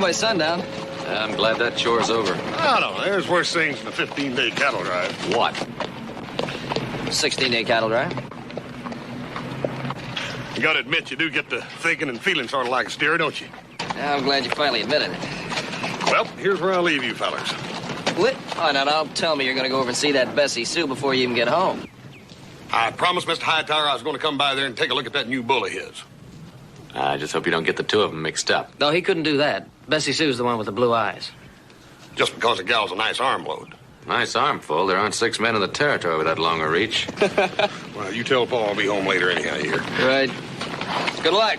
by sundown. I'm glad that chore's over. I don't know. There's worse things than a 15-day cattle drive. What? 16-day cattle drive. You gotta admit, you do get to thinking and feeling sort of like a steer, don't you? I'm glad you finally admitted it. Well, here's where I'll leave you fellers. What? Oh, now, tell me you're going to go over and see that Bessie Sue before you even get home. I promised Mr. Hightower I was going to come by there and take a look at that new bull of his. I just hope you don't get the two of them mixed up. No, he couldn't do that. Bessie Sue's the one with the blue eyes. Just because the gal's a nice arm load. Nice armful. There aren't 6 men in the territory with that long a reach. Well, you tell Paul I'll be home later anyhow, you hear? Right. Good luck.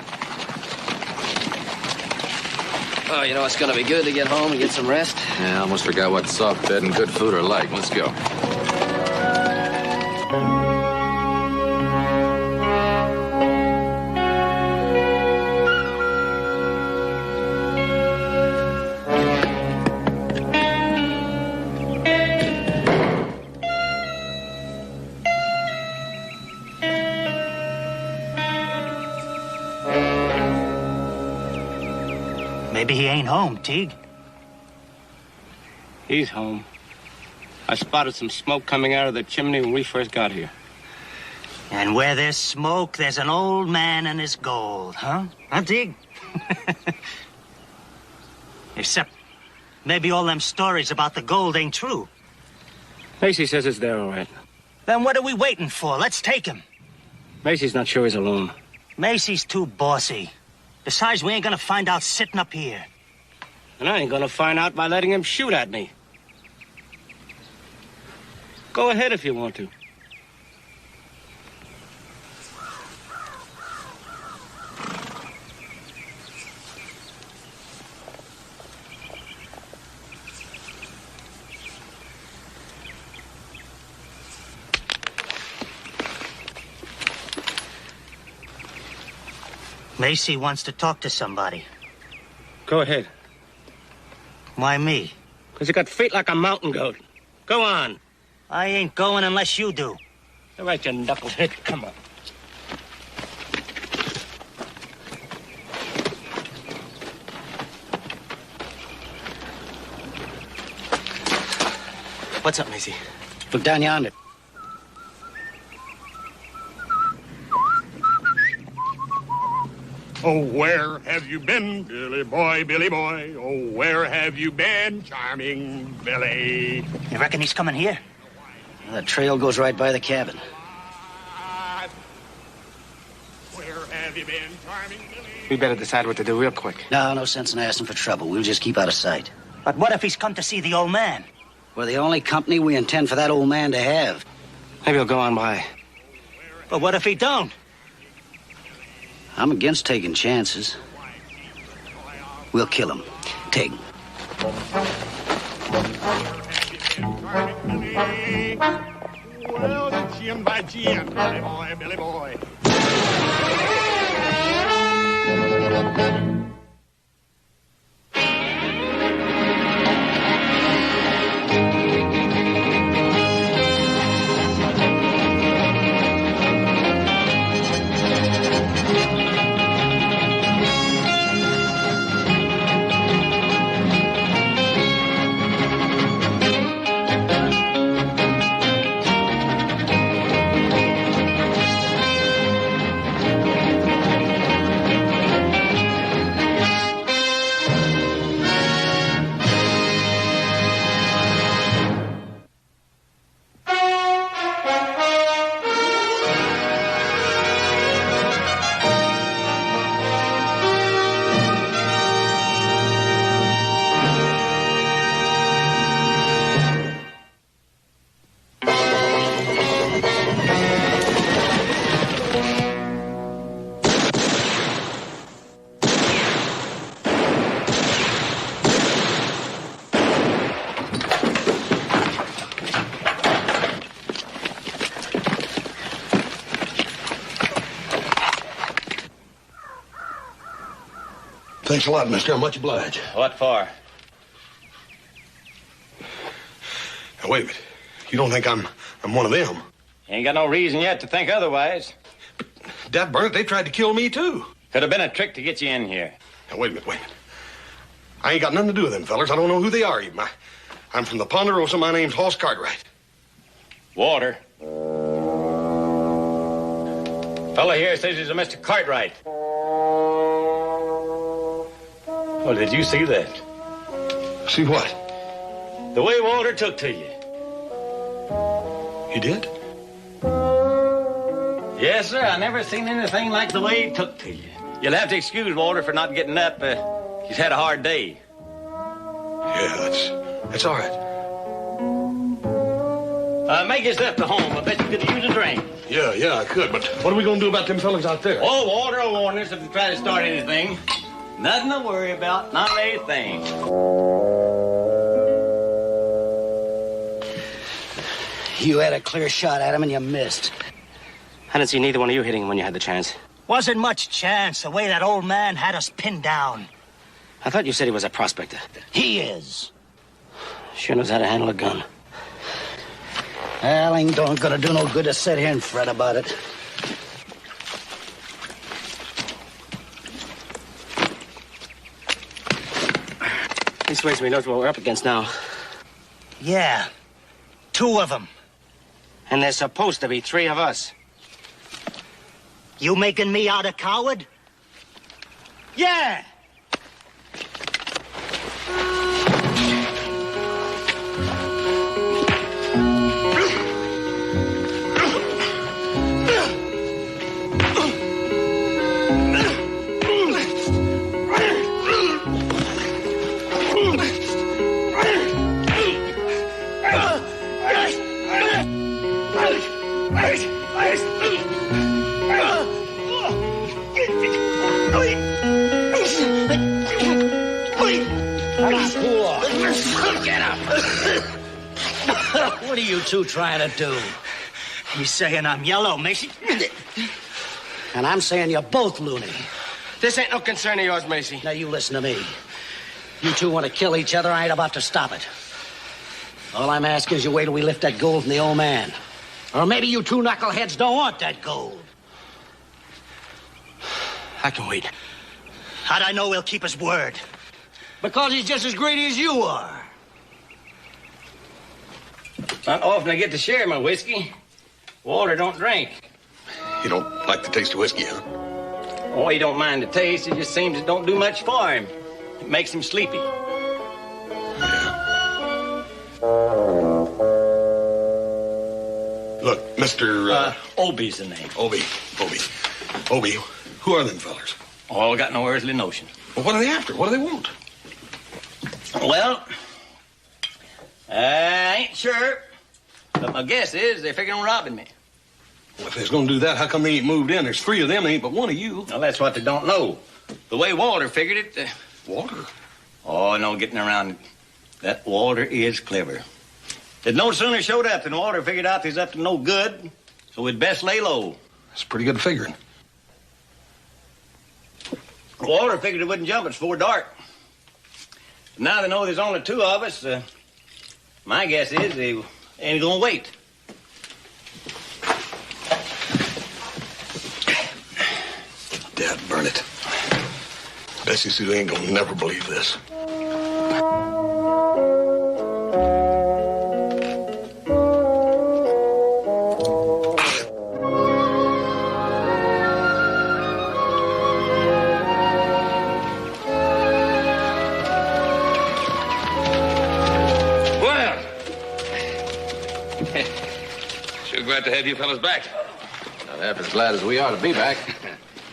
Oh, you know, it's going to be good to get home and get some rest. Yeah, I almost forgot what soft bed and good food are like. Let's go. Maybe he ain't home, Teague. He's home. I spotted some smoke coming out of the chimney when we first got here. And where there's smoke, there's an old man and his gold, huh? Huh, Teague? Except maybe all them stories about the gold ain't true. Macy says it's there, all right. Then what are we waiting for? Let's take him. Macy's not sure he's alone. Macy's too bossy. Besides, we ain't gonna find out sitting up here. And I ain't gonna find out by letting him shoot at me. Go ahead if you want to. Macy wants to talk to somebody. Go ahead. Why me? Because you got feet like a mountain goat. Go on. I ain't going unless you do. All right, you knucklehead. Come on. What's up, Macy? Look down yonder. Oh, where have you been, Billy boy, Billy boy? Oh, where have you been, charming Billy? You reckon he's coming here? The trail goes right by the cabin. Where have you been, charming Billy? We better decide what to do real quick. No sense in asking for trouble. We'll just keep out of sight. But what if he's come to see the old man? We're the only company we intend for that old man to have. Maybe he'll go on by. But what if he don't? I'm against taking chances. We'll kill him. Take him. Well, the gin by gin, Billy boy, Billy boy. Thanks a lot, mister. I'm much obliged. What for? Now, wait a minute. You don't think I'm one of them? Ain't got no reason yet to think otherwise. Dad Burnett, they tried to kill me, too. Could have been a trick to get you in here. Now, wait a minute. I ain't got nothing to do with them fellers. I don't know who they are even. I'm from the Ponderosa. My name's Hoss Cartwright. Walter. Fella here says he's a Mr. Cartwright. Well, did you see that? See what? The way Walter took to you. You did? Yes, sir. I never seen anything like the way he took to you. You'll have to excuse Walter for not getting up. He's had a hard day. Yeah, that's all right. Make yourself to home. I bet you could use a drink. Yeah, I could, but what are we gonna do about them fellas out there? Oh, Walter will warn us if they try to start anything. Nothing to worry about, not a thing. You had a clear shot at him and you missed. I didn't see neither one of you hitting him when you had the chance. Wasn't much chance, the way that old man had us pinned down. I thought you said he was a prospector. He is. Sure knows how to handle a gun. Well, ain't gonna do no good to sit here and fret about it. This way so he knows what we're up against now. Yeah, 2 of them. And there's supposed to be 3 of us. You making me out a coward? Yeah! What are you two trying to do? He's saying I'm yellow, Macy. And I'm saying you're both loony. This ain't no concern of yours, Macy. Now, you listen to me. You two want to kill each other, I ain't about to stop it. All I'm asking is you wait till we lift that gold from the old man. Or maybe you 2 knuckleheads don't want that gold. I can wait. How'd I know he'll keep his word? Because he's just as greedy as you are. Not often I get to share my whiskey. Walter don't drink. You don't like the taste of whiskey, huh? Oh, he don't mind the taste. It just seems it don't do much for him. It makes him sleepy. Look, Mr. Obie's the name. Obie, who are them fellers? All got no earthly notion. Well, what are they after? What do they want? Well, I ain't sure. But my guess is they're figuring on robbing me. Well, if they're gonna do that, how come they ain't moved in? There's 3 of them, there ain't but 1 of you. Well, that's what they don't know. The way Walter figured it... Walter? Oh, no getting around it. That Walter is clever. They'd no sooner showed up than Walter figured out he's up to no good, so we'd best lay low. That's pretty good figuring. Walter figured he wouldn't jump us before dark. But now they know there's only 2 of us. My guess is they ain't gonna wait. Dad, burn it. Bessie Sue ain't gonna never believe this. Glad to have you fellas back. Not half as glad as we are to be back.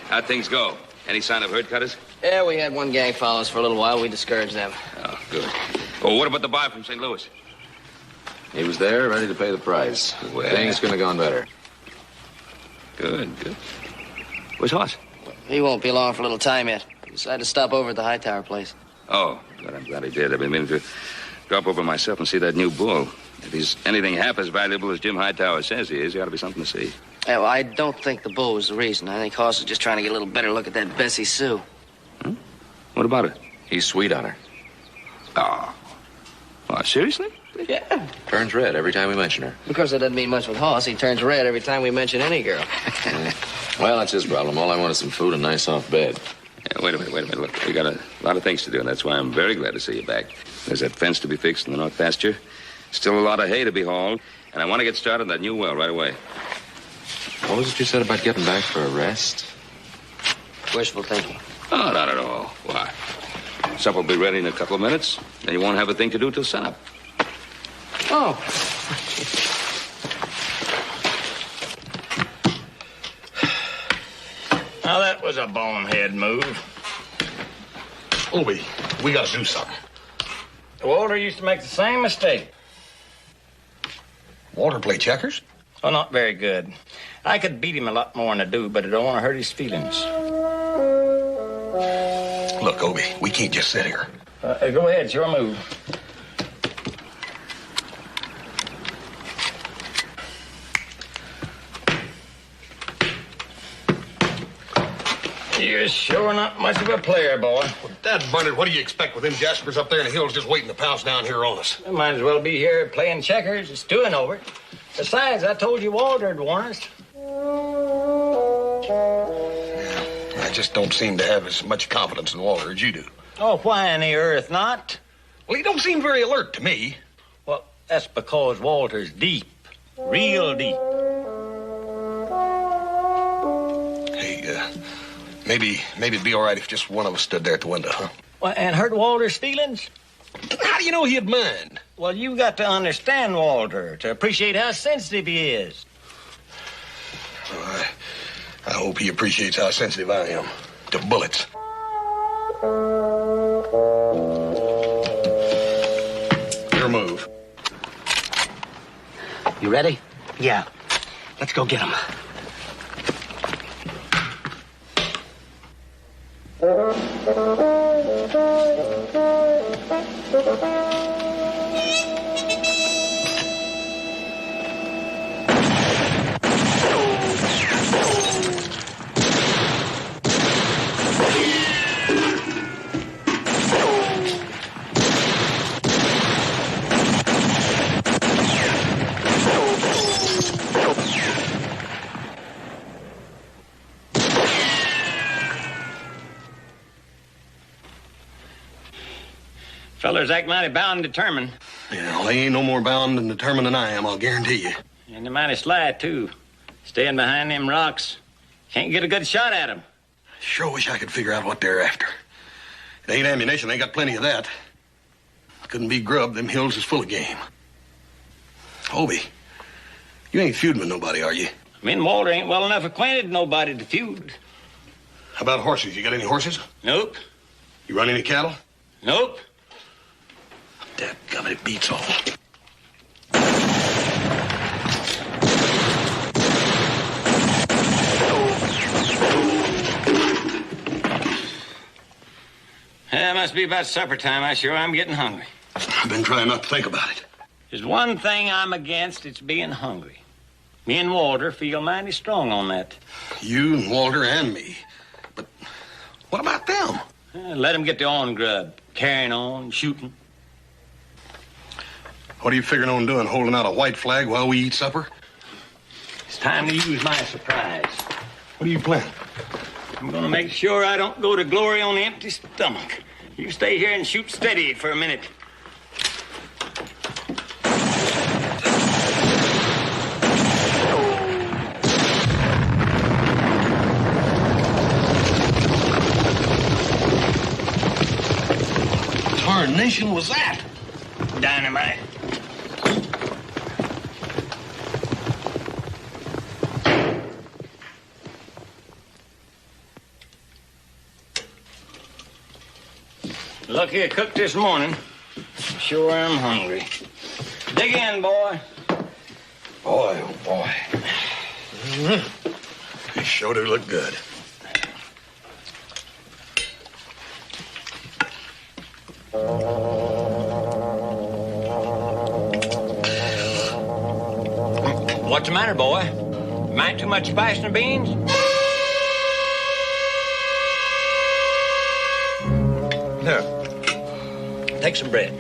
How'd things go? Any sign of herd cutters? Yeah, we had one gang follow us for a little while. We discouraged them. Oh, good. Oh, what about the buy from St. Louis? He was there, ready to pay the price. Well. Things couldn't have gone better. Good. Where's Hoss? He won't be along for a little time yet. He decided to stop over at the Hightower place. Oh, good. I'm glad he did. I've been meaning to drop over myself and see that new bull. If he's anything half as valuable as Jim Hightower says he is, he ought to be something to see. Yeah, well, I don't think the bull was the reason. I think Hoss is just trying to get a little better look at that Bessie Sue. Huh? What about it? He's sweet on her. Oh, seriously? Yeah. Turns red every time we mention her. Because it doesn't mean much with Hoss. He turns red every time we mention any girl. Well, that's his problem. All I want is some food and a nice soft bed. Yeah, wait a minute. Look, we got a lot of things to do, and that's why I'm very glad to see you back. There's that fence to be fixed in the north pasture. Still a lot of hay to be hauled, and I want to get started on that new well right away. What was it you said about getting back for a rest? Wishful thinking. Oh, not at all. Why? Supper will be ready in a couple of minutes. Then you won't have a thing to do till sunup. Oh. Now, that was a bonehead move. Obi, we gotta do something. Walter used to make the same mistake. Walter play checkers? Oh, not very good. I could beat him a lot more than I do, but I don't want to hurt his feelings. Look, Obi, we can't just sit here. Go ahead, it's your move. You're sure not much of a player, boy. Well, Dad Bernard, what do you expect with them Jaspers up there in the hills just waiting to pounce down here on us? I might as well be here playing checkers, stewing over it. Besides, I told you Walter had warned us. I just don't seem to have as much confidence in Walter as you do. Oh, why on the earth not? Well, he don't seem very alert to me. Well, that's because Walter's deep. Real deep. Hey, maybe it'd be all right if just one of us stood there at the window, huh? Well, and hurt Walter's feelings? How do you know he'd mind? Well, you got to understand Walter to appreciate how sensitive he is. Well, I hope he appreciates how sensitive I am to bullets. Your move. You ready? Yeah. Let's go get him. Fellers act mighty bound and determined. Yeah, well, they ain't no more bound and determined than I am, I'll guarantee you. And they're mighty sly, too. Staying behind them rocks. Can't get a good shot at them. Sure wish I could figure out what they're after. It ain't ammunition, they got plenty of that. Couldn't be grub, them hills is full of game. Obi, you ain't feuding with nobody, are you? Me and Walter ain't well enough acquainted with nobody to feud. How about horses? You got any horses? Nope. You run any cattle? Nope. Dadgummit, it beats all. It must be about supper time. I sure am getting hungry. I've been trying not to think about it. There's one thing I'm against, it's being hungry. Me and Walter feel mighty strong on that. You and Walter and me. But what about them? Let them get their own grub. Carrying on, shooting. What are you figuring on doing, holding out a white flag while we eat supper? It's time to use my surprise. What are you planning? I'm gonna make sure I don't go to glory on an empty stomach. You stay here and shoot steady for a minute. Tarnation was that? Dynamite. Lucky I cooked this morning. Sure am hungry. Dig in, boy. Boy, oh boy. He sure do look good. What's the matter, boy? Might too much spice in the beans? Here. Take some bread.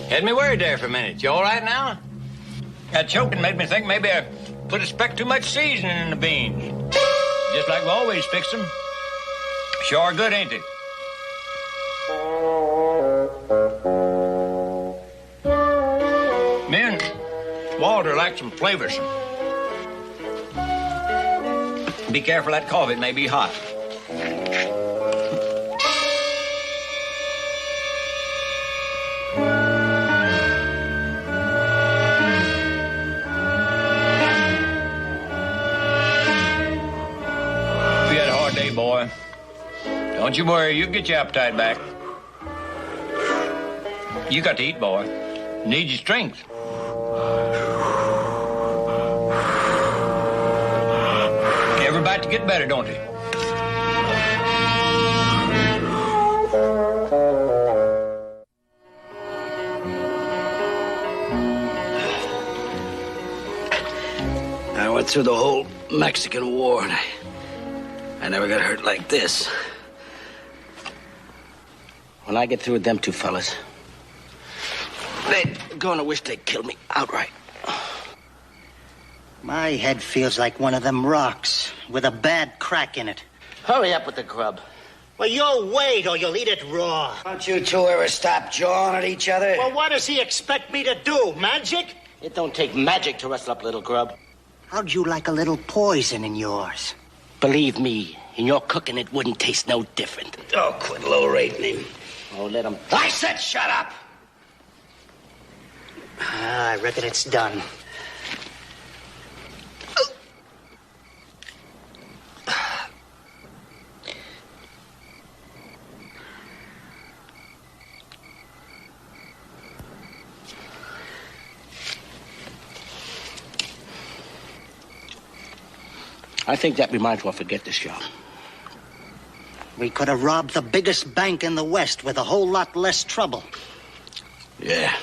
Had me worried there for a minute. You all right now? That choking made me think maybe I put a speck too much seasoning in the beans. Just like we always fix them. Sure good, ain't it? Men, Walter likes some flavorsome. Be careful, that coffee, it may be hot. You had a hard day, boy. Don't you worry, you'll get your appetite back. You got to eat, boy. You need your strength. Every bite to get better, don't it? I went through the whole Mexican War, and I never got hurt like this. When I get through with them two fellas, they're gonna wish they'd killed me outright. My head feels like one of them rocks with a bad crack in it. Hurry up with the grub. Well, you'll wait or you'll eat it raw. Don't you two ever stop jawing at each other? Well, what does he expect me to do? Magic? It don't take magic to rustle up little grub. How'd you like a little poison in yours? Believe me, in your cooking it wouldn't taste no different. Oh, quit low-rating him. Oh, let him... I said shut up! I reckon it's done. I think that we might as well forget this job. We could have robbed the biggest bank in the West with a whole lot less trouble. Yeah.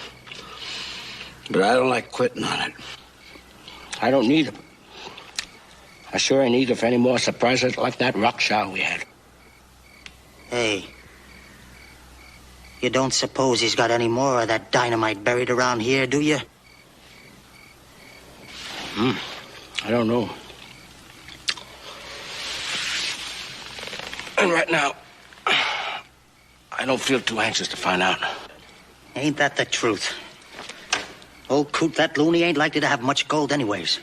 But I don't like quitting on it. I don't need it. I sure ain't eager for any more surprises like that rock shower we had. Hey, you don't suppose he's got any more of that dynamite buried around here, do you? I don't know. And right now, I don't feel too anxious to find out. Ain't that the truth? Old Coot, that loony ain't likely to have much gold anyways.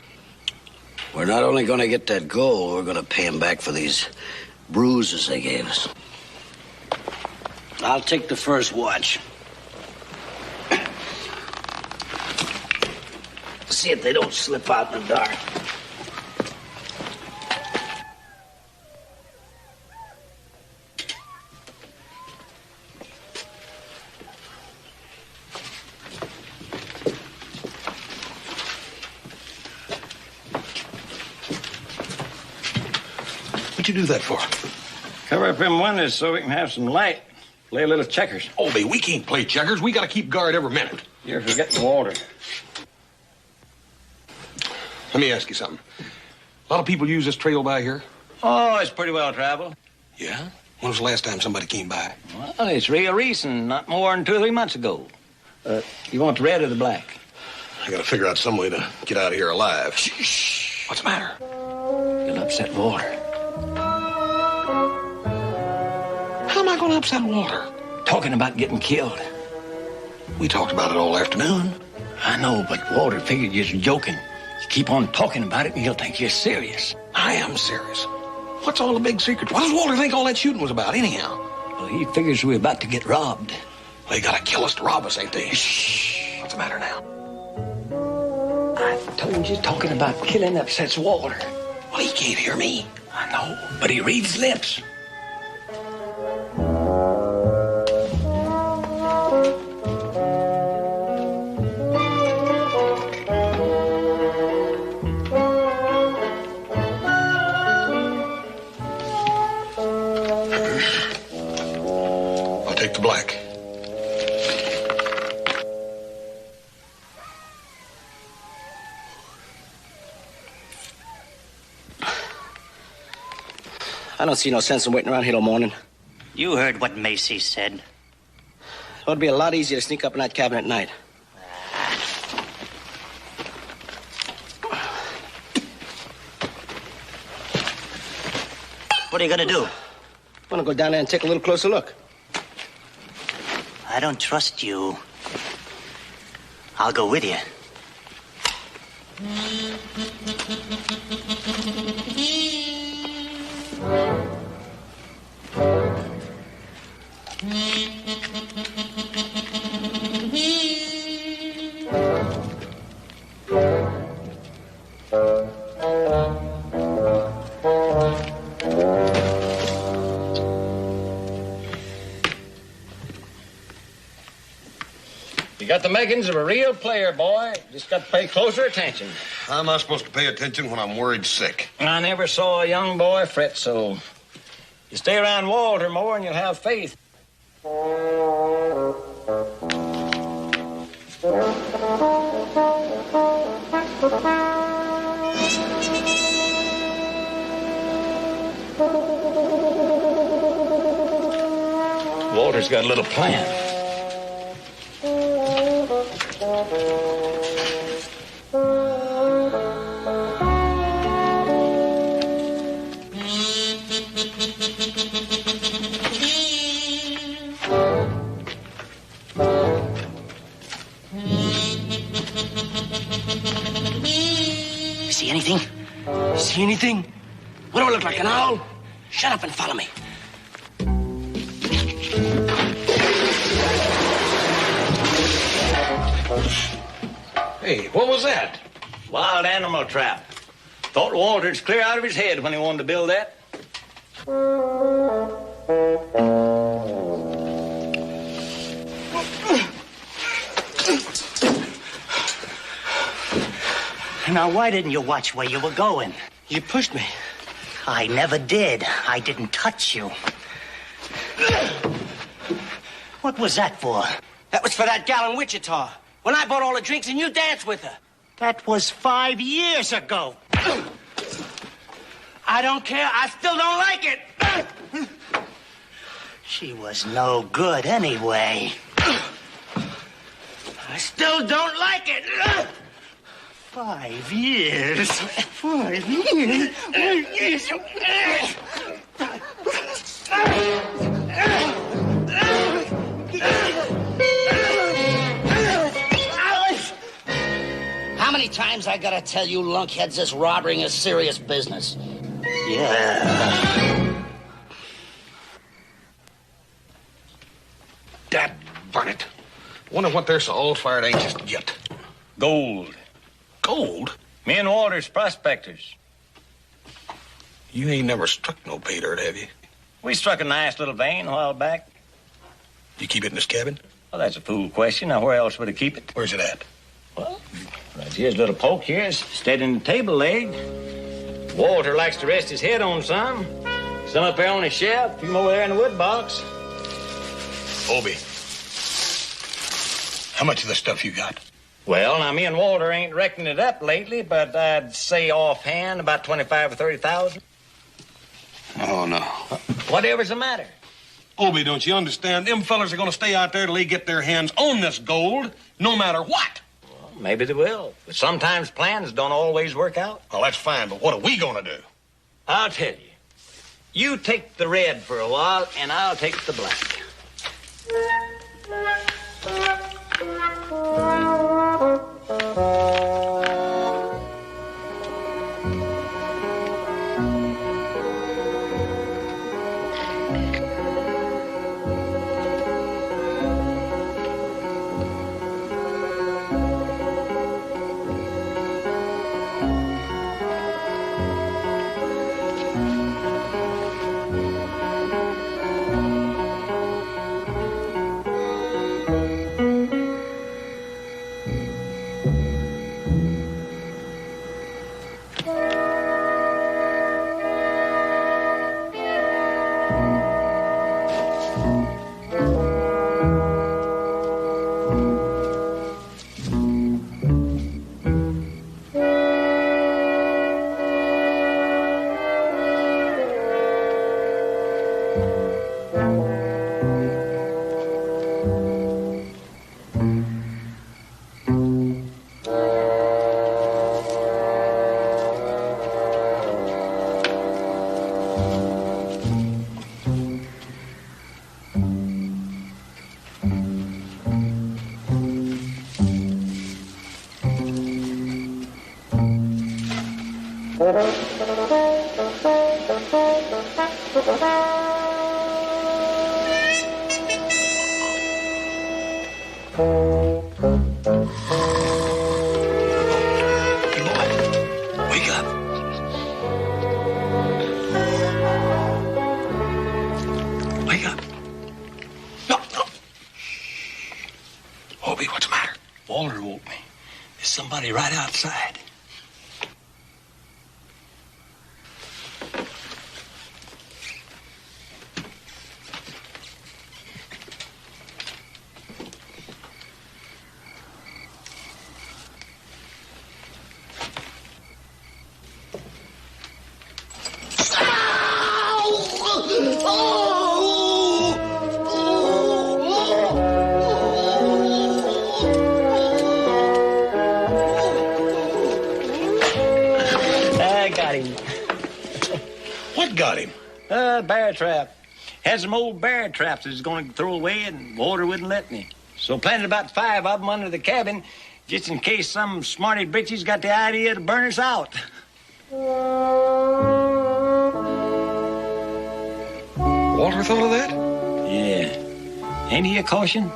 We're not only going to get that gold, we're going to pay him back for these bruises they gave us. I'll take the first watch. See if they don't slip out in the dark. What'd you do that for? Cover up them windows so we can have some light. Play a little checkers. Obie, we can't play checkers. We gotta keep guard every minute. You're forgetting water. Let me ask you something. A lot of people use this trail by here? Oh, it's pretty well traveled. Yeah? When was the last time somebody came by? Well, it's real recent, not more than 2 or 3 months ago. You want the red or the black? I gotta figure out some way to get out of here alive. Shh. What's the matter? You'll upset Walter. How am I gonna upset Walter? Talking about getting killed. We talked about it all afternoon. I know, but Walter figured you're joking. You keep on talking about it and he'll think you're serious. I am serious. What's all the big secret? What does Walter think all that shooting was about, anyhow? Well, he figures we're about to get robbed. They gotta kill us to rob us, ain't they? Shh. What's the matter now? I told you talking about killing upsets Walter. Well, he can't hear me. I know, but he reads lips. I'll take the black. I don't see no sense in waiting around here till morning. You heard what Macy said. It ought to be a lot easier to sneak up in that cabin at night. What are you gonna do? I'm gonna go down there and take a little closer look. I don't trust you. I'll go with you. You got the makings of a real player, boy. Just got to pay closer attention. How am I supposed to pay attention when I'm worried sick? I never saw a young boy fret so. You stay around Walter more and you'll have faith. Walter's got a little plan. See anything? See anything? What do I look like, an owl? Shut up and follow me. Hey, what was that? Wild animal trap. Thought Walter's clear out of his head when he wanted to build that. Now, why didn't you watch where you were going? You pushed me. I never did. I didn't touch you. What was that for? That was for that gal in Wichita. When I bought all the drinks and you danced with her. That was 5 years ago. I don't care. I still don't like it. She was no good anyway. I still don't like it. 5 years. 5 years. 5 years. How many times I gotta tell you lunkheads this robbery is serious business? Yeah. Dad burn it. Wonder what they're so old-fired anxious to get. Gold. Gold? Me and Walter's prospectors. You ain't never struck no pay dirt, have you? We struck a nice little vein a while back. You keep it in this cabin? Well, that's a fool question. Now, where else would I keep it? Where's it at? Well, right here's a little poke here. It's steadying the table leg. Walter likes to rest his head on some. Some up there on his shelf, a few more there in the wood box. Obie, how much of the stuff you got? Well, now, me and Walter ain't reckoning it up lately, but I'd say offhand about 25 or 30,000. Oh, no. Whatever's the matter? Obie, don't you understand? Them fellers are going to stay out there till they get their hands on this gold, no matter what. Well, maybe they will. But sometimes plans don't always work out. Well, that's fine, but what are we going to do? I'll tell you. You take the red for a while, and I'll take the black. Wake up. Wake up. No. Obie, what's the matter? Walter woke me. There's somebody right outside. I got him. What got him? Bear trap. Had some old bear traps that was going to throw away, and Walter wouldn't let me. So planted about 5 of them under the cabin, just in case some smarty bitches got the idea to burn us out. Walter thought of that? Yeah. Ain't he a caution?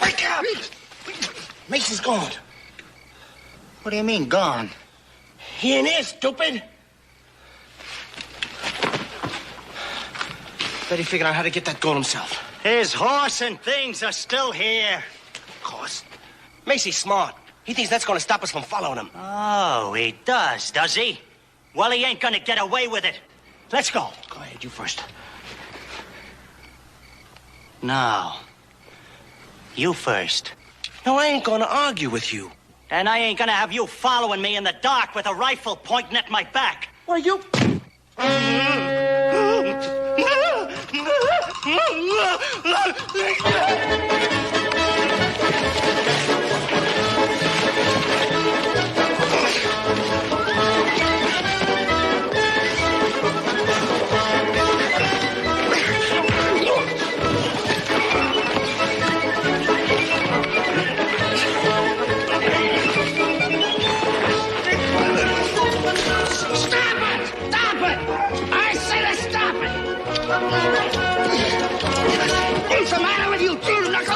Wake up! Macy's gone. What do you mean, gone? He ain't here, stupid. Bet he figured out how to get that gold himself. His horse and things are still here. Of course. Macy's smart. He thinks that's gonna stop us from following him. Oh, he does he? Well, he ain't gonna get away with it. Let's go. Go ahead, you first. No. You first. No, I ain't gonna argue with you. And I ain't gonna have you following me in the dark with a rifle pointing at my back. What are you? What's the matter with you, two knuckle?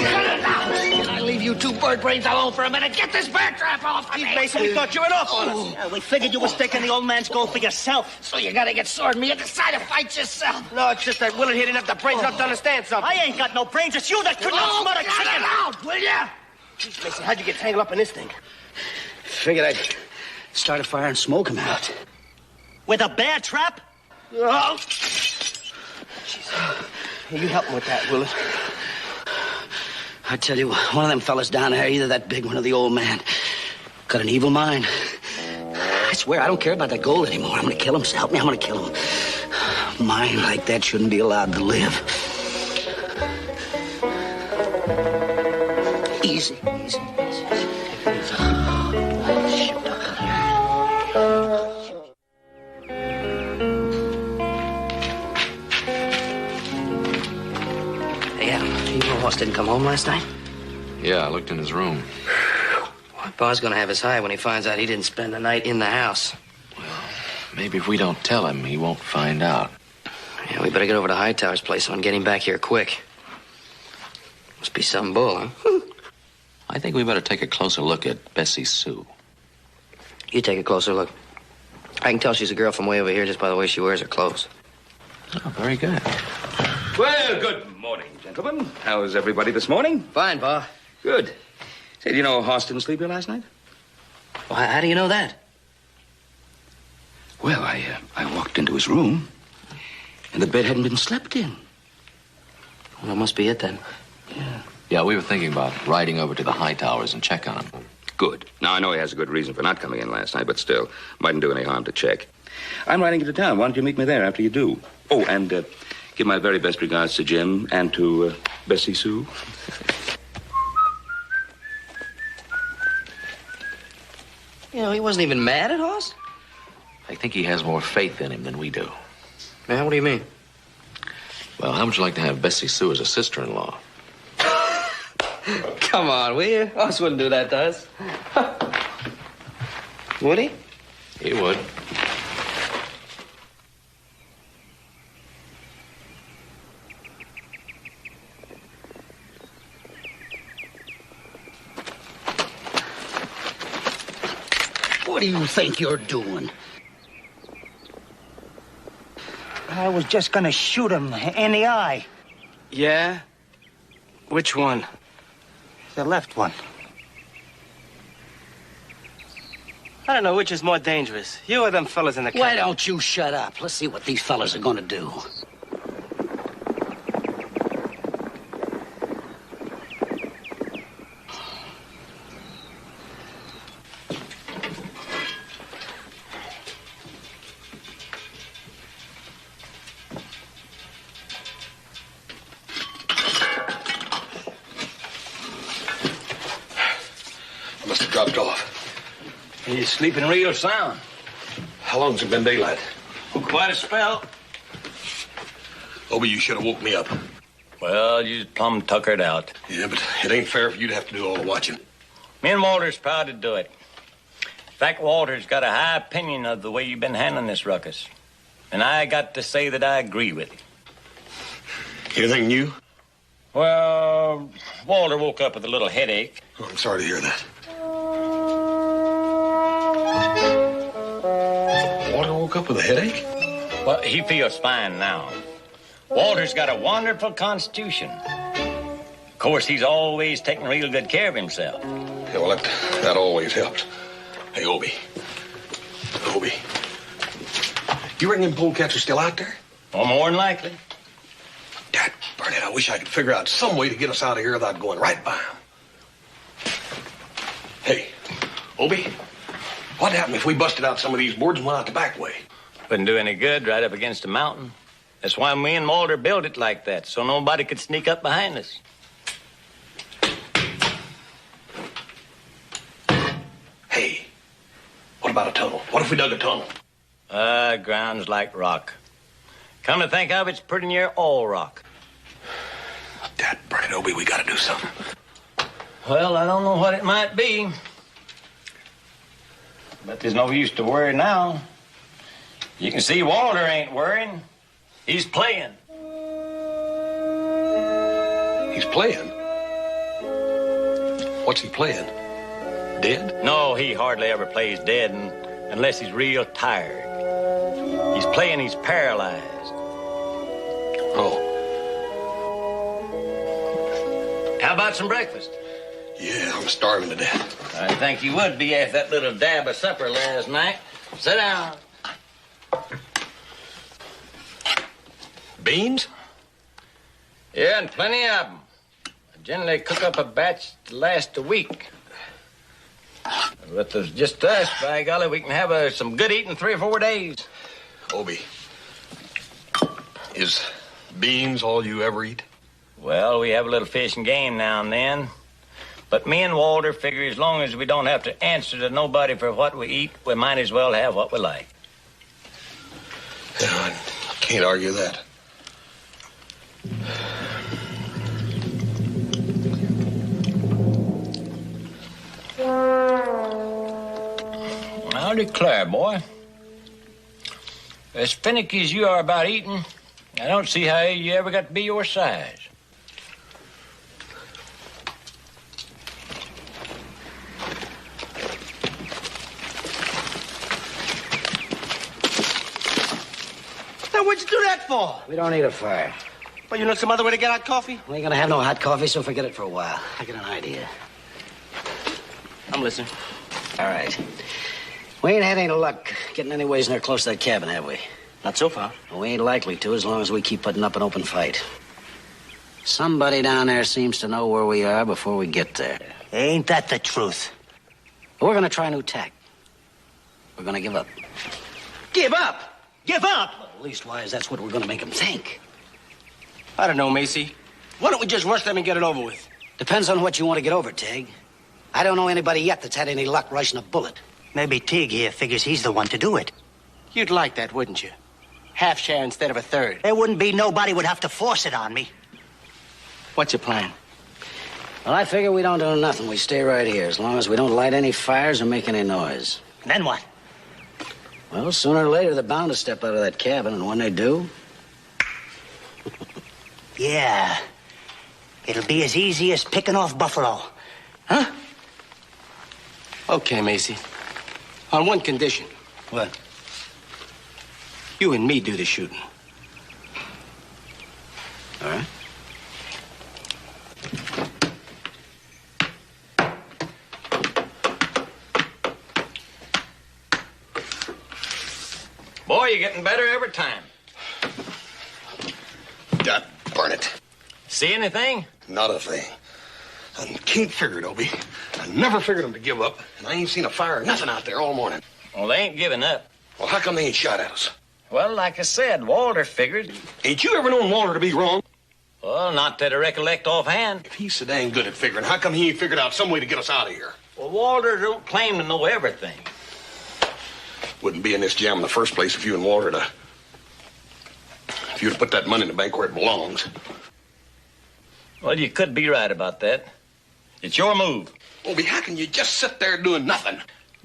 Cut it now. Can I leave you two bird brains alone for a minute? Get this bear trap off of me. Mason, we thought you were off on us. Yeah, we figured you was taking the old man's gold for yourself. So you gotta get sore at me and decide to fight yourself. No, it's just that Willard here didn't have the brains enough to understand something. I ain't got no brains. It's you that could not smother Get chicken. it out, will ya? Jeez, Mason, how'd you get tangled up in this thing? Figured I'd start a fire and smoke him out. With a bear trap? Oh! Hey, you help me with that, Willard. I tell you, one of them fellas down there, either that big one or the old man, got an evil mind. I swear, I don't care about that gold anymore. I'm gonna kill him. So help me, I'm gonna kill him. A mind like that shouldn't be allowed to live. Easy, easy, easy. Boss didn't come home last night? Yeah, I looked in his room. Well, Pa's gonna have his high when he finds out he didn't spend the night in the house. Well, maybe if we don't tell him, he won't find out. Yeah, we better get over to Hightower's place and get him back here quick. Must be some bull, huh? I think we better take a closer look at Bessie Sue. You take a closer look. I can tell she's a girl from way over here just by the way she wears her clothes. Oh, very good. Well, good morning, gentlemen. How's everybody this morning? Fine, Pa. Good. Say, do you know Hoss didn't sleep here last night? Well, how do you know that? Well, I walked into his room, and the bed hadn't been slept in. Well, that must be it, then. Yeah, we were thinking about riding over to the Hightowers and check on him. Good. Now, I know he has a good reason for not coming in last night, but still, mightn't do any harm to check. I'm riding into town. Why don't you meet me there after you do? Oh, and Give my very best regards to Jim and to Bessie Sue. You know, he wasn't even mad at us. I think he has more faith in him than we do. Man, what do you mean? Well, how would you like to have Bessie Sue as a sister-in-law? Come on, will you? Us wouldn't do that to us. Would he? He would. What do you think you're doing? I was just gonna shoot him in the eye. Yeah? Which one? The left one. I don't know which is more dangerous, you or them fellas in the Why cabin. don't you shut up? Let's see what these fellas are gonna do. Must have dropped off. He's sleeping real sound. How long's it been daylight? Oh, quite a spell. Obie, you should have woke me up. Well, you plumb tuckered out. Yeah, but it ain't fair for you to have to do all the watching. Me and Walter's proud to do it. In fact, Walter's got a high opinion of the way you've been handling this ruckus. And I got to say that I agree with you. Anything new? Well, Walter woke up with a little headache. Oh, I'm sorry to hear that. Walter woke up with a headache? Well, he feels fine now. Walter's got a wonderful constitution. Of course, he's always taking real good care of himself. Yeah, well, that always helps. Hey, Obie. Obie. You reckon them polecats are still out there? Well, more than likely. Dad, Burnett, I wish I could figure out some way to get us out of here without going right by them. Hey, Obie, what'd happen if we busted out some of these boards and went out the back way? Wouldn't do any good right up against a mountain. That's why me and Walter built it like that, so nobody could sneak up behind us. Hey, what about a tunnel? What if we dug a tunnel? Ground's like rock. Come to think of it, it's pretty near all rock. Dad, Burnett, Obie, we gotta do something. Well, I don't know what it might be. But there's no use to worry now. You can see Walter ain't worrying. He's playing. He's playing? What's he playing? Dead? No, he hardly ever plays dead unless he's real tired. He's playing he's paralyzed. Oh. How about some breakfast? Yeah, I'm starving to death. I think you would be after that little dab of supper last night. Sit down. Beans? Yeah, and plenty of them. I generally cook up a batch to last a week. If there's just us, by golly, we can have some good eating 3 or 4 days. Obie, is beans all you ever eat? Well, we have a little fish and game now and then. But me and Walter figure as long as we don't have to answer to nobody for what we eat, we might as well have what we like. Yeah, I can't argue that. I'll declare, boy. As finicky as you are about eating, I don't see how you ever got to be your size. Now, what'd you do that for? We don't need a fire. Well, you know some other way to get hot coffee? We ain't gonna have no hot coffee, so forget it for a while. I got an idea. I'm listening. All right. We ain't had any luck getting anyways near close to that cabin, have we? Not so far. Well, we ain't likely to as long as we keep putting up an open fight. Somebody down there seems to know where we are before we get there. Ain't that the truth? We're gonna try a new tack. We're gonna give up. Give up? Give up? Well, leastwise, that's what we're gonna make them think. I don't know, Macy. Why don't we just rush them and get it over with? Depends on what you want to get over, Tig. I don't know anybody yet that's had any luck rushing a bullet. Maybe Tig here figures he's the one to do it. You'd like that, wouldn't you? Half share instead of a third. There wouldn't be nobody would have to force it on me. What's your plan? Well, I figure we don't do nothing. We stay right here as long as we don't light any fires or make any noise. Then what? Well, sooner or later, they're bound to step out of that cabin, and when they do... Yeah. It'll be as easy as picking off buffalo. Huh? Okay, Macy. On one condition. What? You and me do the shooting. All right. Boy, you're getting better every time. God burn it. See anything? Not a thing. I can't figure it, Obie. I never figured them to give up, and I ain't seen a fire or nothing out there all morning. Well, they ain't giving up. Well, how come they ain't shot at us? Well, like I said, Walter figured. Ain't you ever known Walter to be wrong? Well, not that I recollect offhand. If he's so dang good at figuring, how come he ain't figured out some way to get us out of here? Well, Walter don't claim to know everything. Wouldn't be in this jam in the first place if you and Walter if you'd put that money in the bank where it belongs. Well, you could be right about that. It's your move. Obie, how can you just sit there doing nothing?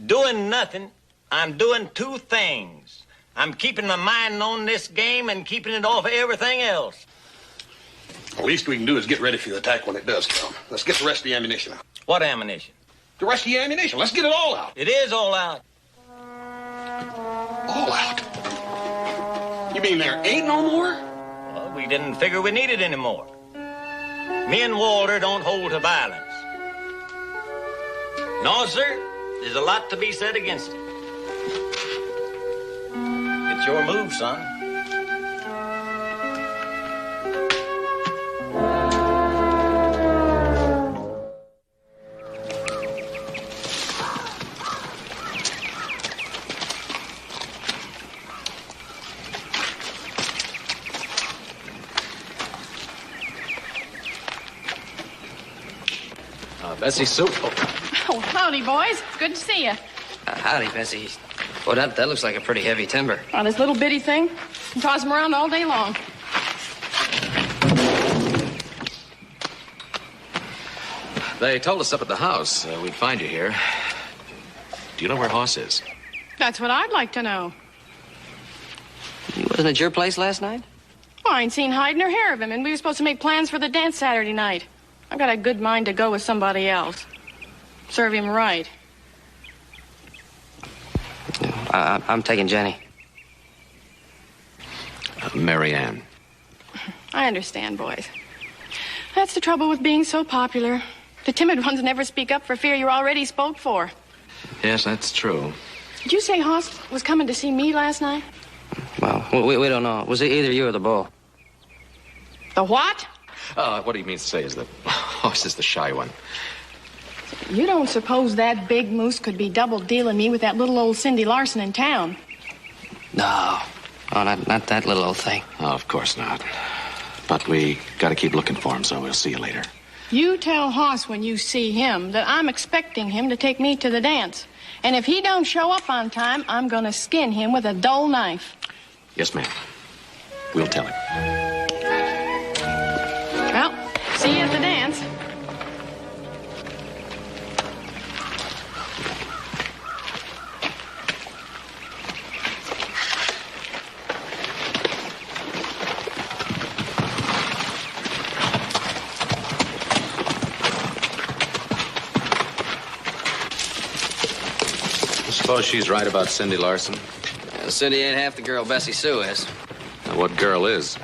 Doing nothing. I'm doing two things. I'm keeping my mind on this game and keeping it off of everything else. The least we can do is get ready for the attack when it does come. Let's get the rest of the ammunition out. What ammunition? The rest of the ammunition. Let's get it all out. It is all out. All out? You mean there ain't no more? Well, we didn't figure we needed any more. Me and Walter don't hold to violence. No, sir. There's a lot to be said against it. It's your move, son. Bessie Sue. Oh, howdy, boys. Good to see you. Howdy, Bessie. Boy, that looks like a pretty heavy timber. On this little bitty thing, and toss them around all day long. They told us up at the house we'd find you here. Do you know where Hoss is? That's what I'd like to know. He wasn't at your place last night? Well, I ain't seen hide nor hair of him, and we were supposed to make plans for the dance Saturday night. I've got a good mind to go with somebody else. Serve him right. I'm taking Jenny. Mary Ann. I understand, boys. That's the trouble with being so popular. The timid ones never speak up for fear you're already spoke for. Yes, that's true. Did you say Hoss was coming to see me last night? Well, we don't know. Was it either you or the bull? The what? What he means to say is that Hoss is the shy one. You don't suppose that big moose could be double-dealing me with that little old Cindy Larson in town? No. Oh, not that little old thing. Oh, of course not. But we got to keep looking for him, so we'll see you later. You tell Hoss when you see him that I'm expecting him to take me to the dance. And if he don't show up on time, I'm going to skin him with a dull knife. Yes, ma'am. We'll tell him. Well, see you at the dance. I suppose she's right about Cindy Larson. Cindy ain't half the girl Bessie Sue is. Now, what girl is?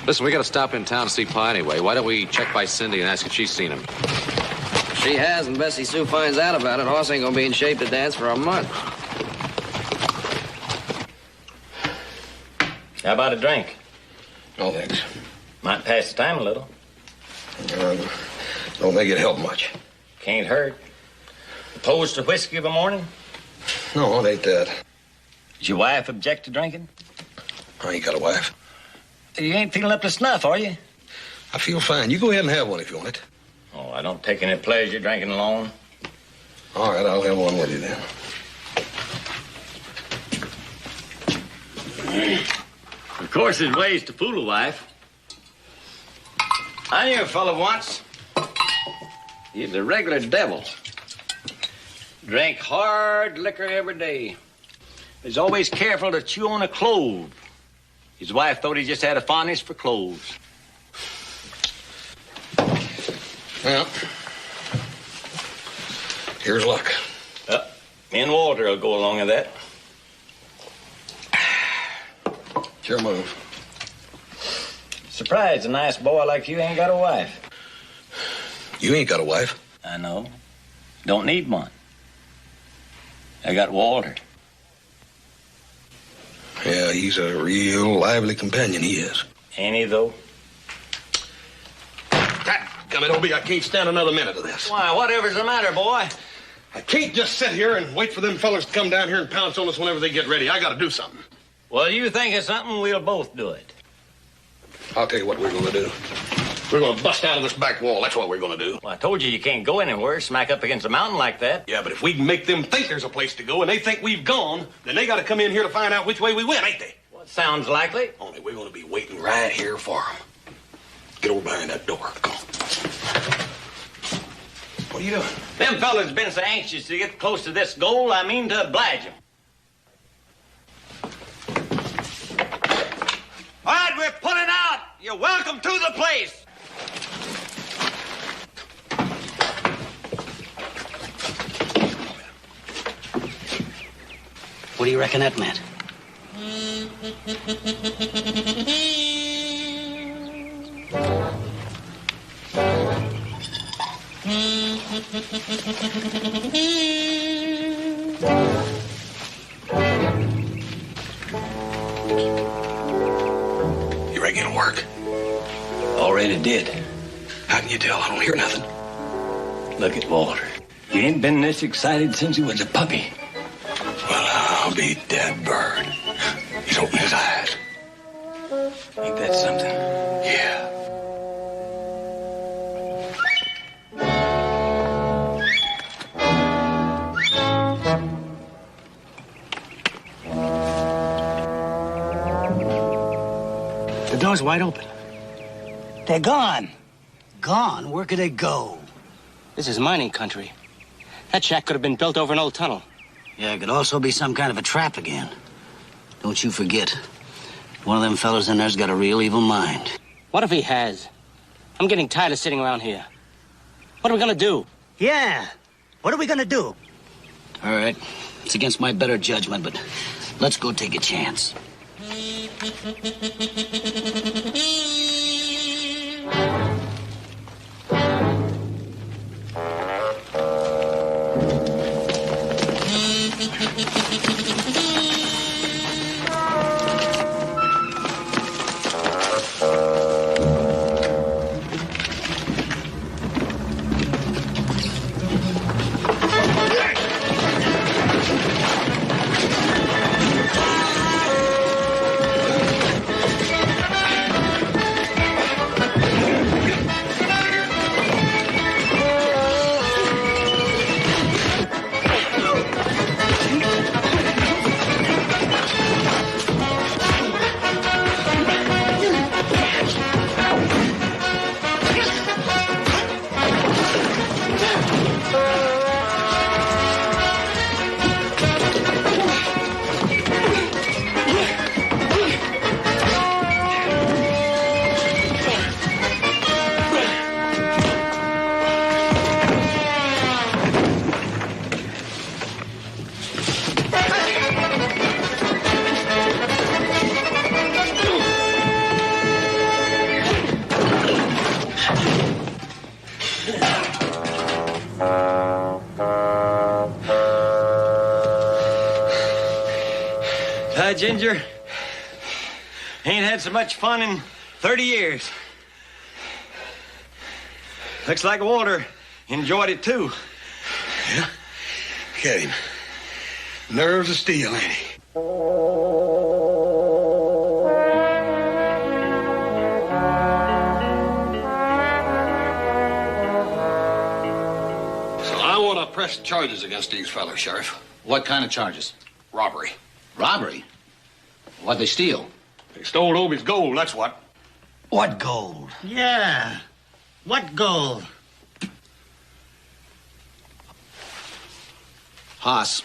Listen, we got to stop in town to see Pa anyway. Why don't we check by Cindy and ask if she's seen him? If she has, and Bessie Sue finds out about it, Hoss ain't gonna be in shape to dance for a month. How about a drink? No, thanks. Might pass the time a little. Don't make it help much. Can't hurt. Opposed to whiskey of a morning? No, it ain't that. Does your wife object to drinking? I ain't got a wife. You ain't feeling up to snuff, are you? I feel fine. You go ahead and have one if you want it. Oh, I don't take any pleasure drinking alone. All right, I'll have one with you then. Of course, there's ways to fool a wife. I knew a fellow once. He was a regular devil. Drank hard liquor every day. Was always careful to chew on a clove. His wife thought he just had a fondness for cloves. Well, here's luck. Me and Walter will go along with that. It's your move. Surprised a nice boy like you ain't got a wife. You ain't got a wife. I know. Don't need one. I got Walter. Yeah, he's a real lively companion, he is. Ain't he, though? Dadgummit, Obie, I can't stand another minute of this. Why, whatever's the matter, boy? I can't just sit here and wait for them fellas to come down here and pounce on us whenever they get ready. I gotta do something. Well, you think of something, we'll both do it. I'll tell you what we're gonna do. We're gonna bust out of this back wall. That's what we're gonna do. Well, I told you can't go anywhere, smack up against a mountain like that. Yeah, but if we can make them think there's a place to go and they think we've gone, then they gotta come in here to find out which way we went, ain't they? Well, it sounds likely. Only we're gonna be waiting right here for them. Get over behind that door. Come on. What are you doing? Them fellas been so anxious to get close to this goal, I mean to oblige them. All right, we're pulling out. You're welcome to the place. What do you reckon that meant? You reckon it'll work? Already did. How can you tell? I don't hear nothing. Look at Walter. He ain't been this excited since he was a puppy. Well, I'll be dead bird. He's opening his eyes. Ain't that something? Yeah. The door's wide open. They're gone. Gone? Where could they go? This is mining country. That shack could have been built over an old tunnel. Yeah, it could also be some kind of a trap again. Don't you forget, one of them fellas in there's got a real evil mind. What if he has? I'm getting tired of sitting around here. What are we gonna do? Yeah. What are we gonna do? All right. It's against my better judgment, but let's go take a chance. Ginger, ain't had so much fun in 30 years. Looks like Walter enjoyed it, too. Yeah? Look at him. Nerves of steel, ain't he? press charges against these fellows, Sheriff. What kind of charges? Robbery. Robbery? What'd they steal? They stole Obie's gold, that's what. What gold? Yeah. What gold? Haas,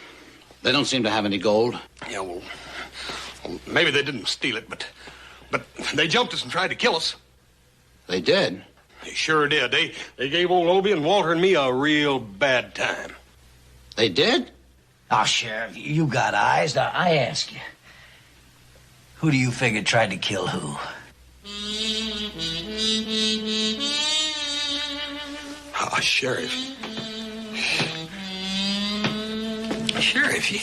they don't seem to have any gold. Yeah, well, maybe they didn't steal it, but they jumped us and tried to kill us. They did? They sure did. They gave old Obie and Walter and me a real bad time. They did? Oh, Sheriff, you got eyes. Now, I ask you, who do you figure tried to kill who? Ah, Sheriff. Sheriff, you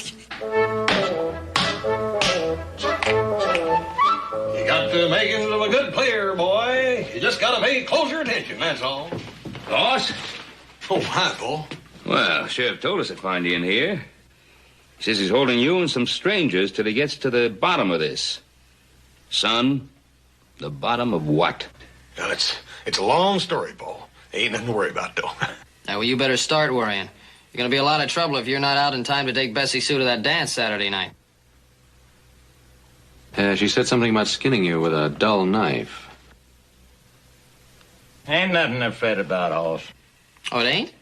got the makings of a good player, boy. You just got to pay closer attention, that's all. Boss? Oh, hi, Paul. Well, Sheriff told us to find you in here. He says he's holding you and some strangers till he gets to the bottom of this. Son, the bottom of what? Now, it's a long story, Paul. Ain't nothing to worry about, though. Now, well, you better start worrying. You're going to be a lot of trouble if you're not out in time to take Bessie Sue to that dance Saturday night. She said something about skinning you with a dull knife. Ain't nothing to fret about, Hoss. Oh, it ain't?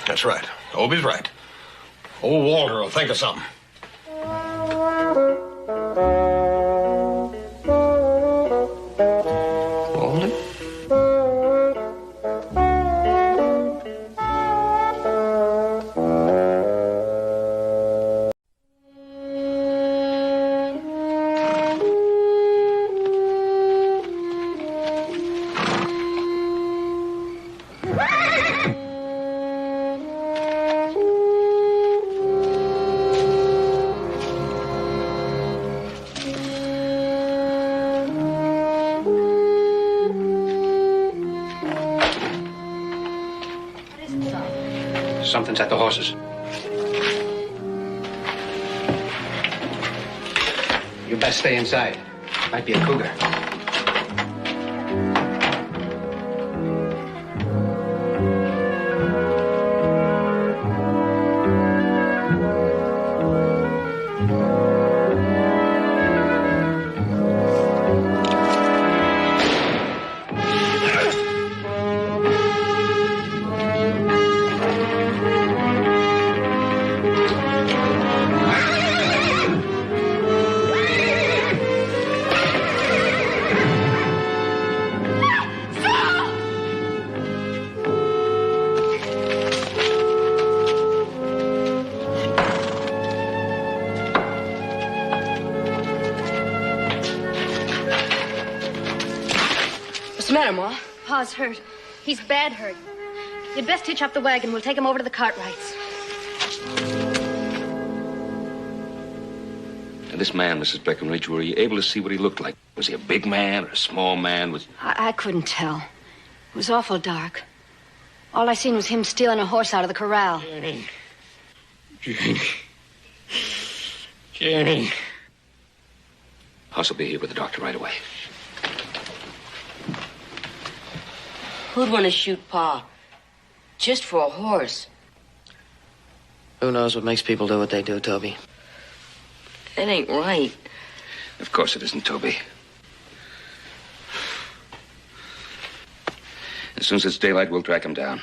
That's right. Obie's right. Old Walter will think of something. Walter? Something's at the horses. You best stay inside. Might be a cougar. What's the matter, Ma? Pa's hurt. He's bad hurt. You'd best hitch up the wagon. We'll take him over to the Cartwrights. And this man, Mrs. Breckenridge, were you able to see what he looked like? Was he a big man or a small man? I couldn't tell. It was awful dark. All I seen was him stealing a horse out of the corral. Jenny. Hoss will be here with the doctor right away. Who'd want to shoot Pa? Just for a horse. Who knows what makes people do what they do, Toby? That ain't right. Of course it isn't, Toby. As soon as it's daylight, we'll track him down.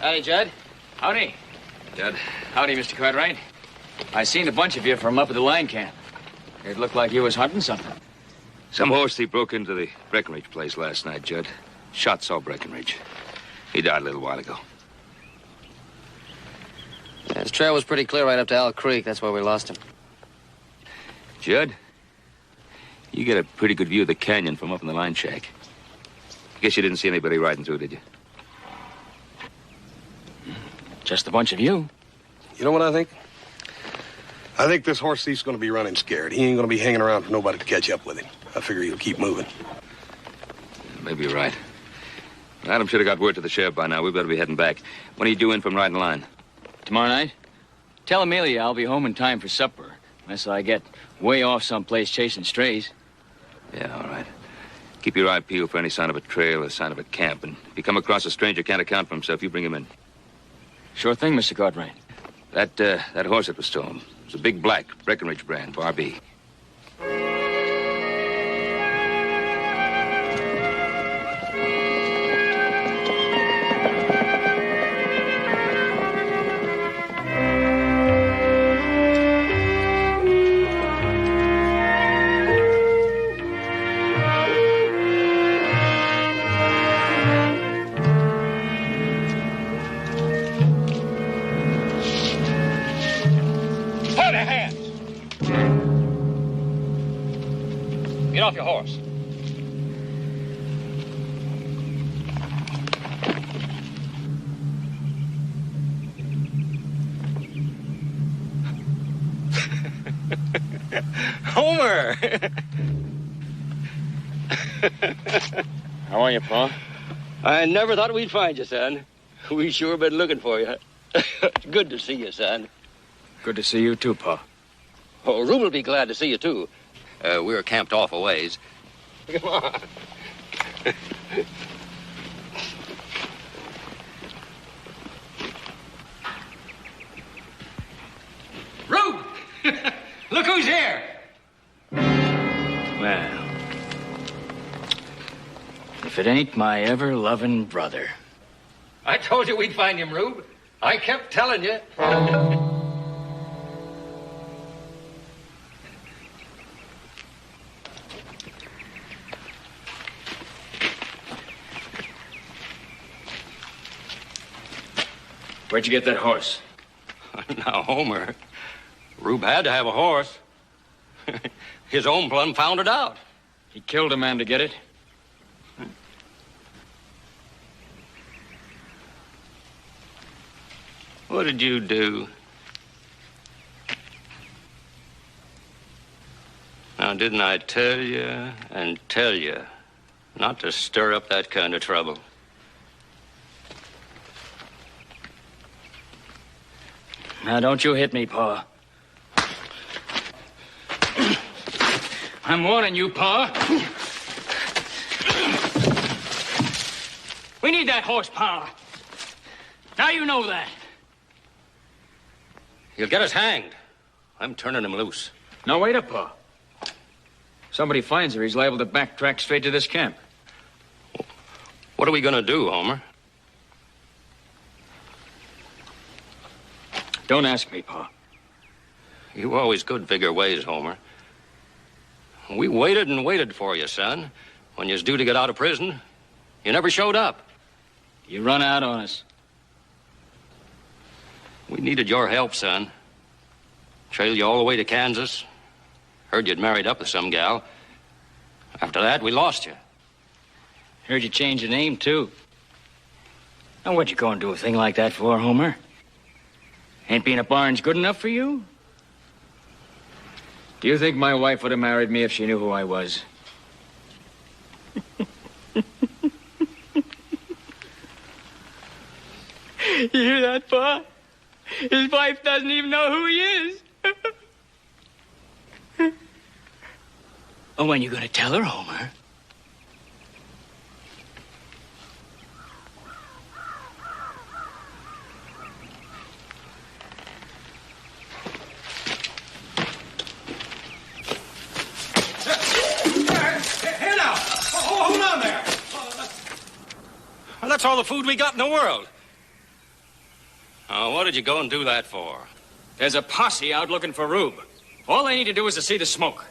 Howdy, Judd. Howdy. Judd. Howdy, Mr. Cartwright. I seen a bunch of you from up at the line camp. It looked like you was hunting something. Some horse thief broke into the Breckenridge place last night, Judd. Shot Saul Breckenridge. He died a little while ago. Yeah, his trail was pretty clear right up to Owl Creek. That's where we lost him. Judd, you get a pretty good view of the canyon from up in the line shack. Guess you didn't see anybody riding through, did you? Just a bunch of you. You know what I think? I think this horse thief's going to be running scared. He ain't going to be hanging around for nobody to catch up with him. I figure he'll keep moving. Maybe you're right. Adam should have got word to the sheriff by now. We better be heading back. When are you due in from riding the line? Tomorrow night? Tell Amelia I'll be home in time for supper. Unless I get way off someplace chasing strays. Yeah, all right. Keep your eye peeled for any sign of a trail or sign of a camp. And if you come across a stranger who can't account for himself, you bring him in. Sure thing, Mr. Cartwright. That horse that was stolen. It was a big black Breckenridge brand, Bar B. Get off your horse. Homer! How are you, Pa? I never thought we'd find you, son. We sure been looking for you. Good to see you, son. Good to see you, too, Pa. Oh, Rube will be glad to see you, too. We were camped off a ways. Come on. Rube! Look who's here! Well, if it ain't my ever-loving brother. I told you we'd find him, Rube. I kept telling you. Where'd you get that horse? Now, Homer, Rube had to have a horse. His own plum found it out. He killed a man to get it. What did you do? Now, didn't I tell you and tell you not to stir up that kind of trouble? Now, don't you hit me, Pa. I'm warning you, Pa. We need that horsepower. Now you know that. He'll get us hanged. I'm turning him loose. No, wait up, Pa. Somebody finds her, he's liable to backtrack straight to this camp. What are we gonna do, Homer? Don't ask me, Pa. You always could figure ways, Homer. We waited and waited for you, son. When you was due to get out of prison, you never showed up. You run out on us. We needed your help, son. Trailed you all the way to Kansas. Heard you'd married up with some gal. After that, we lost you. Heard you change your name, too. Now, what'd you go and do a thing like that for, Homer? Ain't being at Barnes good enough for you? Do you think my wife would have married me if she knew who I was? You hear that, Pa? His wife doesn't even know who he is. Oh, when you gonna tell her, Homer? Here now! Hold on there! Well, that's all the food we got in the world. Oh, what did you go and do that for? There's a posse out looking for Rube. All they need to do is to see the smoke.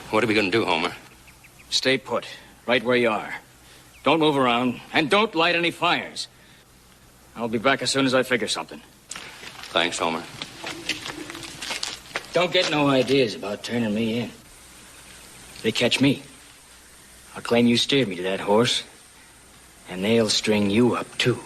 What are we going to do, Homer? Stay put, right where you are. Don't move around, and don't light any fires. I'll be back as soon as I figure something. Thanks, Homer. Don't get no ideas about turning me in. They catch me, I'll claim you steered me to that horse, and they'll string you up, too.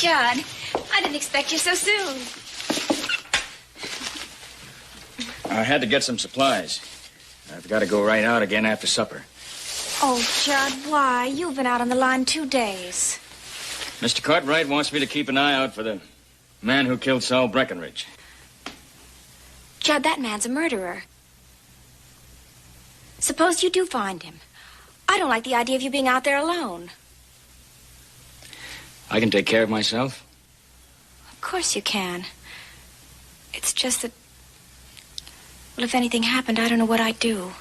John, I didn't expect you so soon. I had to get some supplies. I've got to go right out again after supper. Oh, Judd, why? You've been out on the line 2 days. Mr. Cartwright wants me to keep an eye out for the man who killed Saul Breckenridge. Judd, that man's a murderer. Suppose you do find him. I don't like the idea of you being out there alone. I can take care of myself. Of course you can. It's just that... Well, if anything happened, I don't know what I'd do.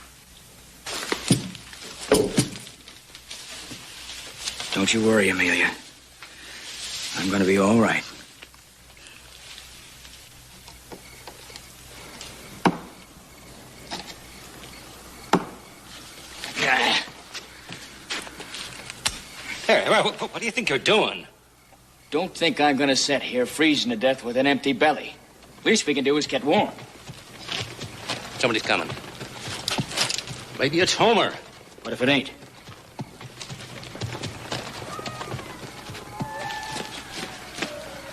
Don't you worry, Amelia. I'm going to be all right. Hey, what do you think you're doing? Don't think I'm going to sit here freezing to death with an empty belly. Least we can do is get warm. Somebody's coming. Maybe it's Homer. What if it ain't?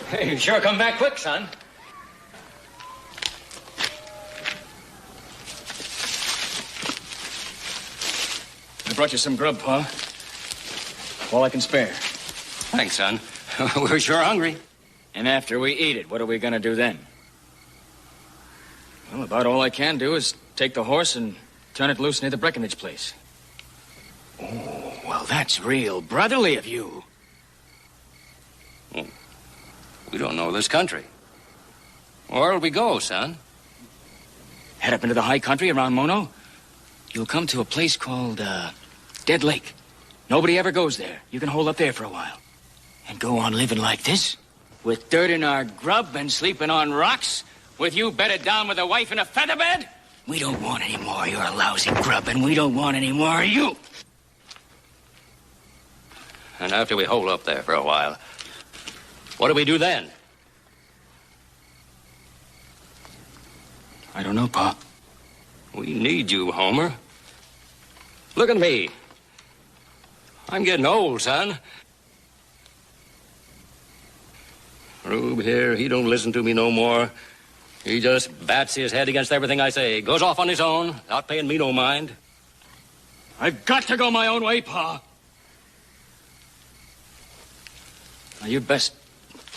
Hey, you sure come back quick, son. I brought you some grub, Pa. All I can spare. Thanks, son. We're sure hungry. And after we eat it, what are we going to do then? Well, about all I can do is take the horse and turn it loose near the Breckenridge place. Oh, well, that's real brotherly of you. Well, we don't know this country. Where'll we go, son? Head up into the high country around Mono. You'll come to a place called, Dead Lake. Nobody ever goes there. You can hold up there for a while. And go on living like this? With dirt in our grub and sleeping on rocks? With you bedded down with a wife in a feather bed? We don't want any more of your lousy grub, and we don't want any more of you. And after we hole up there for a while, what do we do then? I don't know, Pa. We need you, Homer. Look at me. I'm getting old, son. Rube here, he don't listen to me no more. He just bats his head against everything I say. Goes off on his own, not paying me no mind. I've got to go my own way, Pa. Now, you best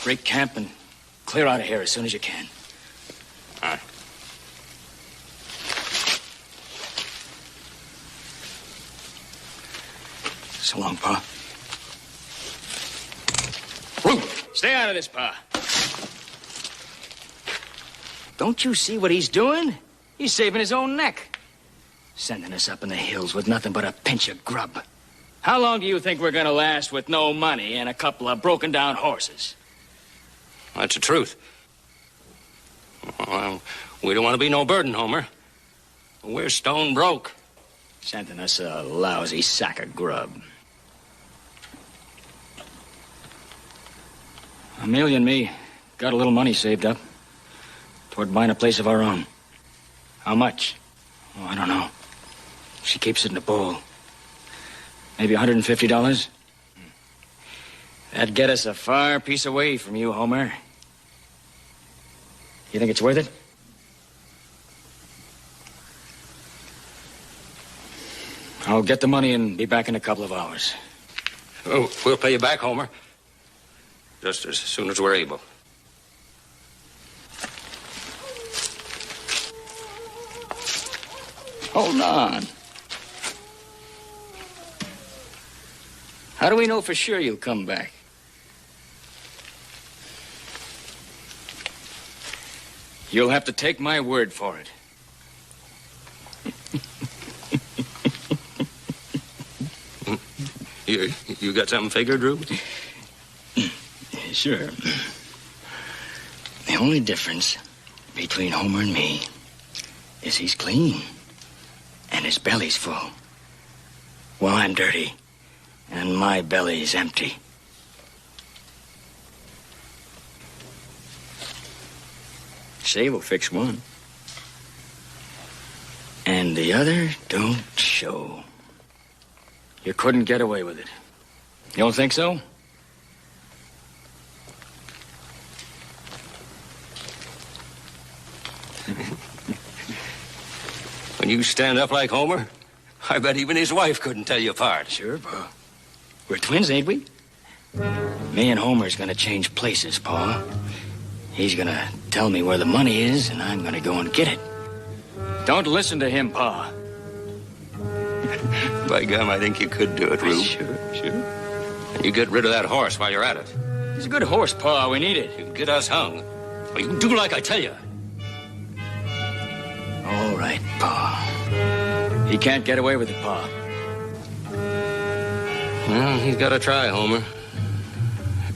break camp and clear out of here as soon as you can. All right. So long, Pa. Rube, stay out of this, Pa. Don't you see what he's doing? He's saving his own neck. Sending us up in the hills with nothing but a pinch of grub. How long do you think we're gonna last with no money and a couple of broken-down horses? That's the truth. Well, we don't want to be no burden, Homer. We're stone broke. Sending us a lousy sack of grub. Amelia and me got a little money saved up toward buying a place of our own. How much? Oh, I don't know. She keeps it in a bowl. Maybe $150? That'd get us a far piece away from you, Homer. You think it's worth it? I'll get the money and be back in a couple of hours. Oh, we'll pay you back, Homer. Just as soon as we're able. Hold on. How do we know for sure you'll come back? You'll have to take my word for it. You got something figured, Rube? Sure. The only difference between Homer and me is he's clean and his belly's full. Well, I'm dirty and my belly's empty. Say we'll fix one. And the other don't show. You couldn't get away with it. You don't think so? When you stand up like Homer, I bet even his wife couldn't tell you apart. Sure, Pa. We're twins, ain't we? Me and Homer's gonna change places, Pa. He's gonna tell me where the money is, and I'm gonna go and get it. Don't listen to him, Pa. By gum, I think you could do it, Rube. Sure. And you get rid of that horse while you're at it. He's a good horse, Pa. We need it. You can get us hung. Well, you do like I tell you. All right, Pa. He can't get away with it, Pa. Well, he's got to try, Homer.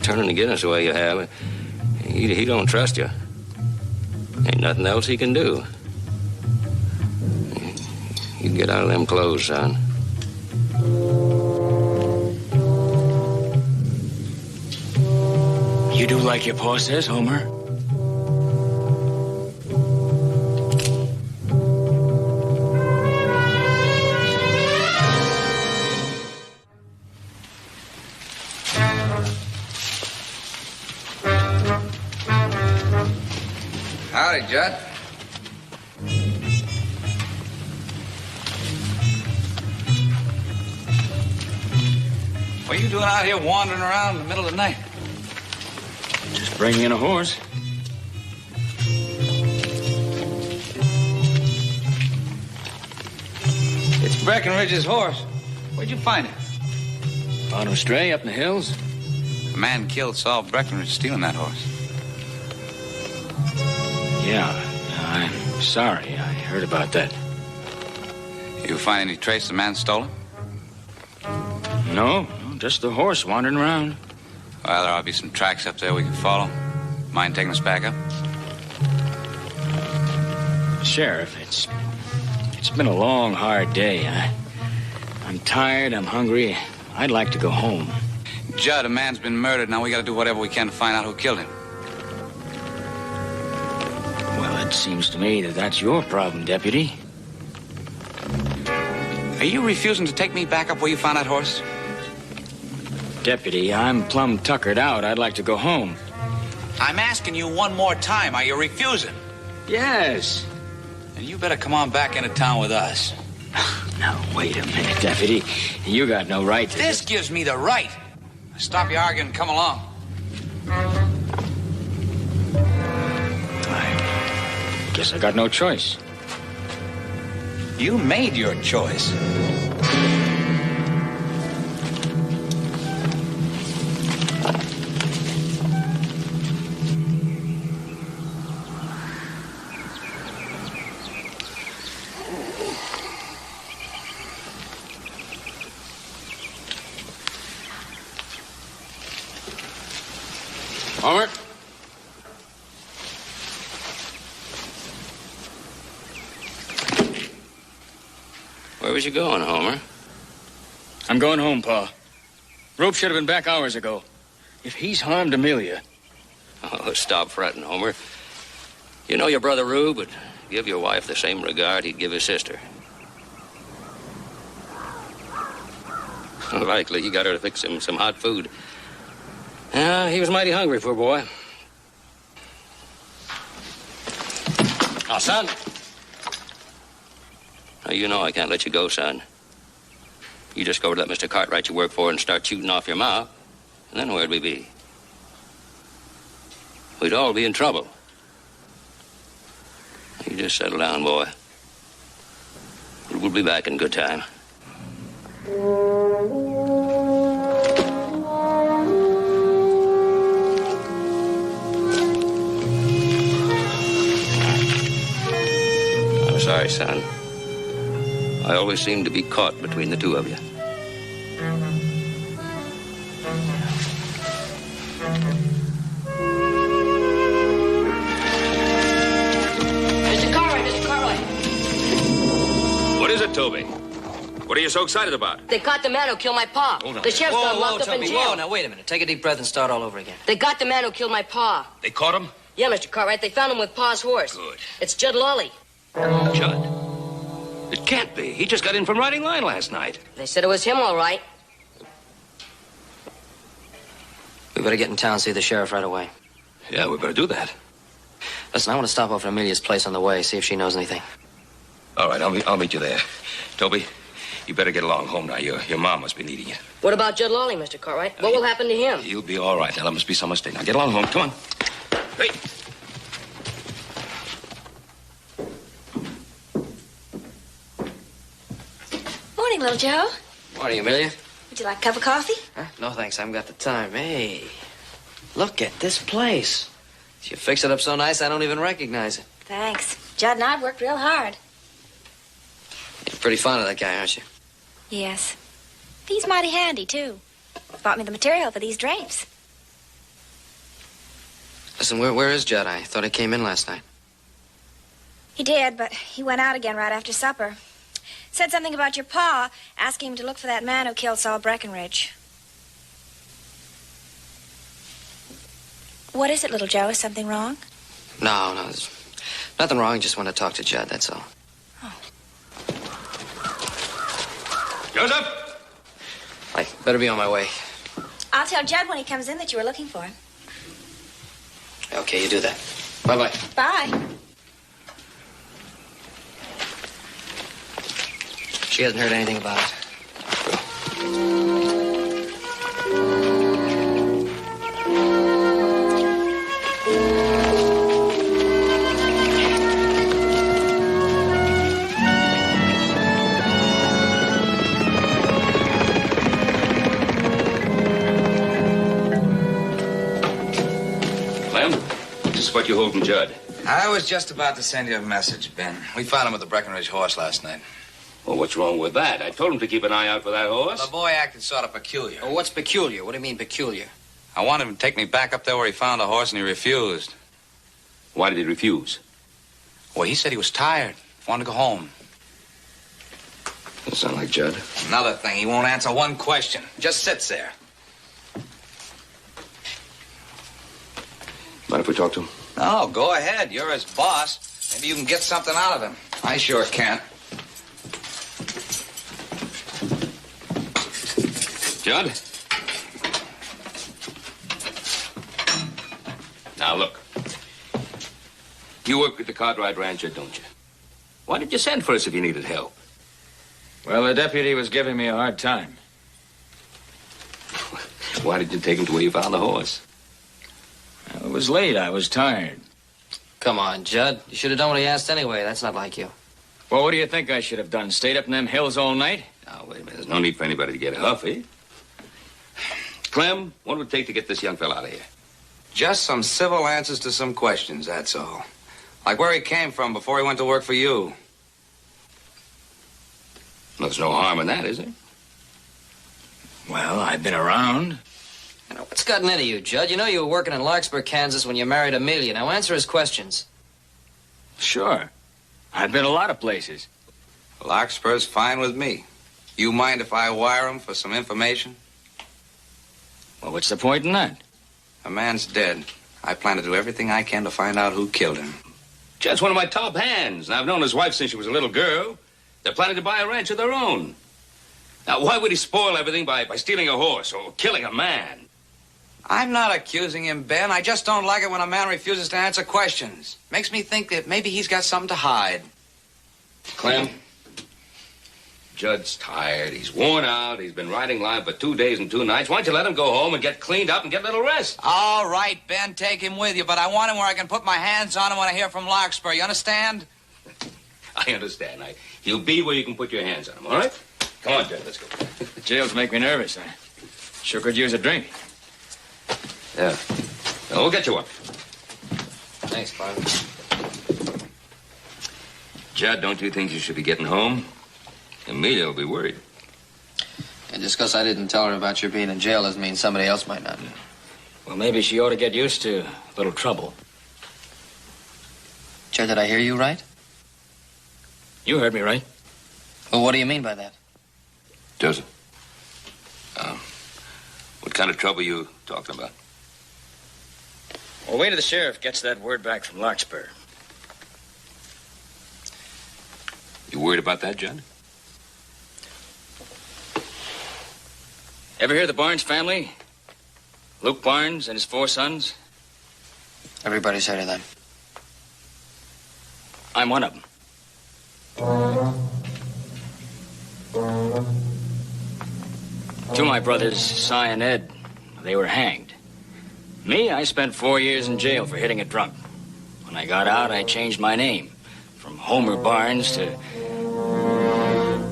Turning against us the way you have, he don't trust you. Ain't nothing else he can do. You get out of them clothes, son. You do like your Pa says, Homer. Howdy, Judd. What are you doing out here wandering around in the middle of the night? Just bringing in a horse. It's Breckenridge's horse. Where'd you find it? Found him stray up in the hills. A man killed Saul Breckenridge stealing that horse. Yeah, I'm sorry. I heard about that. You find any trace the man stole it? No, just the horse wandering around. Well, there ought to be some tracks up there we can follow. Mind taking us back up? Sheriff, it's been a long, hard day. I'm tired, I'm hungry. I'd like to go home. Judd, a man's been murdered. Now we gotta do whatever we can to find out who killed him. Well, it seems to me that that's your problem, Deputy. Are you refusing to take me back up where you found that horse? Deputy, I'm plumb tuckered out. I'd like to go home. I'm asking you one more time. Are you refusing? Yes. Then you better come on back into town with us. Now, wait a minute, Deputy. You got no right to... This gives me the right. Stop your arguing and come along. I guess I got no choice. You made your choice. Homer? Where was you going, Homer? I'm going home, Pa. Rope should have been back hours ago. If he's harmed Amelia... Oh, stop fretting, Homer. You know your brother Rube would give your wife the same regard he'd give his sister. Likely he got her to fix him some hot food. He was mighty hungry, poor boy. Now, son. Now, you know I can't let you go, son. You just go to that Mr. Cartwright you work for and start shooting off your mouth, and then where'd we be? We'd all be in trouble. You just settle down, boy. We'll be back in good time. I'm sorry, son. I always seem to be caught between the two of you. Mr. Cartwright. What is it, Toby? What are you so excited about? They caught the man who killed my pa. Hold on. The sheriff's got him locked up in Toby, jail. whoa, now wait a minute. Take a deep breath and start all over again. They got the man who killed my pa. They caught him? Yeah, Mr. Cartwright. They found him with pa's horse. Good. It's Judd Lawley. Judd? It can't be. He just got in from riding line last night. They said it was him, all right. We better get in town and see the sheriff right away. Yeah, we better do that. Listen, I want to stop off at Amelia's place on the way, see if she knows anything. All right, I'll meet you there. Toby, you better get along home now. Your mom must be needing you. What about Judd Lawley, Mr. Cartwright? What will happen to him? He'll be all right. Now, there must be some mistake. Now, get along home. Come on. Hey. Morning, little Joe. Morning, Amelia. Would you like a cup of coffee? Huh? No, thanks. I haven't got the time. Hey, look at this place. You fix it up so nice, I don't even recognize it. Thanks. Judd and I worked real hard. You're pretty fond of that guy, aren't you? Yes. He's mighty handy, too. Bought me the material for these drapes. Listen, where is Judd? I thought he came in last night. He did, but he went out again right after supper. Said something about your pa, asking him to look for that man who killed Saul Breckenridge. What is it, little Joe? Is something wrong? No, there's nothing wrong. I just want to talk to Judd, that's all. Joseph! I better be on my way. I'll tell Judd when he comes in that you were looking for him. Okay, you do that. Bye-bye. Bye. She hasn't heard anything about it. Clem, this is what you hold from Judd. I was just about to send you a message, Ben. We found him with the Breckenridge horse last night. Well, what's wrong with that? I told him to keep an eye out for that horse. The boy acted sort of peculiar. Oh, what's peculiar? What do you mean peculiar? I wanted him to take me back up there where he found the horse, and he refused. Why did he refuse? Well, he said he was tired. Wanted to go home. Doesn't sound like Judd. Another thing, he won't answer one question. Just sits there. Mind if we talk to him? Oh, go ahead. You're his boss. Maybe you can get something out of him. I sure can't. Judd? Now, look. You work at the Cartwright Rancher, don't you? Why did you send for us if you needed help? Well, the deputy was giving me a hard time. Why did you take him to where you found the horse? Well, it was late. I was tired. Come on, Judd. You should have done what he asked anyway. That's not like you. Well, what do you think I should have done? Stayed up in them hills all night? Now, wait a minute. There's no need for anybody to get huffy. Clem, what would it take to get this young fella out of here? Just some civil answers to some questions, that's all. Like where he came from before he went to work for you. There's no harm in that, is there? Well, I've been around. You know, what's gotten into you, Judd? You know you were working in Larkspur, Kansas when you married Amelia. Now answer his questions. Sure. I've been a lot of places. Larkspur's fine with me. You mind if I wire him for some information? Well, what's the point in that? A man's dead. I plan to do everything I can to find out who killed him. Judd's one of my top hands, and I've known his wife since she was a little girl. They're planning to buy a ranch of their own. Now, why would he spoil everything by stealing a horse or killing a man? I'm not accusing him, Ben. I just don't like it when a man refuses to answer questions. Makes me think that maybe he's got something to hide. Clem, Judd's tired. He's worn out. He's been riding line for 2 days and 2 nights. Why don't you let him go home and get cleaned up and get a little rest? All right, Ben, take him with you, but I want him where I can put my hands on him when I hear from Larkspur. You understand? I understand. He'll be where you can put your hands on him, all right? Come on, Judd, let's go. Jails make me nervous. I sure could use a drink. Yeah. Well, we'll get you one. Thanks, Barney. Judd, don't you think you should be getting home? Amelia will be worried. And just because I didn't tell her about your being in jail doesn't mean somebody else might not. Well, maybe she ought to get used to a little trouble. Judd, did I hear you right? You heard me right. Well, what do you mean by that? Joseph, what kind of trouble you talking about? Well, wait till the sheriff gets that word back from Larkspur. You worried about that, Judd? Ever hear of the Barnes family? Luke Barnes and his 4 sons? Everybody's heard of them. I'm one of them. 2 of my brothers, Cy and Ed, they were hanged. Me, I spent 4 years in jail for hitting a drunk. When I got out, I changed my name from Homer Barnes to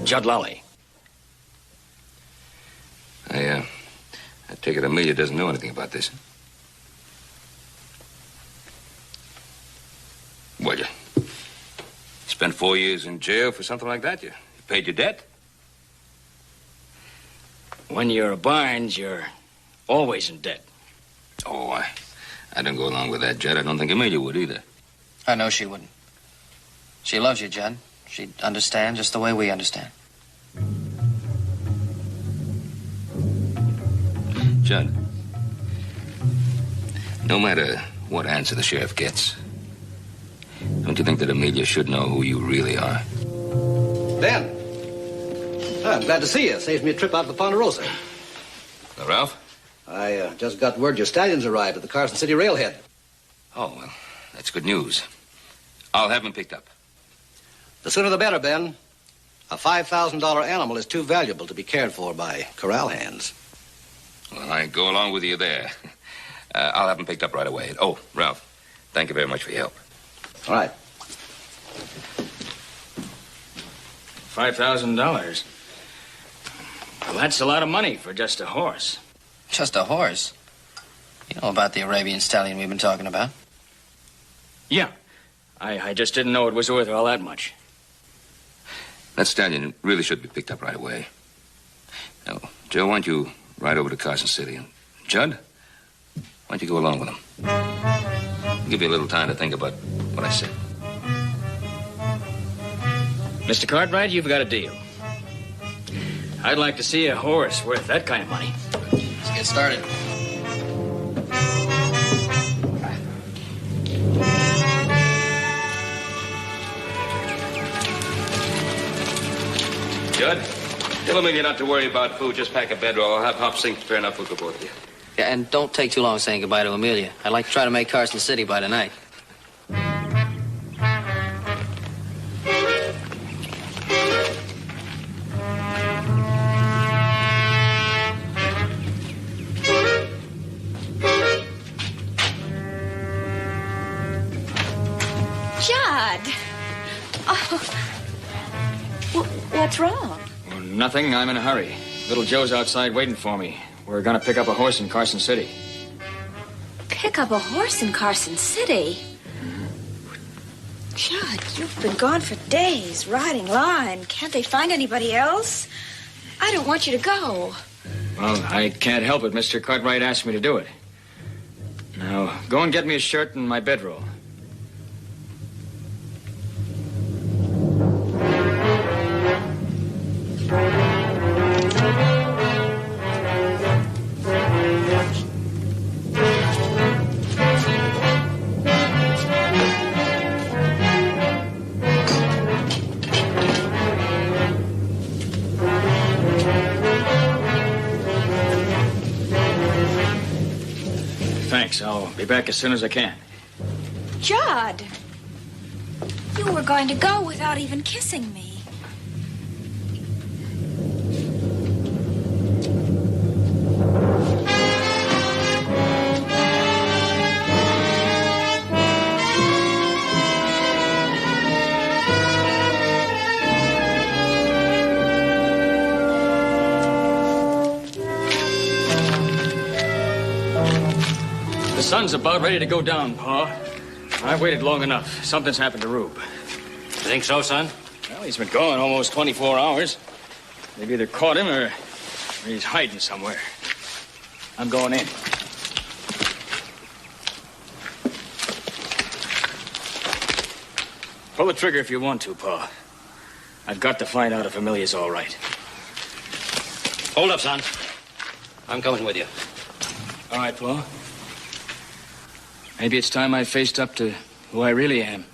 Judd Lolly. I take it Amelia doesn't know anything about this. What, you spent 4 years in jail for something like that? You paid your debt? When you're a Barnes, you're always in debt. Oh, I don't go along with that, Judd. I don't think Amelia would either. I know she wouldn't. She loves you, Judd. She'd understand just the way we understand. Judd, no matter what answer the sheriff gets, don't you think that Amelia should know who you really are? Ben. I'm glad to see you. Saves me a trip out to Ponderosa. Ralph? I just got word your stallions arrived at the Carson City railhead. Oh, well, that's good news. I'll have him picked up. The sooner the better, Ben. A $5,000 animal is too valuable to be cared for by corral hands. Well, I go along with you there. I'll have him picked up right away. Oh, Ralph, thank you very much for your help. All right. $5,000. Well, that's a lot of money for just a horse. Just a horse? You know about the Arabian stallion we've been talking about? Yeah. I just didn't know it was worth all that much. That stallion really should be picked up right away. Now, Joe, why don't you ride over to Carson City? And Judd, why don't you go along with him? I'll give you a little time to think about what I said. Mr. Cartwright, you've got a deal. I'd like to see a horse worth that kind of money. Let's get started. Judd, tell Amelia not to worry about food. Just pack a bedroll. I'll have Hop Sink prepare enough food for both of you. Yeah, and don't take too long saying goodbye to Amelia. I'd like to try to make Carson City by tonight. Judd! Oh. What's wrong? Well, nothing. I'm in a hurry. Little Joe's outside waiting for me. We're gonna pick up a horse in Carson City. Pick up a horse in Carson City? Judd, you've been gone for days, riding line. Can't they find anybody else? I don't want you to go. Well, I can't help it. Mr. Cartwright asked me to do it. Now, go and get me a shirt and my bedroll. Thanks. I'll be back as soon as I can. Judd! You were going to go without even kissing me. The sun's about ready to go down, Pa. I waited long enough. Something's happened to Rube. You think so, son? Well, he's been gone almost 24 hours. They've either caught him or he's hiding somewhere. I'm going in. Pull the trigger if you want to, Pa. I've got to find out if Amelia's all right. Hold up, son. I'm coming with you. All right, Pa. Maybe it's time I faced up to who I really am.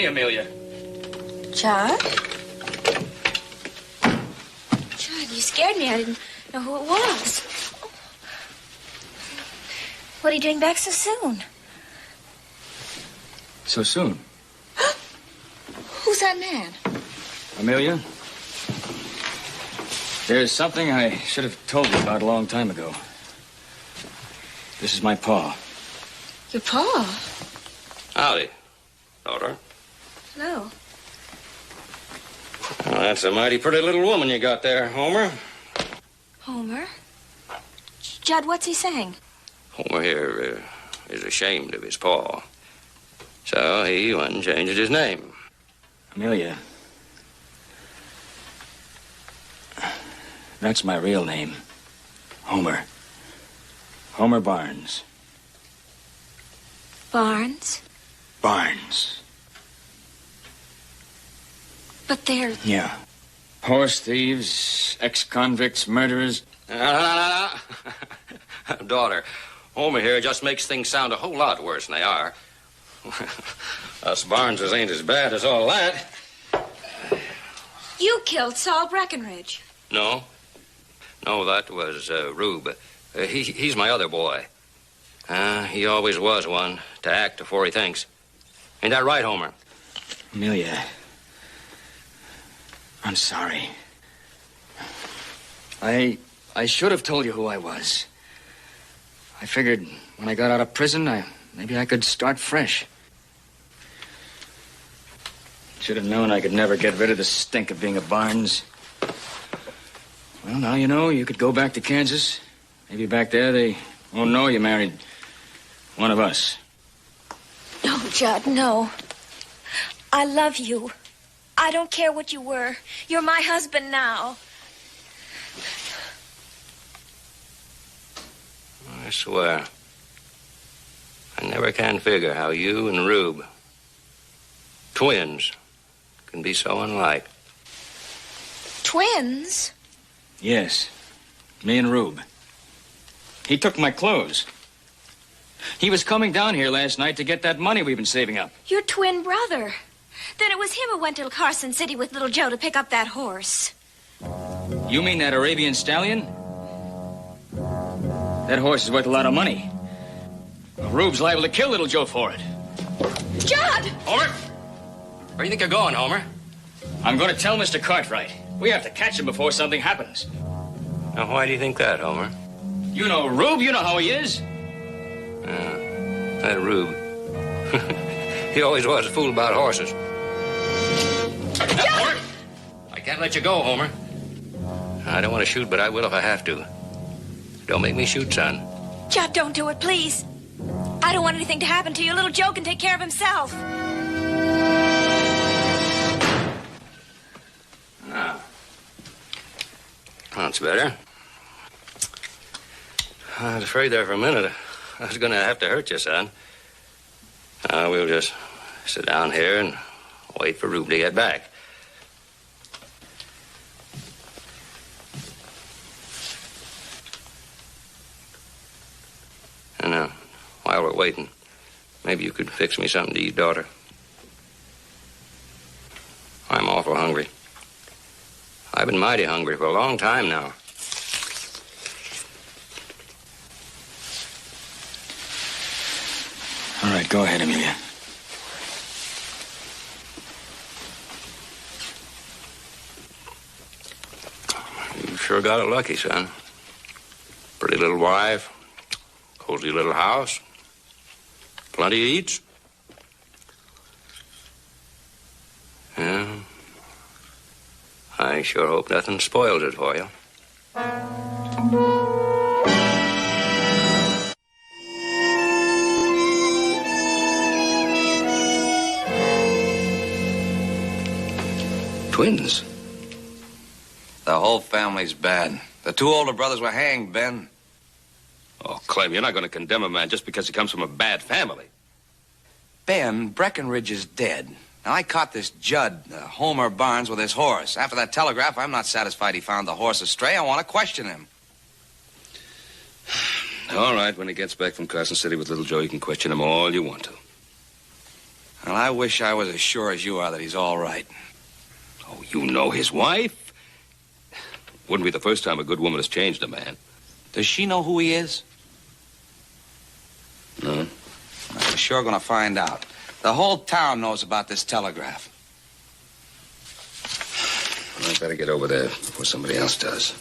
Amelia. Judd? Judd, you scared me. I didn't know who it was. What are you doing back so soon? So soon? Who's that man? Amelia, there's something I should have told you about a long time ago. This is my pa. Your pa? Howdy, daughter. No. Well, that's a mighty pretty little woman you got there, Homer. Homer? Judd, what's he saying? Homer here is ashamed of his paw. So he went and changed his name. Amelia. That's my real name. Homer. Homer Barnes. Barnes? Barnes. But they're... Yeah. Horse thieves, ex-convicts, murderers. No. Daughter, Homer here just makes things sound a whole lot worse than they are. Us Barneses ain't as bad as all that. You killed Saul Breckenridge. No, that was Rube. He's my other boy. He always was one to act before he thinks. Ain't that right, Homer? Amelia, I'm sorry. I should have told you who I was. I figured when I got out of prison, maybe I could start fresh. Should have known I could never get rid of the stink of being a Barnes. Well, now you know, you could go back to Kansas. Maybe back there they won't know you married one of us. No, Judd, no. I love you. I don't care what you were. You're my husband now. I swear, I never can figure how you and Rube, twins, can be so unlike. Twins? Yes, me and Rube. He took my clothes. He was coming down here last night to get that money we've been saving up. Your twin brother. Then it was him who went to Carson City with little Joe to pick up that horse. You mean that Arabian stallion? That horse is worth a lot of money. Rube's liable to kill little Joe for it. Judd! Homer? Where do you think you're going, Homer? I'm going to tell Mr. Cartwright. We have to catch him before something happens. Now, why do you think that, Homer? You know Rube. You know how he is. That Rube. He always was a fool about horses. Homer! I can't let you go, Homer. I don't want to shoot, but I will if I have to. Don't make me shoot, son. Judd, don't do it, please. I don't want anything to happen to you. Little Joe can take care of himself. That's better. I was afraid there for a minute I was going to have to hurt you, son. We'll just sit down here and wait for Rube to get back. And while we're waiting, maybe you could fix me something to eat, daughter. I'm awful hungry. I've been mighty hungry for a long time now. All right, go ahead, Amelia. You sure got it lucky, son. Pretty little wife, cozy little house, plenty of eats. Yeah. I sure hope nothing spoils it for you. Twins? The whole family's bad. The two older brothers were hanged, Ben. Oh, Clem, you're not going to condemn a man just because he comes from a bad family. Ben, Breckenridge is dead. Now, I caught this Judd, Homer Barnes, with his horse. After that telegraph, I'm not satisfied he found the horse astray. I want to question him. All right, when he gets back from Carson City with little Joe, you can question him all you want to. Well, I wish I was as sure as you are that he's all right. Oh, you know his wife? Wouldn't be the first time a good woman has changed a man. Does she know who he is? No. We're sure going to find out. The whole town knows about this telegraph. Well, I better get over there before somebody else does.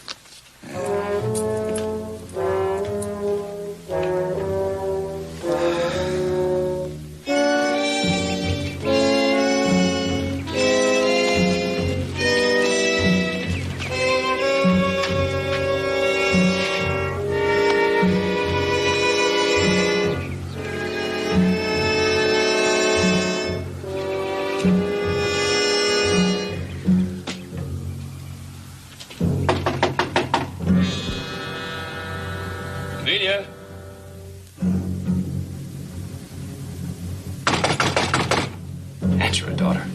Amelia? Answer it, daughter.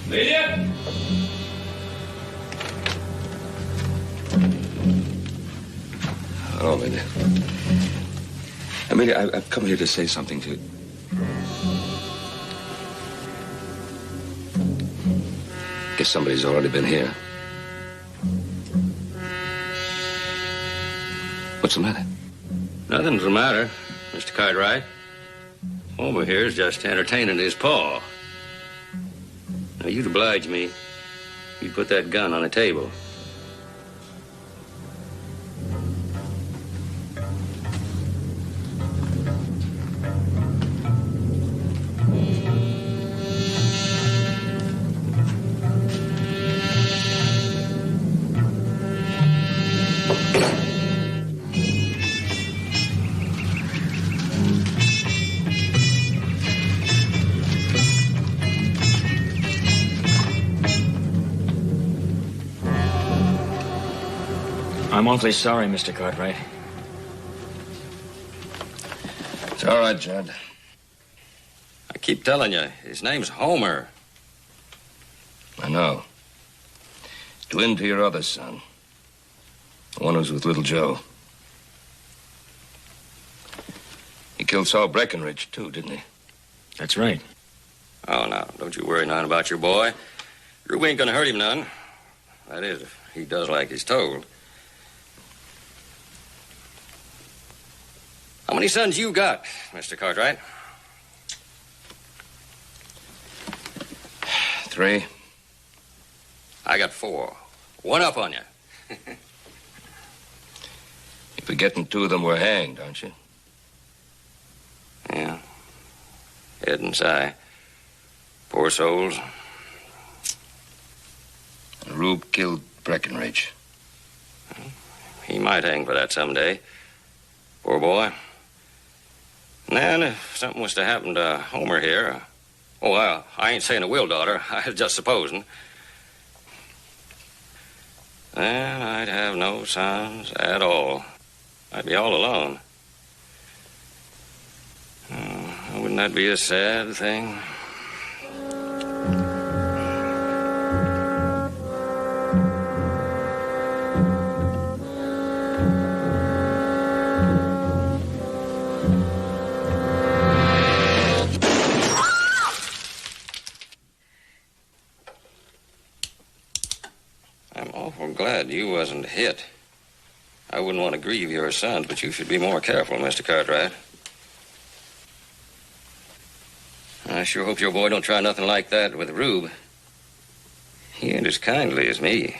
Amelia? Hello, Amelia. Amelia, I've come here to say something to you. Guess somebody's already been here. What's the matter? Nothing's the matter, Mr. Cartwright. Homer here's just entertaining his paw. Now, you'd oblige me. You'd put that gun on the table. I'm awfully sorry, Mr. Cartwright. It's all right, Judd. I keep telling you, his name's Homer. I know. Twin to your other son. The one who's with little Joe. He killed Saul Breckenridge, too, didn't he? That's right. Oh, now, don't you worry none about your boy. Rube ain't gonna hurt him none. That is, if he does like he's told. How many sons you got, Mr. Cartwright? 3. I got 4. One up on you. You're forgetting 2 of them were hanged, aren't you? Yeah. Ed and Si. Poor souls. And Rube killed Breckenridge. He might hang for that someday. Poor boy. And then if something was to happen to Homer here... Oh, well, I ain't saying it will, daughter. I was just supposing. Then I'd have no sons at all. I'd be all alone. Oh, wouldn't that be a sad thing? I'm awful glad you wasn't hit. I wouldn't want to grieve your sons, but you should be more careful, Mr. Cartwright. I sure hope your boy don't try nothing like that with Rube. He ain't as kindly as me.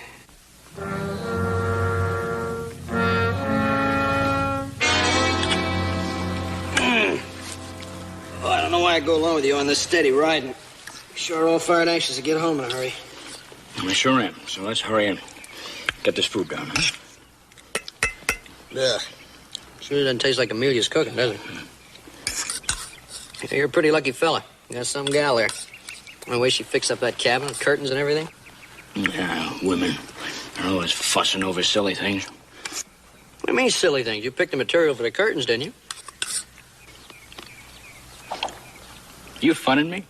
Well, I don't know why I go along with you on this steady riding. Sure all fired anxious to get home in a hurry. I sure am. So let's hurry and get this food down, huh? Ugh. Sure doesn't taste like Amelia's cooking, does it? You're a pretty lucky fella. You got some gal there. The way she fixed up that cabin with curtains and everything. Yeah, women. They're always fussing over silly things. What do you mean silly things? You picked the material for the curtains, didn't you? You funning me?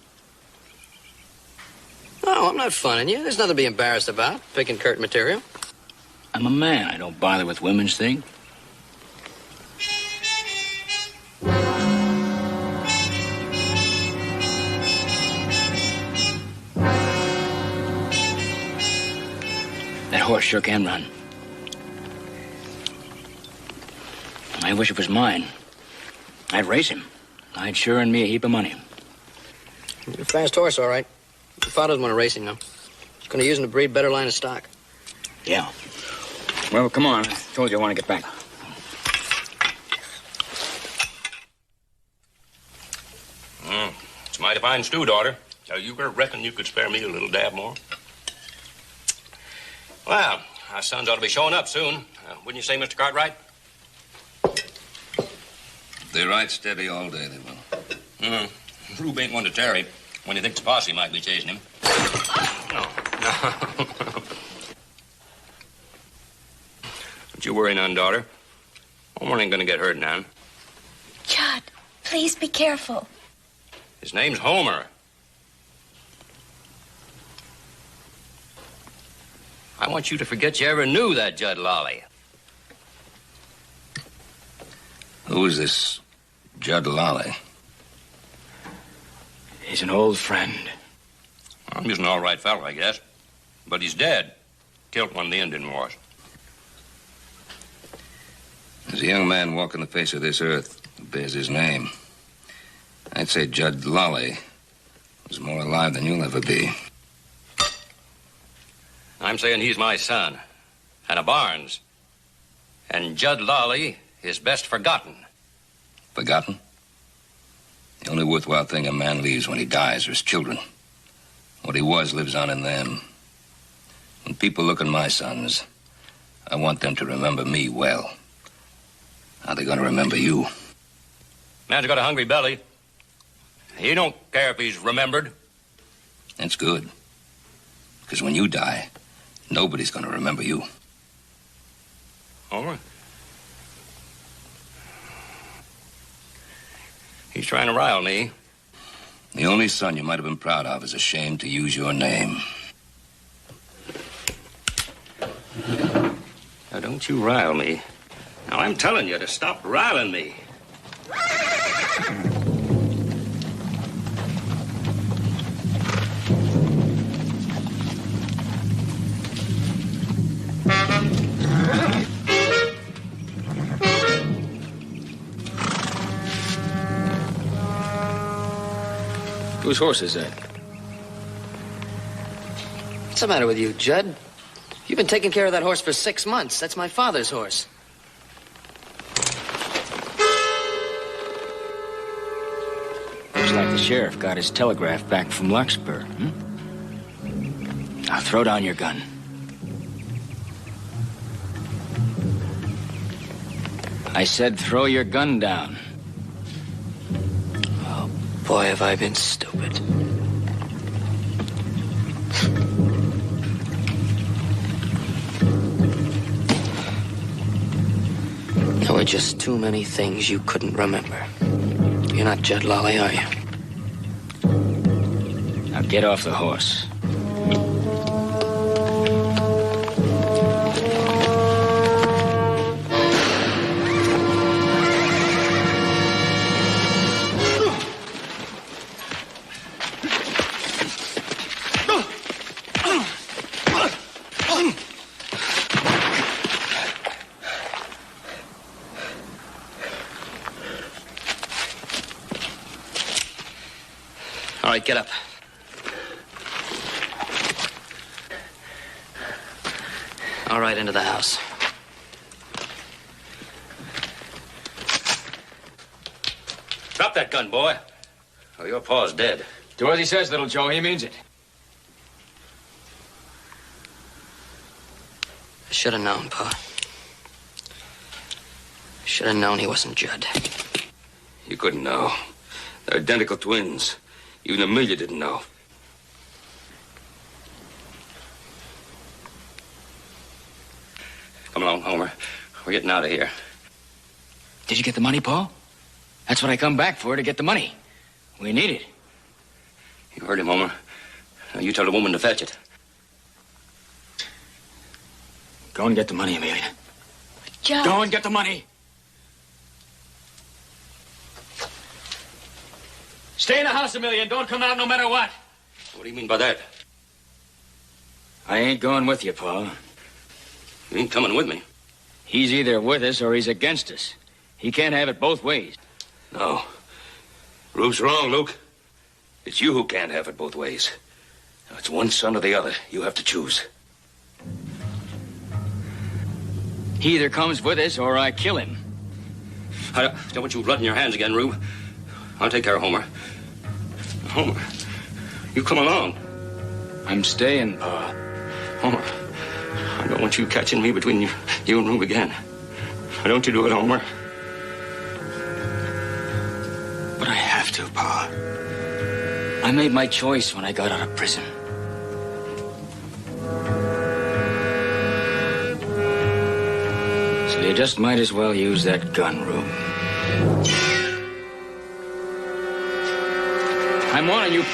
No, I'm not funning you. There's nothing to be embarrassed about, picking curtain material. I'm a man. I don't bother with women's things. That horse sure can run. I wish it was mine. I'd race him. I'd sure earn me a heap of money. He's a fast horse, all right. Your father doesn't want to race him, though. He's going to use him to breed better line of stock. Yeah. Well, come on. I told you I want to get back. It's mighty fine stew, daughter. Now, you reckon you could spare me a little dab more? Well, our sons ought to be showing up soon. Wouldn't you say, Mr. Cartwright? They ride steady all day, they will. Rube ain't one to tarry when he thinks Posse might be chasing him. No. Don't you worry none, daughter. Homer ain't gonna get hurt none. Judd, please be careful. His name's Homer. I want you to forget you ever knew that Judd Lolly. Who is this Judd Lolly? He's an old friend. Well, he's an all right fellow, I guess. But he's dead. Killed one of the Indian wars. There's a young man walking the face of this earth who bears his name. I'd say Judd Lolly was more alive than you'll ever be. I'm saying he's my son. And a Barnes. And Judd Lolly is best forgotten. Forgotten? The only worthwhile thing a man leaves when he dies are his children. What he was lives on in them. When people look at my sons, I want them to remember me well. How are they going to remember you? Man's got a hungry belly. He don't care if he's remembered. That's good. Because when you die, nobody's going to remember you. Homer? He's trying to rile me. The only son you might have been proud of is ashamed to use your name. Now, don't you rile me. Now, I'm telling you to stop riling me. Whose horse is that? What's the matter with you, Judd? You've been taking care of that horse for 6 months. That's my father's horse. Looks like the sheriff got his telegraph back from Larkspur. Now throw down your gun. I said throw your gun down. Oh, boy, have I been stupid. There were just too many things you couldn't remember. You're not Judd Lolly, are you? Now get off the horse. right, get up. All right, into the house. Drop that gun, boy. Oh, your pa's dead. Do as he says, little Joe. He means it. I should have known, Pa. Should have known he wasn't Judd. You couldn't know. They're identical twins. Even Amelia didn't know. Come along, Homer. We're getting out of here. Did you get the money, Paul? That's what I come back for, to get the money. We need it. You heard him, Homer. Now you tell the woman to fetch it. Go and get the money, Amelia. Judd. Go and get the money. Stay in the house, Amelia, and don't come out no matter what. What do you mean by that? I ain't going with you, Paul. You ain't coming with me. He's either with us or he's against us. He can't have it both ways. No. Rube's wrong, Luke. It's you who can't have it both ways. Now, it's one son or the other. You have to choose. He either comes with us or I kill him. I don't want you blood in your hands again, Rube. I'll take care of Homer. Homer, you come along. I'm staying, Pa. Homer, I don't want you catching me between you and Rube again. Why don't you do it, Homer? But I have to, Pa. I made my choice when I got out of prison. So you just might as well use that gun, Rube. I'm warning you.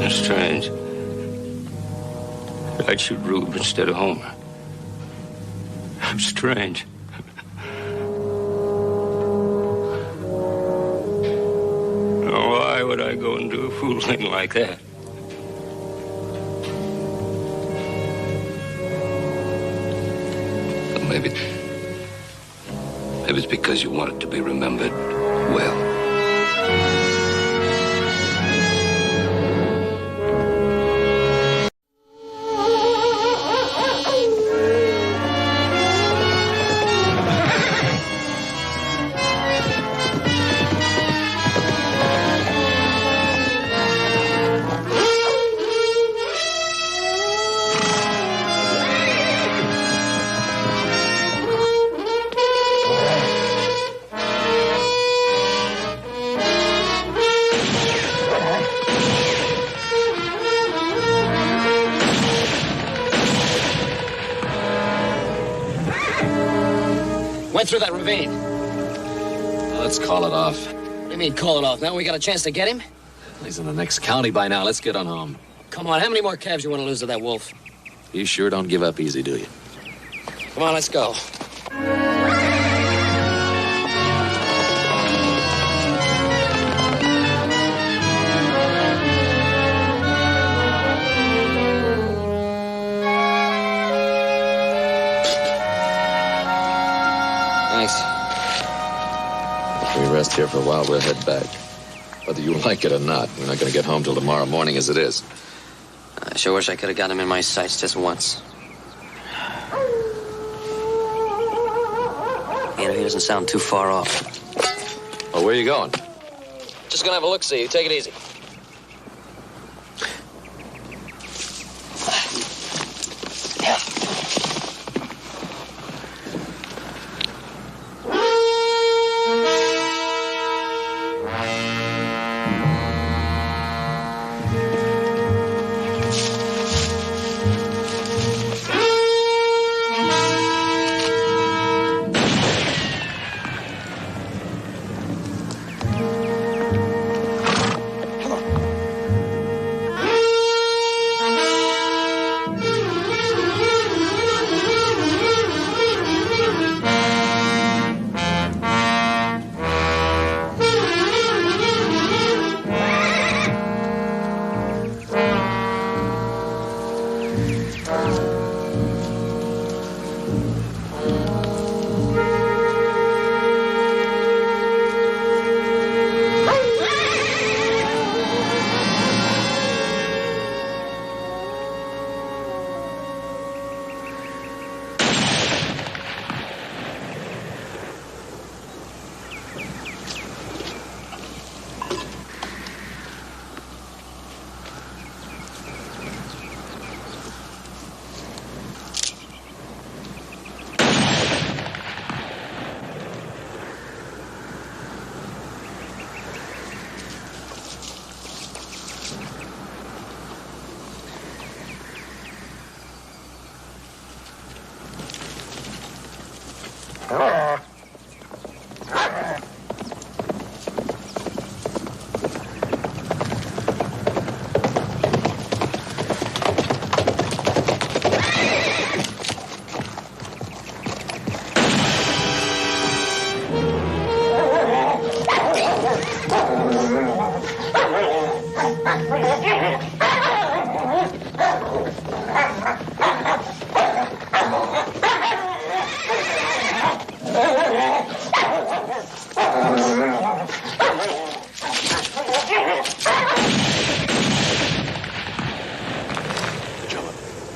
Strange. I'd shoot Rube instead of Homer. I'm strange. Why would I go and do a fool thing like that? Well, maybe it's because you want it to be remembered well. Went through that ravine. Let's call it off. What do you mean, call it off? Now we got a chance to get him? He's in the next county by now. Let's get on home. Come on, how many more calves you want to lose to that wolf? You sure don't give up easy, do you? Come on, let's go. Thanks. If we rest here for a while, we'll head back. Whether you like it or not, we're not going to get home till tomorrow morning as it is. I sure wish I could have got him in my sights just once. You know, he doesn't sound too far off. Well, where are you going? Just gonna have a look-see. Take it easy.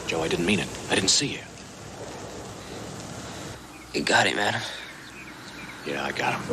Joe, I didn't mean it. I didn't see you. You got him, Adam. Yeah, I got him.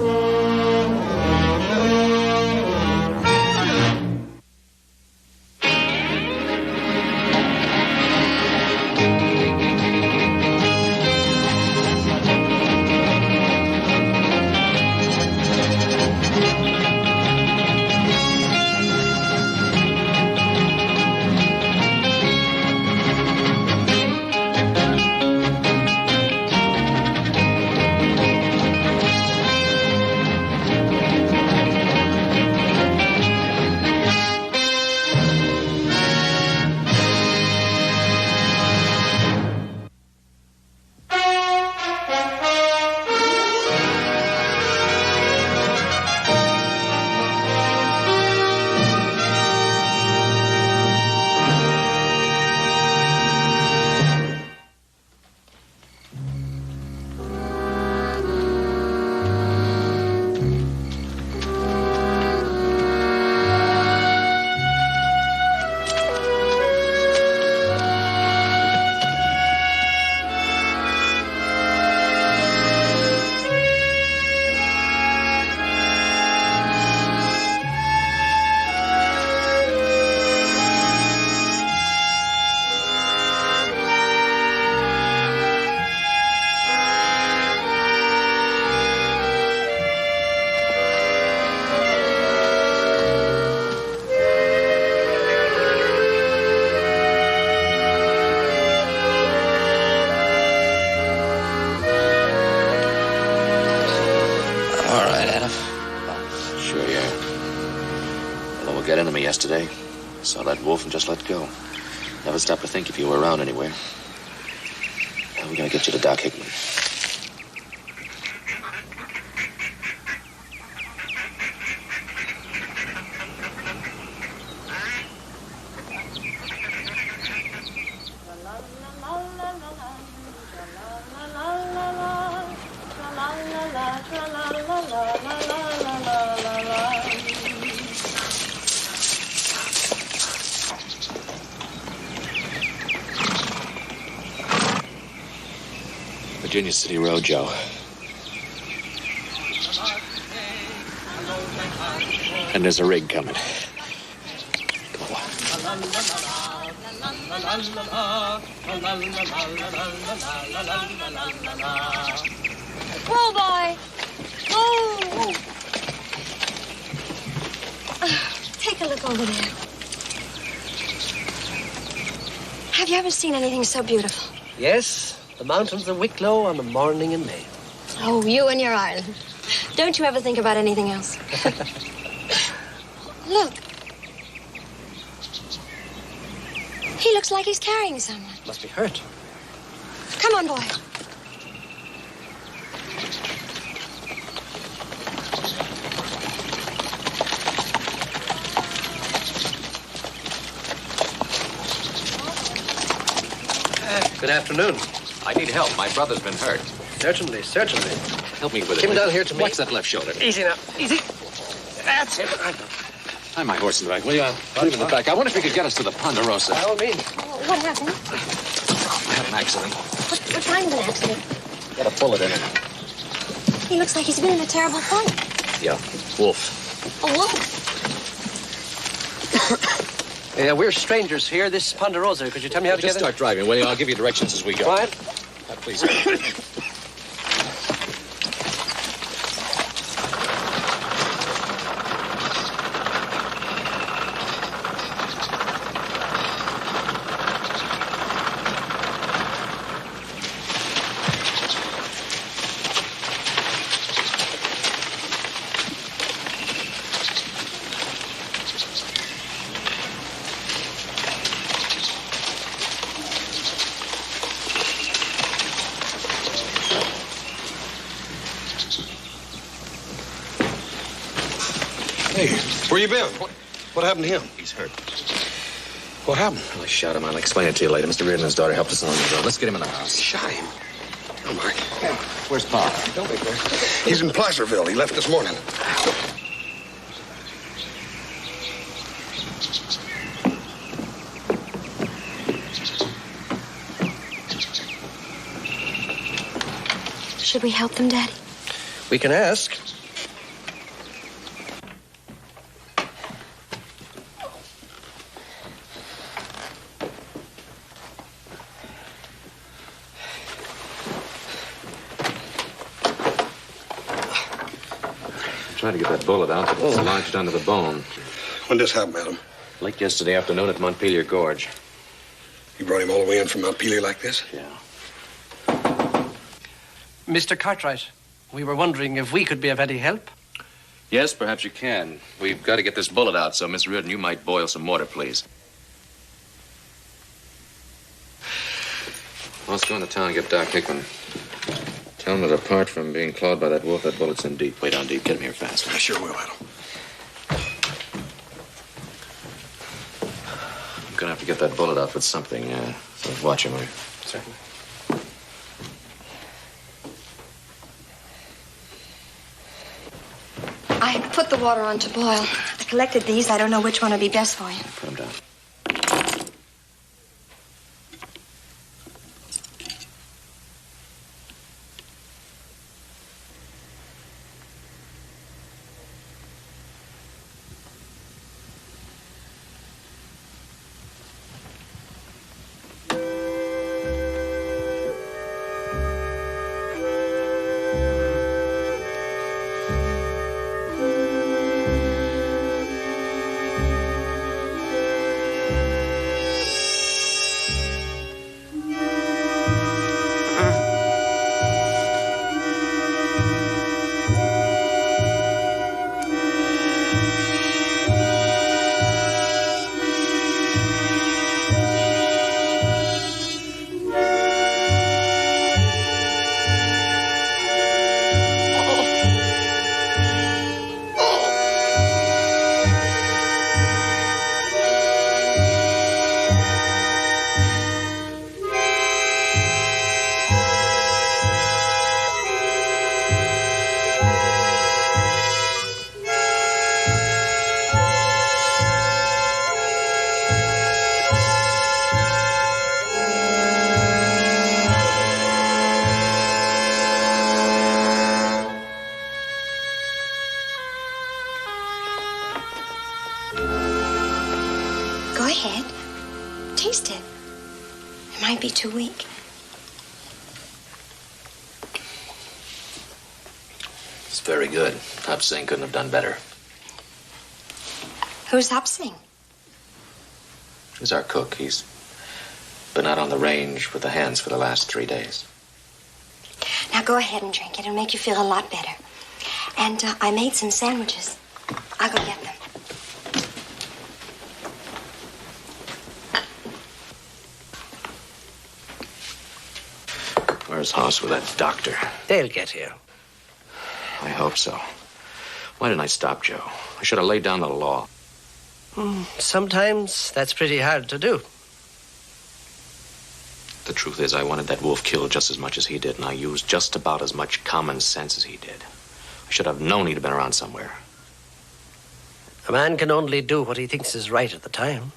Got into me yesterday. Saw that wolf and just let go. Never stopped to think if you were around anywhere. Now we're gonna get you to Doc Hickman. Virginia City Road, Joe. And there's a rig coming. Whoa, boy. Whoa. Take a look over there. Have you ever seen anything so beautiful? Yes, the mountains of Wicklow on a morning in May. Oh, you and your Ireland. Don't you ever think about anything else? Look. He looks like he's carrying someone. Must be hurt. Come on, boy. Good afternoon. I need help. My brother's been hurt. Certainly, certainly. Help me with it. Take him please. down here to me. Watch that left shoulder. Easy now. Easy. That's it. Tie my horse in the back, will you? Put him in the back. I wonder if you could get us to the Ponderosa. By all means. What happened? I had an accident. What kind of an accident? Got a bullet in it. He looks like he's been in a terrible fight. Yeah, wolf. A wolf? We're strangers here. This is Ponderosa. Could you tell me how to Just get start driving, will you? I'll give you directions as we go. Quiet. Please. Hey, where you been? What happened to him? He's hurt. What happened? Well, I shot him. I'll explain it to you later. Mr. Reardon and his daughter helped us along the road. Let's get him in the house. Shot him? Oh, Mark. Where's Pa? Don't be there. He's in Placerville. He left this morning. Should we help them, Daddy? We can ask. Trying to get that bullet out, but it's lodged under the bone. When did this happen, Madam? Late yesterday afternoon at Montpelier Gorge. You brought him all the way in from Montpelier like this? Yeah. Mr. Cartwright, we were wondering if we could be of any help. Yes, perhaps you can. We've got to get this bullet out, so Miss Reardon, you might boil some water, please. Well, let's go into town and get Doc Hickman. Tell him that apart from being clawed by that wolf, that bullet's in deep. Way down deep. Get him here fast. I sure will, Adam. I'm gonna have to get that bullet out with something. So watch him, will you? Certainly. I put the water on to boil. I collected these. I don't know which one would be best for you. Put him down. Go ahead. Taste it. It might be too weak. It's very good. Hop Sing couldn't have done better. Who's Hop Sing? He's our cook. He's been out on the range with the hands for the last 3 days. Now go ahead and drink it. It'll make you feel a lot better. And I made some sandwiches. I'll go get them. Where's Hoss with that doctor? They'll get here. I hope so. Why didn't I stop Joe? I should have laid down the law. Sometimes that's pretty hard to do. The truth is, I wanted that wolf killed just as much as he did, and I used just about as much common sense as he did. I should have known he'd have been around somewhere. A man can only do what he thinks is right at the time.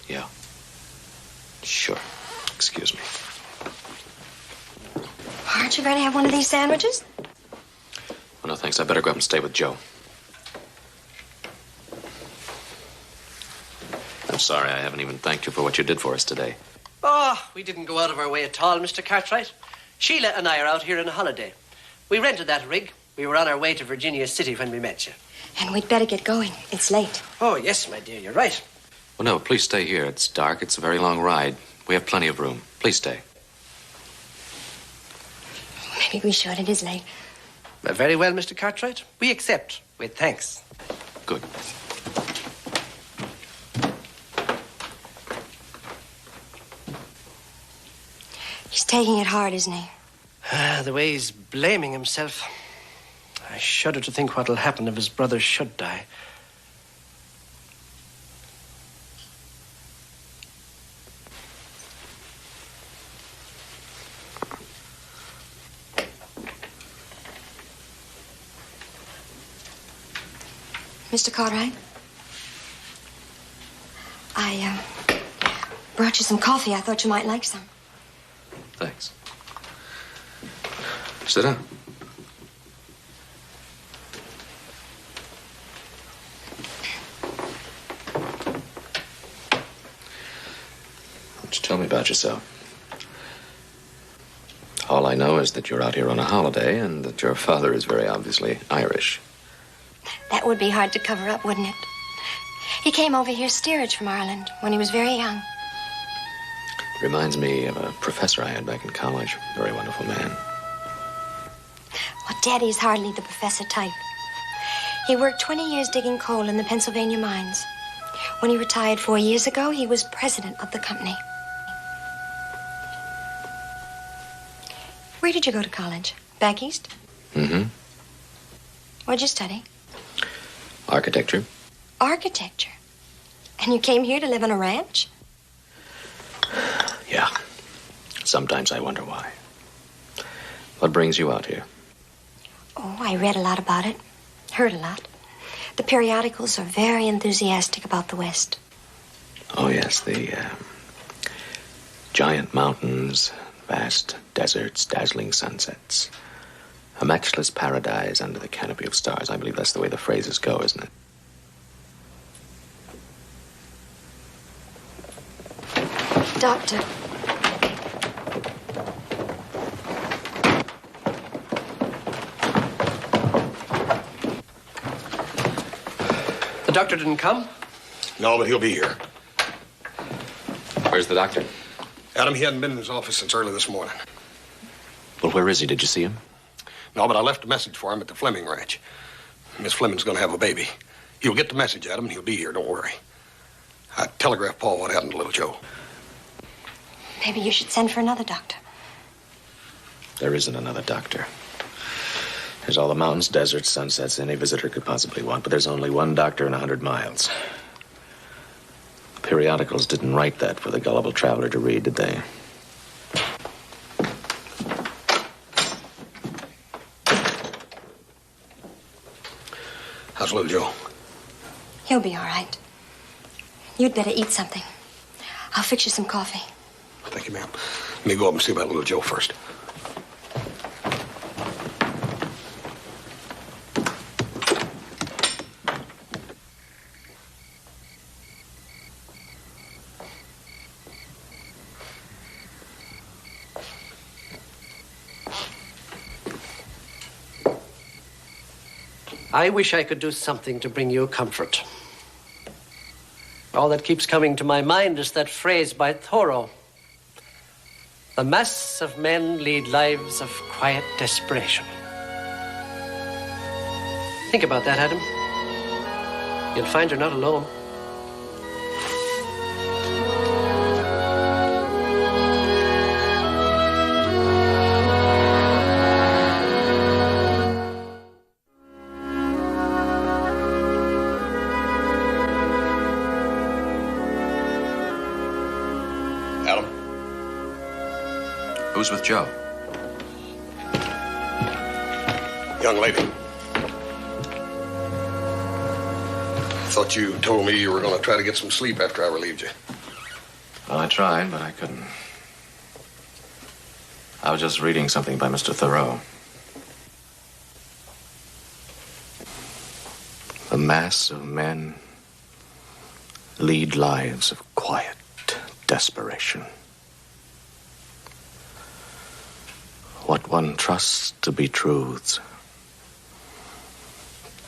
Yeah. Sure. Excuse me. Aren't you going to have one of these sandwiches? Oh, no, thanks. I better go up and stay with Joe. I'm sorry I haven't even thanked you for what you did for us today. Oh, we didn't go out of our way at all, Mr. Cartwright. Sheila and I are out here on a holiday. We rented that rig. We were on our way to Virginia City when we met you. And we'd better get going. It's late. Oh, yes, my dear, you're right. Well, no, please stay here. It's dark. It's a very long ride. We have plenty of room. Please stay. Maybe we should. It is late. Very well, Mr. Cartwright. We accept, with thanks. Good. He's taking it hard, isn't he? The way he's blaming himself. I shudder to think what'll happen if his brother should die. Mr. Cartwright, I brought you some coffee. I thought you might like some. Thanks. Sit down. Just tell me about yourself. All I know is that you're out here on a holiday and that your father is very obviously Irish. That would be hard to cover up, wouldn't it? He came over here steerage from Ireland when he was very young. Reminds me of a professor I had back in college. Very wonderful man. Well, Daddy's hardly the professor type. He worked 20 years digging coal in the Pennsylvania mines. When he retired 4 years ago, he was president of the company. Where did you go to college? Back east? Mm-hmm. What'd you study? Architecture. Architecture. And you came here to live on a ranch? Yeah. Sometimes I wonder why. What brings you out here? Oh, I read a lot about it. Heard a lot. The periodicals are very enthusiastic about the West. Oh, yes, the giant mountains, vast deserts, dazzling sunsets. A matchless paradise under the canopy of stars. I believe that's the way the phrases go, isn't it? Doctor. The doctor didn't come? No, but he'll be here. Where's the doctor? Adam, he hadn't been in his office since early this morning. Well, where is he? Did you see him? No, but I left a message for him at the Fleming Ranch. Miss Fleming's going to have a baby. He'll get the message, Adam, and he'll be here. Don't worry. I telegraphed Paul what happened to little Joe. Maybe you should send for another doctor. There isn't another doctor. There's all the mountains, deserts, sunsets any visitor could possibly want, but there's only one doctor in 100 miles. The periodicals didn't write that for the gullible traveler to read, did they? How's little Joe? He'll be all right. You'd better eat something. I'll fix you some coffee. Thank you, ma'am. Let me go up and see about little Joe first. I wish I could do something to bring you comfort. All that keeps coming to my mind is that phrase by Thoreau. The mass of men lead lives of quiet desperation. Think about that, Adam. You'll find you're not alone. Who's with Joe? Young lady. Thought you told me you were going to try to get some sleep after I relieved you. Well, I tried, but I couldn't. I was just reading something by Mr. Thoreau. The mass of men lead lives of quiet desperation. What one trusts to be truths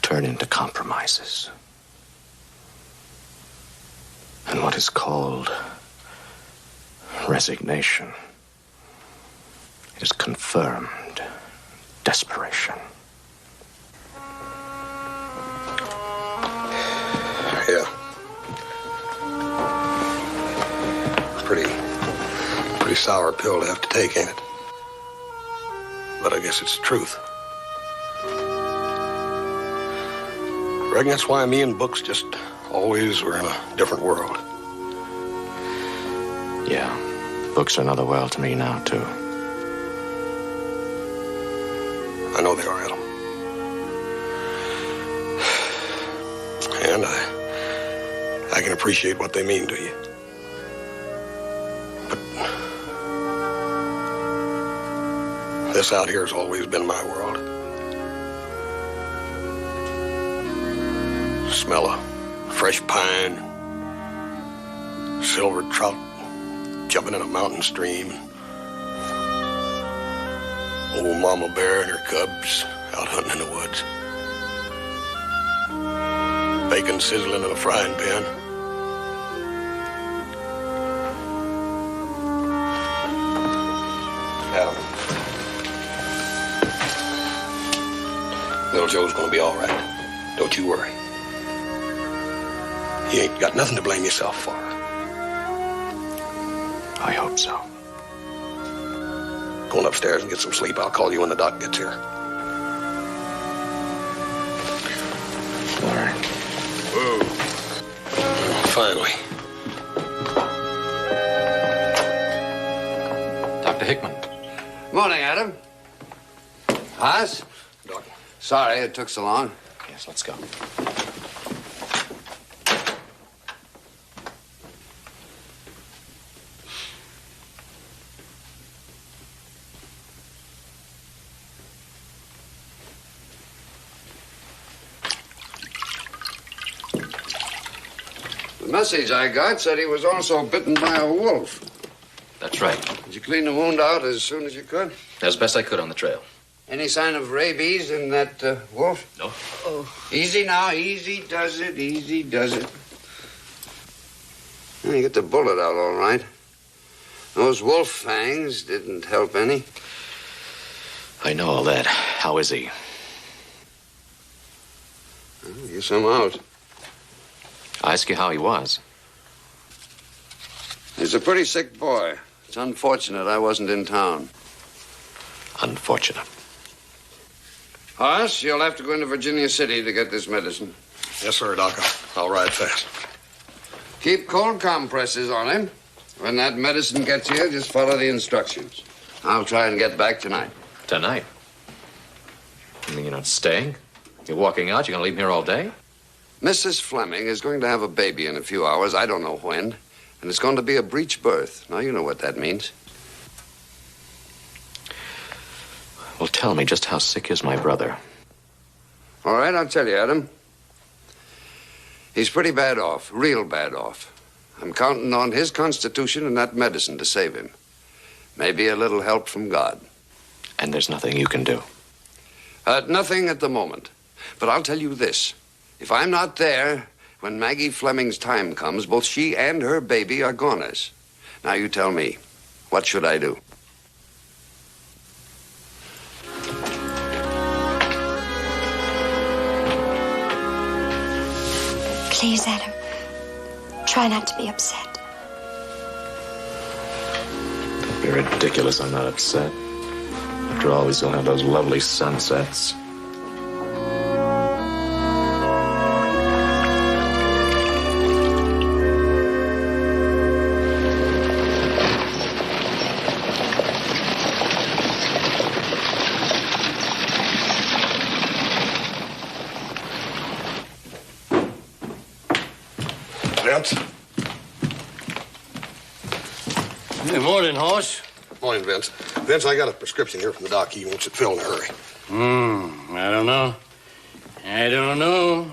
turn into compromises. And what is called resignation is confirmed desperation. Yeah. Pretty sour pill to have to take, ain't it? But I guess it's the truth. I reckon that's why me and books just always were in a different world. Yeah, books are another world to me now, too. I know they are, Adam. I can appreciate what they mean to you. But this out here has always been my world. Smell of fresh pine, silver trout jumping in a mountain stream, old mama bear and her cubs out hunting in the woods, bacon sizzling in a frying pan. Adam, little Joe's gonna be all right. Don't you worry. You ain't got nothing to blame yourself for. I hope so. Going upstairs and get some sleep. I'll call you when the doc gets here. All right. Whoa. Finally. Dr. Hickman. Morning, Adam. Haas? Doc. Sorry it took so long. Yes, let's go. The message I got said he was also bitten by a wolf. That's right. Did you clean the wound out as soon as you could? As best I could on the trail. Any sign of rabies in that wolf? No. Oh. Easy now. Easy does it. Easy does it. Well, you get the bullet out all right. Those wolf fangs didn't help any. I know all that. How is he? Well, guess I'm out. I ask you how he was. He's a pretty sick boy. It's unfortunate I wasn't in town. Unfortunate. Horace, you'll have to go into Virginia City to get this medicine. Yes, sir, Doc. I'll ride fast. Keep cold compresses on him. When that medicine gets here, just follow the instructions. I'll try and get back tonight. Tonight? You mean you're not staying? You're walking out? You're going to leave me here all day? Mrs. Fleming is going to have a baby in a few hours. I don't know when. And it's going to be a breech birth. Now, you know what that means. Well, tell me, just how sick is my brother? All right, I'll tell you, Adam. He's pretty bad off, real bad off. I'm counting on his constitution and that medicine to save him. Maybe a little help from God. And there's nothing you can do? Nothing at the moment. But I'll tell you this. If I'm not there, when Maggie Fleming's time comes, both she and her baby are goners. Now you tell me, what should I do? Please, Adam. Try not to be upset. Don't be ridiculous. I'm not upset. After all, we still have those lovely sunsets. Vince? Good morning, Hoss. Morning, Vince. Vince, I got a prescription here from the doc. He wants it filled in a hurry. I don't know. I don't know.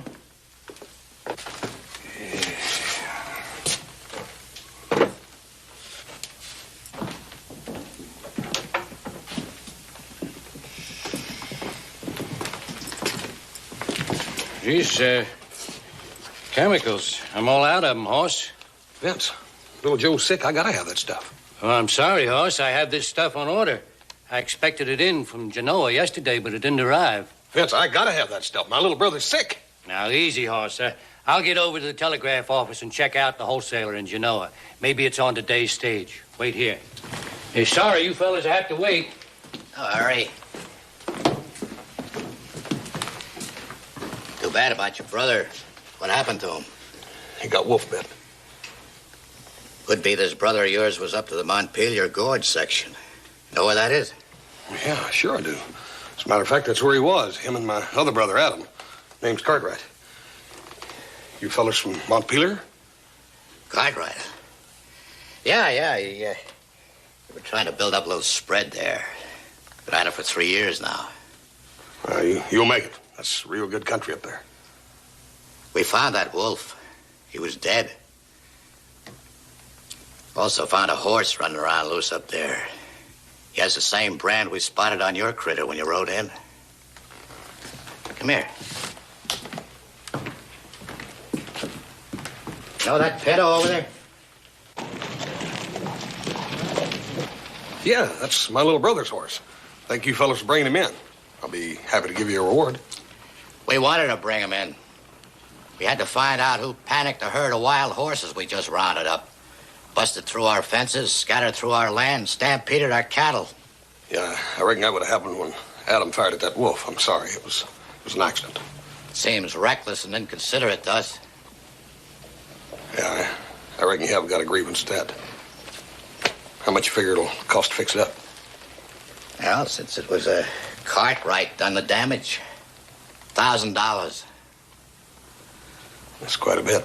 These, chemicals. I'm all out of them, Hoss. Vince, little Joe's sick. I gotta have that stuff. Oh, I'm sorry, Hoss. I have this stuff on order. I expected it in from Genoa yesterday, but it didn't arrive. Vince, I gotta have that stuff. My little brother's sick. Now, easy, Hoss. I'll get over to the telegraph office and check out the wholesaler in Genoa. Maybe it's on today's stage. Wait here. Hey, sorry, you fellas have to wait. Oh, hurry. Too bad about your brother. What happened to him? He got wolf bit. Could be this brother of yours was up to the Montpelier Gorge section. Know where that is? Yeah, sure I do. As a matter of fact, that's where he was. Him and my other brother, Adam. Name's Cartwright. You fellas from Montpelier? Cartwright. Yeah. You were trying to build up a little spread there. Been at it for 3 years now. You'll make it. That's real good country up there. We found that wolf. He was dead. Also found a horse running around loose up there. He has the same brand we spotted on your critter when you rode in. Come here. Know that pedo over there? Yeah, that's my little brother's horse. Thank you fellas for bringing him in. I'll be happy to give you a reward. We wanted to bring him in. We had to find out who panicked a herd of wild horses we just rounded up. Busted through our fences, scattered through our land, stampeded our cattle. Yeah, I reckon that would have happened when Adam fired at that wolf. I'm sorry. It was an accident. Seems reckless and inconsiderate to us. Yeah, I reckon you haven't got a grievance with that. How much you figure it'll cost to fix it up? Well, since it was a Cartwright done the damage, $1,000. That's quite a bit.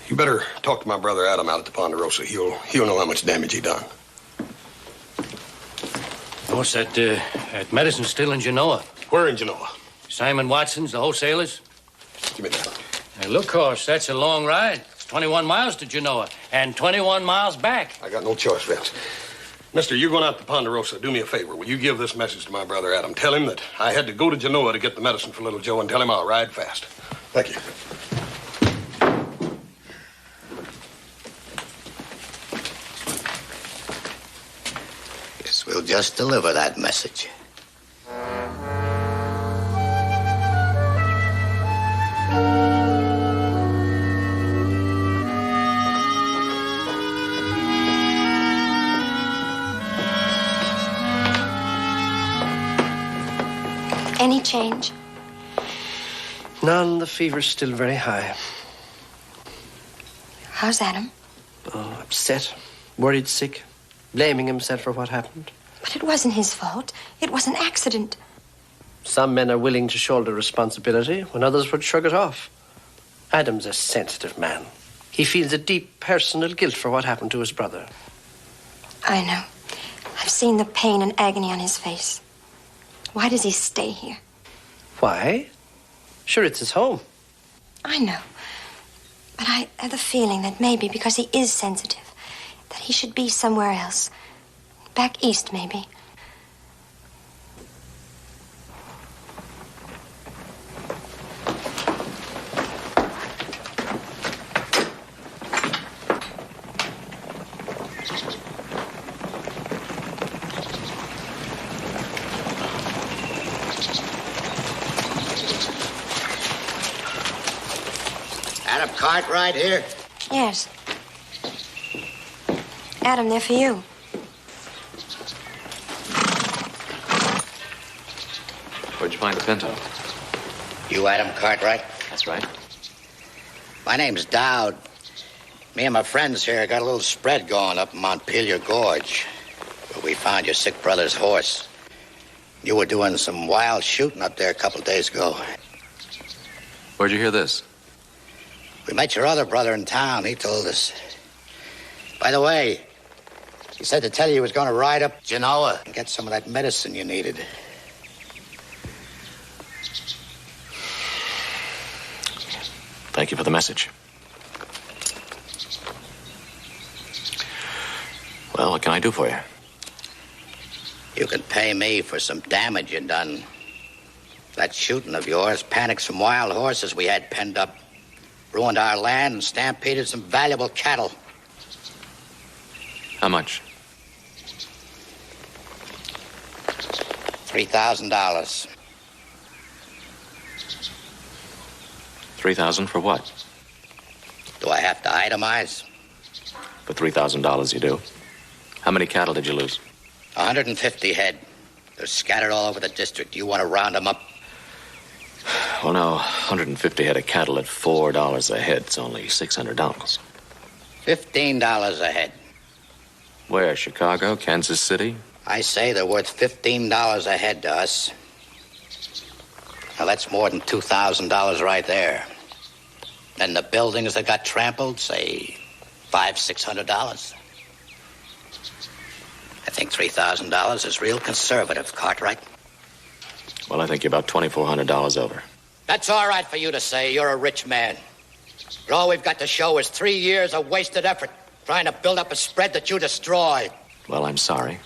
You better talk to my brother Adam out at the Ponderosa. He'll know how much damage he done. What's that medicine still in Genoa? Where in Genoa? Simon Watson's, the wholesalers? Give me that. Hey, look, horse, that's a long ride. It's 21 miles to Genoa and 21 miles back. I got no choice, Vince. Mister, you're going out to Ponderosa. Do me a favor. Will you give this message to my brother Adam? Tell him that I had to go to Genoa to get the medicine for little Joe, and tell him I'll ride fast. Thank you. Guess we'll just deliver that message. Any change? None. The fever's still very high. How's Adam? Oh, upset, worried sick, blaming himself for what happened. But it wasn't his fault. It was an accident. Some men are willing to shoulder responsibility when others would shrug it off. Adam's a sensitive man. He feels a deep personal guilt for what happened to his brother. I know. I've seen the pain and agony on his face. Why does he stay here? Why? Sure, it's his home. I know. But I have the feeling that maybe because he is sensitive, that he should be somewhere else. Back east, maybe. Adam Cartwright here? Yes. Adam, they're for you. Where'd you find the pinto? You Adam Cartwright? That's right. My name's Dowd. Me and my friends here got a little spread going up in Montpelier Gorge, where we found your sick brother's horse. You were doing some wild shooting up there a couple of days ago. Where'd you hear this? We met your other brother in town. He told us. By the way, he said to tell you he was going to ride up Genoa and get some of that medicine you needed. Thank you for the message. Well, what can I do for you? You can pay me for some damage you done. That shooting of yours panicked some wild horses we had penned up. Ruined our land and stampeded some valuable cattle. How much? $3,000. $3,000 for what? Do I have to itemize? For $3,000 you do. How many cattle did you lose? 150 head. They're scattered all over the district. You want to round them up? Well, now, 150 head of cattle at $4 a head. It's only $600. $15 a head. Where? Chicago? Kansas City? I say they're worth $15 a head to us. Now, that's more than $2,000 right there. And the buildings that got trampled, say, $500-600. I think $3,000 is real conservative, Cartwright. Well, I think you're about $2,400 over. That's all right for you to say. You're a rich man. But all we've got to show is 3 years of wasted effort trying to build up a spread that you destroyed. Well, I'm sorry.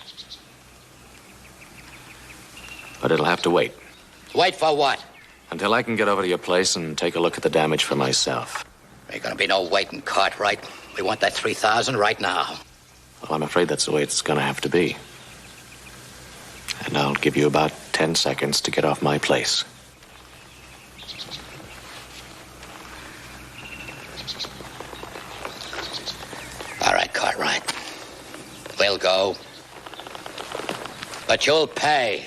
But it'll have to wait. Wait for what? Until I can get over to your place and take a look at the damage for myself. Ain't gonna be no waiting, Cartwright. We want that $3,000 right now. Well, I'm afraid that's the way it's gonna have to be. And I'll give you about 10 seconds to get off my place. All right, Cartwright. We'll go. But you'll pay.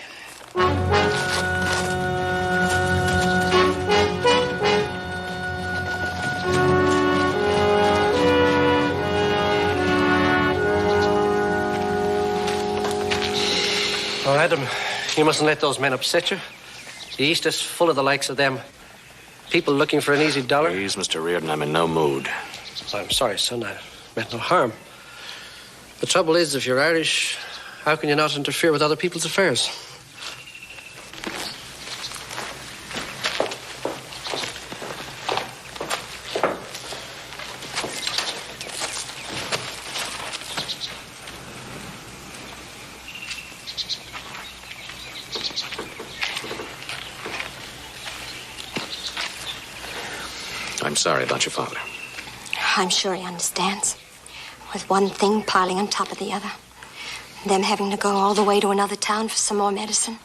Oh, Adam, you mustn't let those men upset you. The East is full of the likes of them. People looking for an easy dollar. Please, Mr. Reardon, I'm in no mood. I'm sorry, son. I meant no harm. The trouble is, if you're Irish, how can you not interfere with other people's affairs? I'm sorry about your father. I'm sure he understands. With one thing piling on top of the other. Them having to go all the way to another town for some more medicine.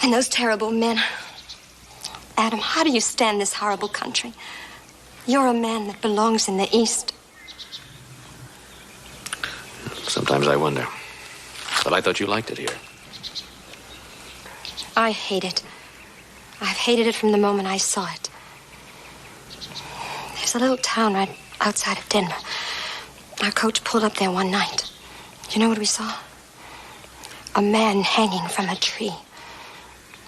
And those terrible men. Adam, how do you stand this horrible country? You're a man that belongs in the East. Sometimes I wonder. But I thought you liked it here. I hate it. I've hated it from the moment I saw it. There's a little town right outside of Denver. Our coach pulled up there one night. You know what we saw? A man hanging from a tree.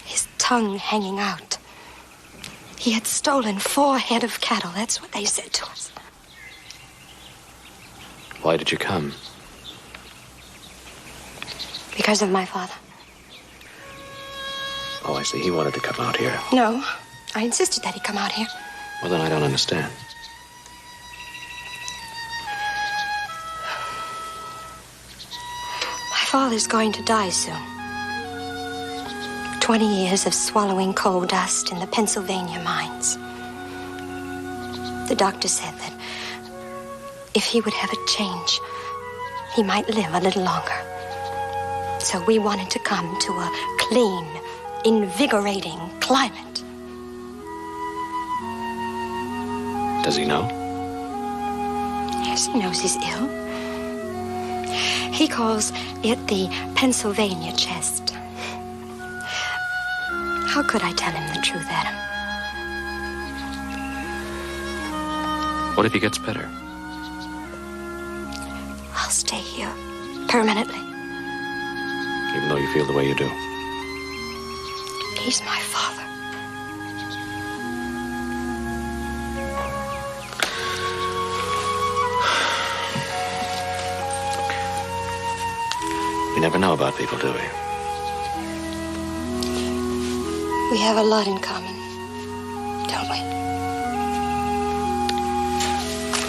His tongue hanging out. He had stolen 4 head of cattle. That's what they said to us. Why did you come? Because of my father. Oh, I see. He wanted to come out here. No, I insisted that he come out here. Well, then I don't understand. My father's going to die soon. 20 years of swallowing coal dust in the Pennsylvania mines. The doctor said that if he would have a change, he might live a little longer. So we wanted to come to a clean, invigorating climate. Does he know? Yes, he knows he's ill. He calls it the Pennsylvania chest. How could I tell him the truth, Adam? What if he gets better? I'll stay here permanently. Even though you feel the way you do. He's my father. We never know about people, do we? We have a lot in common, don't we?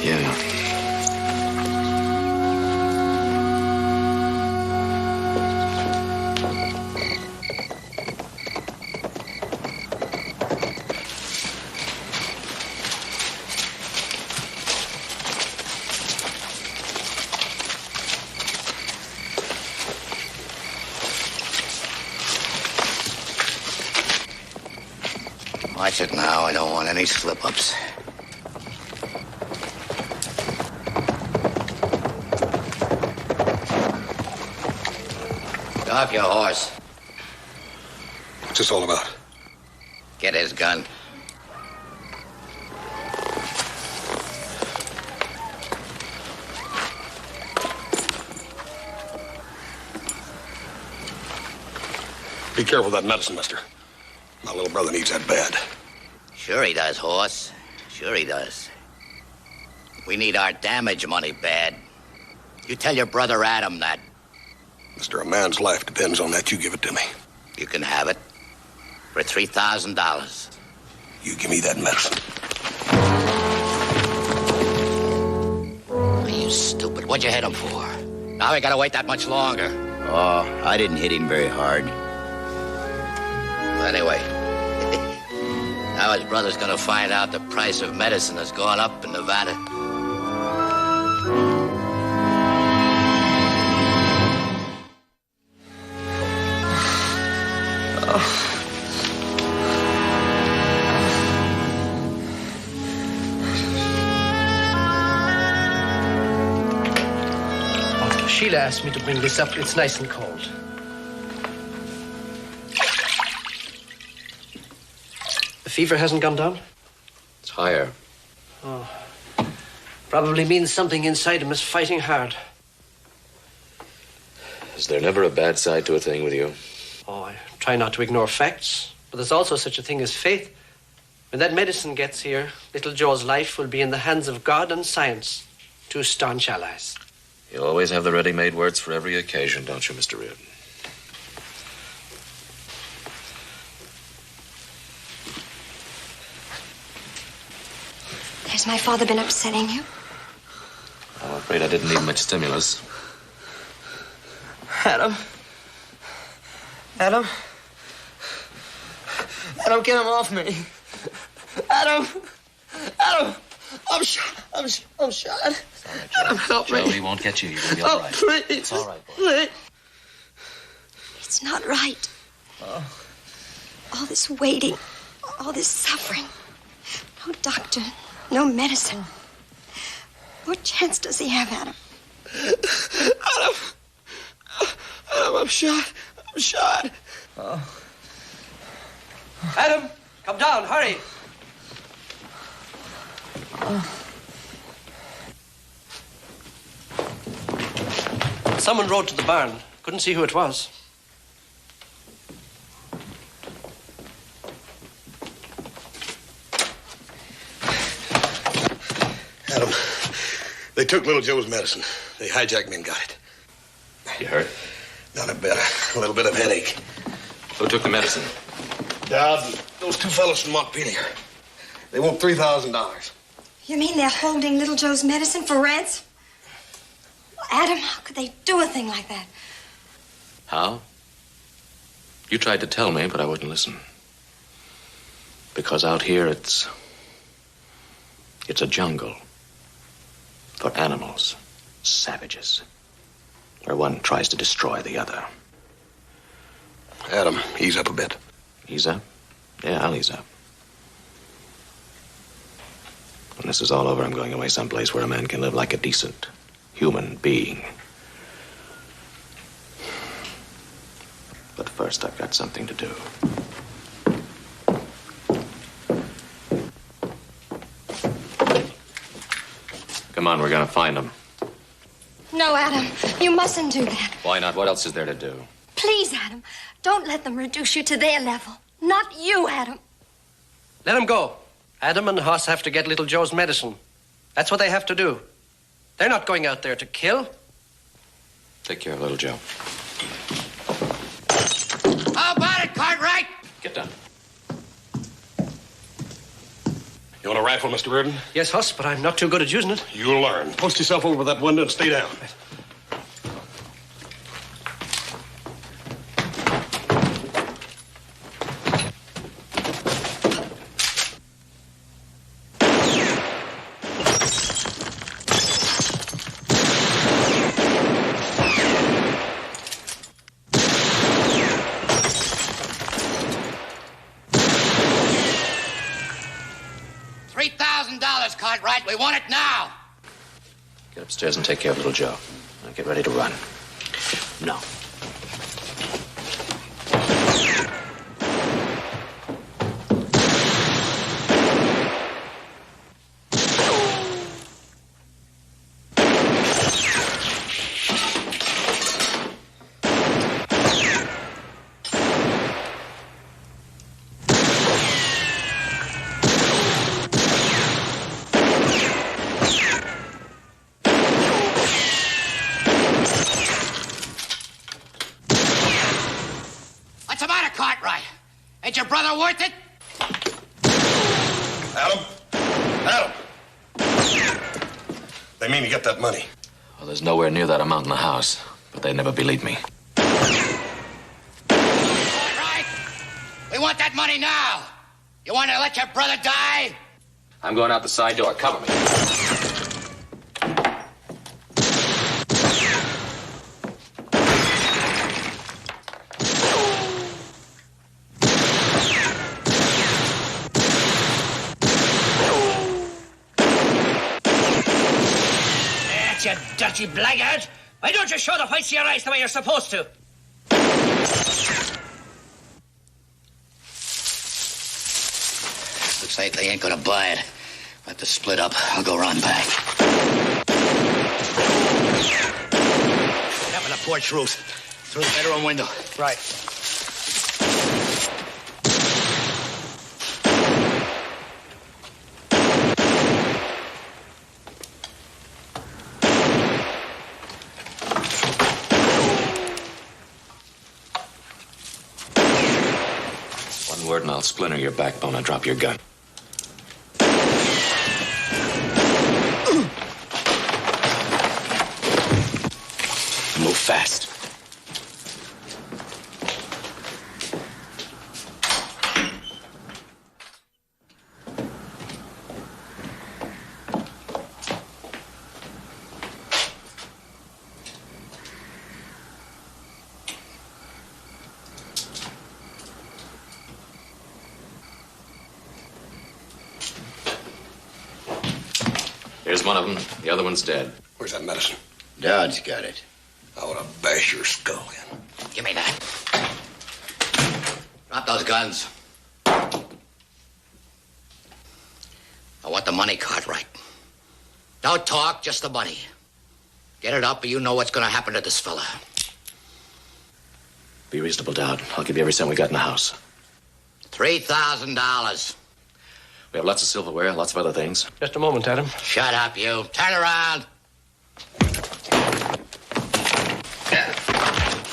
Yeah. Watch it now. I don't want any slip-ups. Get off your horse. What's this all about? Get his gun. Be careful of that medicine, mister. My little brother needs that bad. Sure he does, horse. Sure he does. We need our damage money bad. You tell your brother Adam that. Mister, a man's life depends on that. You give it to me. You can have it for $3,000. You give me that medicine. You stupid. What'd you hit him for? Now we gotta wait that much longer. Oh, I didn't hit him very hard. Well, anyway, now his brother's gonna find out the price of medicine has gone up in Nevada. Sheila asked me to bring this up. It's nice and cold. The fever hasn't gone down? It's higher. Oh. Probably means something inside him is fighting hard. Is there never a bad side to a thing with you? Oh, I try not to ignore facts. But there's also such a thing as faith. When that medicine gets here, little Joe's life will be in the hands of God and science. Two staunch allies. You always have the ready-made words for every occasion, don't you, Mr. Reardon? Has my father been upsetting you? I'm afraid I didn't need much stimulus. Adam. Adam. Adam, get him off me. Adam. Adam. I'm shot. I'm shot. Adam, help me. Joe, he won't get you. You'll be all right. Please. It's all right, boy. Please. It's not right. All this waiting, all this suffering. No doctor, no medicine. What chance does he have, Adam? Adam. Adam, I'm shot. I'm shot. Adam, come down, hurry. Someone rode to the barn. Couldn't see who it was. Adam, they took little Joe's medicine. They hijacked me and got it. You hurt? Not a bit. A little bit of headache. Who took the medicine? Dad, those two fellows from Montpelier. They want $3,000. You mean they're holding little Joe's medicine for ransom? Adam, how could they do a thing like that? How? You tried to tell me, but I wouldn't listen. Because out here, it's a jungle. For animals, savages. Where one tries to destroy the other. Adam, ease up a bit. Ease up? Yeah, I'll ease up. When this is all over, I'm going away someplace where a man can live like a decent human being. But first, I've got something to do. Come on, we're gonna find him. No, Adam, you mustn't do that. Why not? What else is there to do? Please, Adam, don't let them reduce you to their level. Not you, Adam. Let him go. Adam and Hoss have to get little Joe's medicine. That's what they have to do. They're not going out there to kill. Take care of little Joe. How about it, Cartwright? Get down. You want a rifle, Mr. Reardon? Yes, Huss, but I'm not too good at using it. You'll learn. Post yourself over that window and stay down. $3,000, Cartwright. We want it now. Get upstairs and take care of little Joe. Now get ready to run. No. brother worth it? Adam! Adam! They mean to get that money. Well, there's nowhere near that amount in the house, but they'd never believe me. All right. We want that money now. You want to let your brother die? I'm going out the side door. Cover me. You dirty blackguard! Why don't you show the whites of your eyes the way you're supposed to? Looks like they ain't gonna buy it. We'll have to split up. I'll go round back. Get up on the porch roof. Through the bedroom window. Right. One word and I'll splinter your backbone and drop your gun. Move fast. Here's one of them. The other one's dead. Where's that medicine? Dod's got it. I want to bash your skull in. Give me that. Drop those guns. I want the money cart right. Don't talk, just the money. Get it up or you know what's going to happen to this fella. Be reasonable, Dowd. I'll give you every cent we got in the house. $3,000. We have lots of silverware, lots of other things. Just a moment, Adam. Shut up, you. Turn around.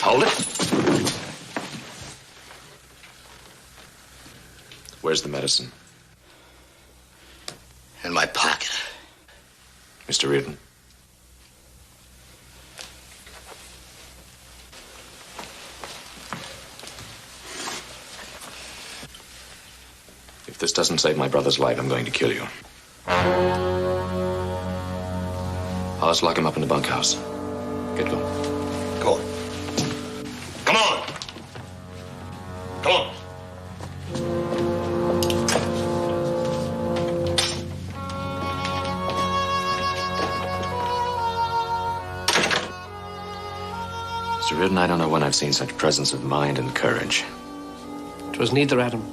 Hold it. Where's the medicine? In my pocket. Mr. Reardon. If this doesn't save my brother's life, I'm going to kill you. I'll just lock him up in the bunkhouse. Get going. Go on. Come on! Come on! Mr. Reardon, I don't know when I've seen such presence of mind and courage. It was neither, Adam.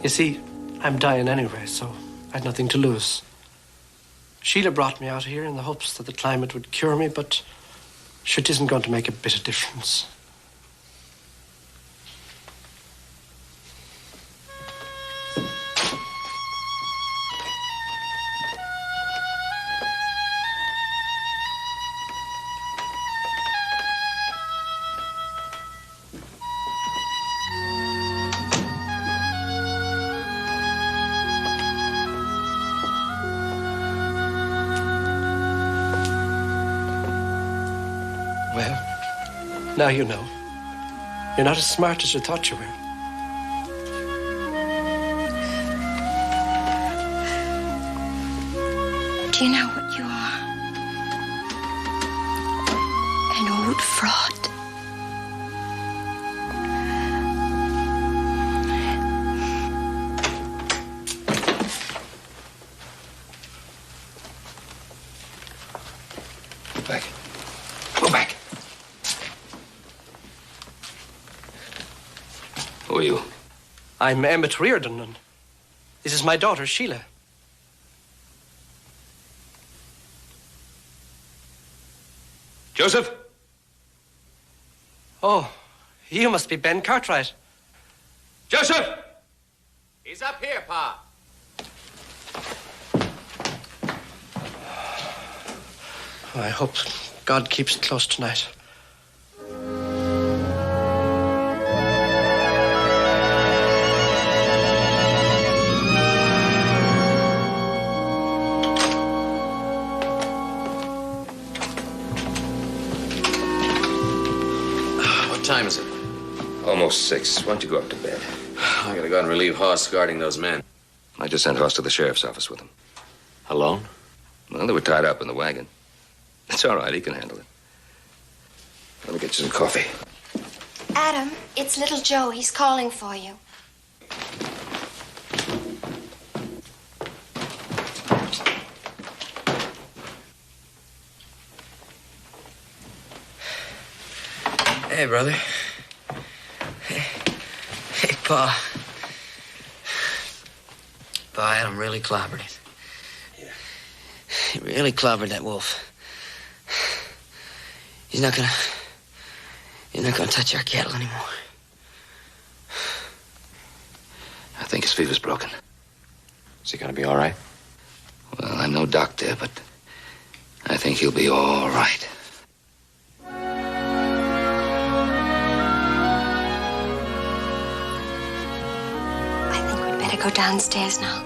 You see, I'm dying anyway, so I'd nothing to lose. Sheila brought me out here in the hopes that the climate would cure me, but sure, it isn't going to make a bit of difference. Now you know. You're not as smart as you thought you were. Do you know what you are? An old fraud. Go back. Go back. Who are you? I'm Emmett Reardon, and this is my daughter, Sheila. Joseph? Oh, you must be Ben Cartwright. Joseph! He's up here, Pa. I hope God keeps it close tonight. time is it? Almost 6. Why don't you go up to bed? I gotta go out and relieve Hoss guarding those men. I just sent Hoss to the sheriff's office with him. Alone? Well, they were tied up in the wagon. It's all right. He can handle it. Let me get you some coffee. Adam, it's little Joe. He's calling for you. Hey, brother. Hey, Pa. Pa, Adam really clobbered it. Yeah. He really clobbered that wolf. He's not gonna touch our cattle anymore. I think his fever's broken. Is he gonna be all right? Well, I'm no doctor, but I think he'll be all right. I think we'd better go downstairs now.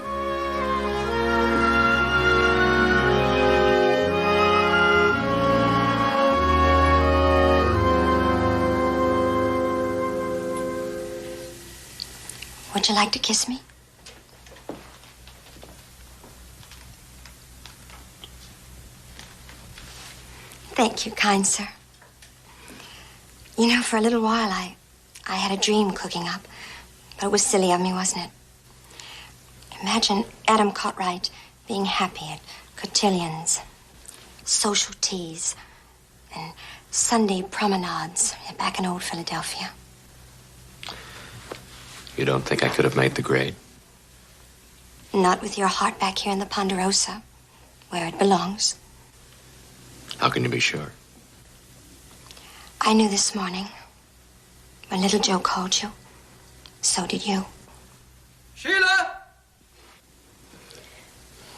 Would you like to kiss me? Thank you, kind sir. You know, for a little while, I had a dream cooking up. But it was silly of me, wasn't it? Imagine Adam Cartwright being happy at cotillions, social teas, and Sunday promenades back in old Philadelphia. You don't think I could have made the grade? Not with your heart back here in the Ponderosa, where it belongs. How can you be sure? I knew this morning when little Joe called you. So did you. Sheila!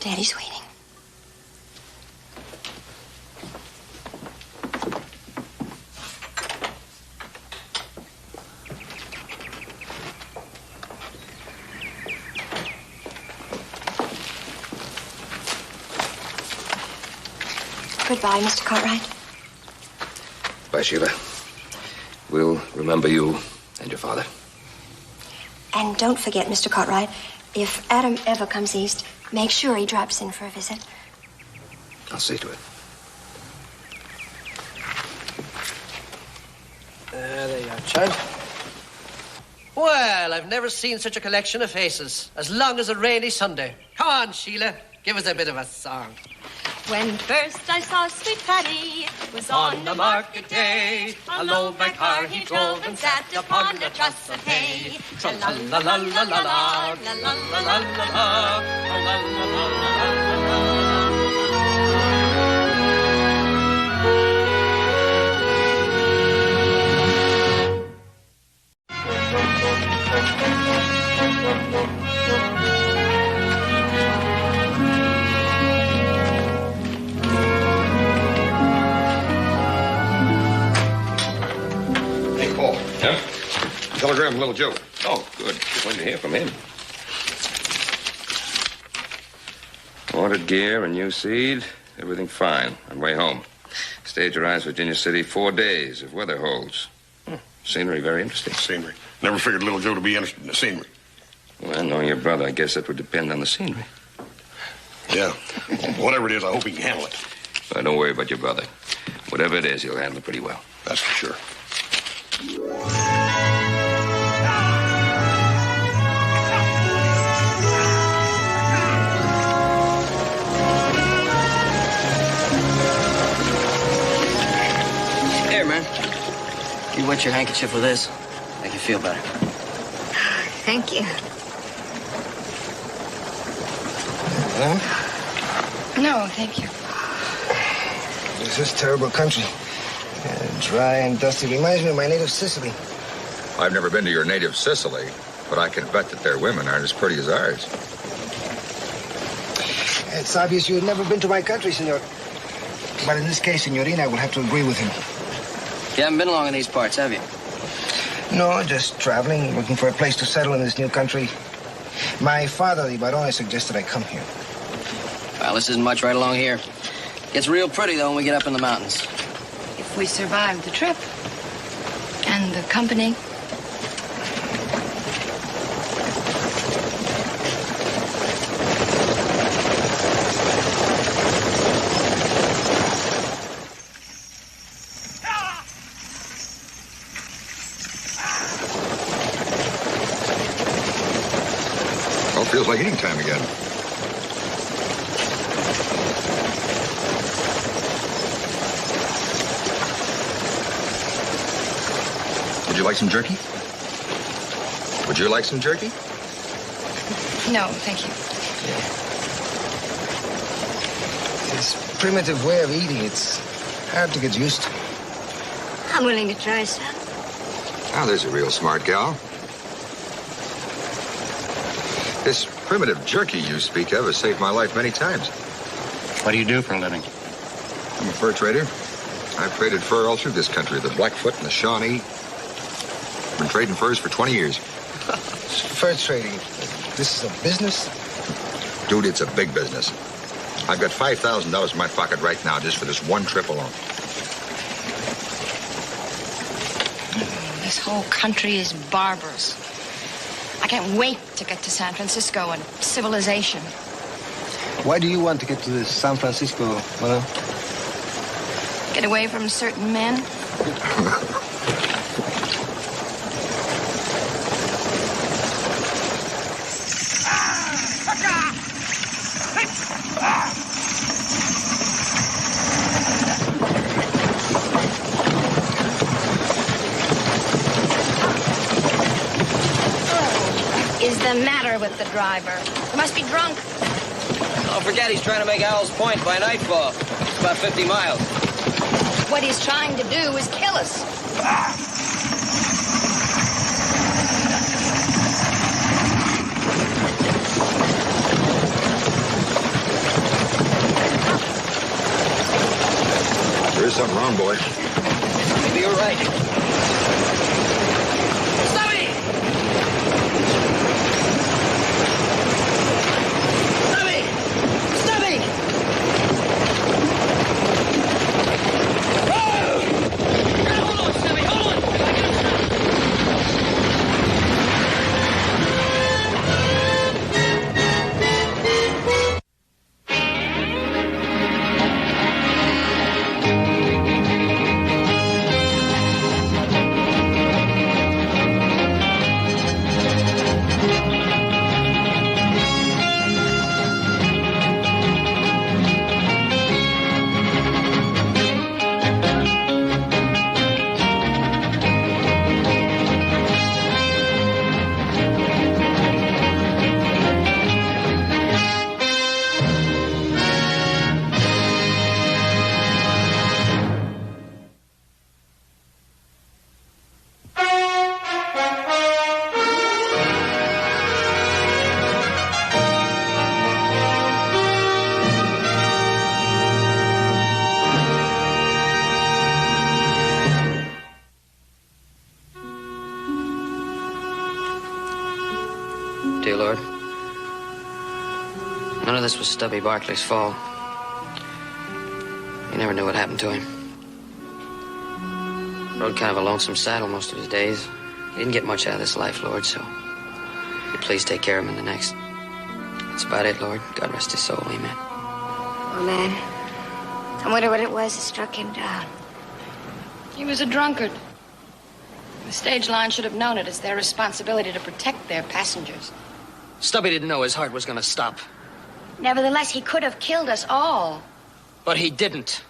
Daddy's waiting. Goodbye, Mr. Cartwright. Bye, Sheila. We'll remember you and your father. And don't forget, Mr. Cartwright, if Adam ever comes east, make sure he drops in for a visit. I'll see to it. There you are, Chud. Well, I've never seen such a collection of faces. As long as a rainy Sunday. Come on, Sheila. Give us a bit of a song. When first I saw sweet Paddy, was on the market day. A low back car he drove and sat upon a truss of hay. Tra-la-la-la-la-la-la, la-la-la-la-la-la, Yeah? Telegram from little Joe. Oh, good. Just waiting to hear from him. Ordered gear and new seed. Everything fine. On way home. Stage arrives Virginia City 4 days if weather holds. Scenery very interesting. Scenery. Never figured little Joe to be interested in the scenery. Well, knowing your brother, I guess that would depend on the scenery. Yeah. Whatever it is, I hope he can handle it. Well, don't worry about your brother. Whatever it is, he'll handle it pretty well. That's for sure. Here, man. You wet your handkerchief with this. Make you feel better. Thank you. No, thank you. This is terrible country. Dry and dusty. Reminds me of my native Sicily. I've never been to your native Sicily, but I can bet that their women aren't as pretty as ours. It's obvious you've never been to my country, senor. But in this case, Signorina, I will have to agree with him. You haven't been long in these parts, have you? No, just traveling, looking for a place to settle in this new country. My father, the Barone, suggested I come here. Well, this isn't much right along here. Gets real pretty, though, when we get up in the mountains. If we survive the trip. And the company? Well, feels like eating time again. Would you like some jerky? Would you like some jerky? No, thank you. This primitive way of eating, it's hard to get used to. I'm willing to try some. Now, there's a real smart gal. This primitive jerky you speak of has saved my life many times. What do you do for a living? I'm a fur trader. I've traded fur all through this country, the Blackfoot and the Shawnee. Been trading furs for 20 years. Fur trading. This is a business? Dude, it's a big business. I've got $5,000 in my pocket right now just for this one trip alone. This whole country is barbarous. I can't wait to get to San Francisco and civilization. Why do you want to get to this San Francisco, Mother? Get away from certain men. Is the matter with the driver? He must be drunk. Don't forget, he's trying to make Owl's Point by nightfall. It's about 50 miles. What he's trying to do is kill us. There is something wrong, boy. Maybe you're right. Dear Lord, none of this was Stubby Barkley's fault. He never knew what happened to him. Rode kind of a lonesome saddle most of his days. He didn't get much out of this life, Lord, so you please take care of him in the next. That's about it, Lord. God rest his soul. Amen. Oh, man. I wonder what it was that struck him down. He was a drunkard. The stage line should have known it. It's their responsibility to protect their passengers. Stubby didn't know his heart was going to stop. Nevertheless, he could have killed us all. But he didn't.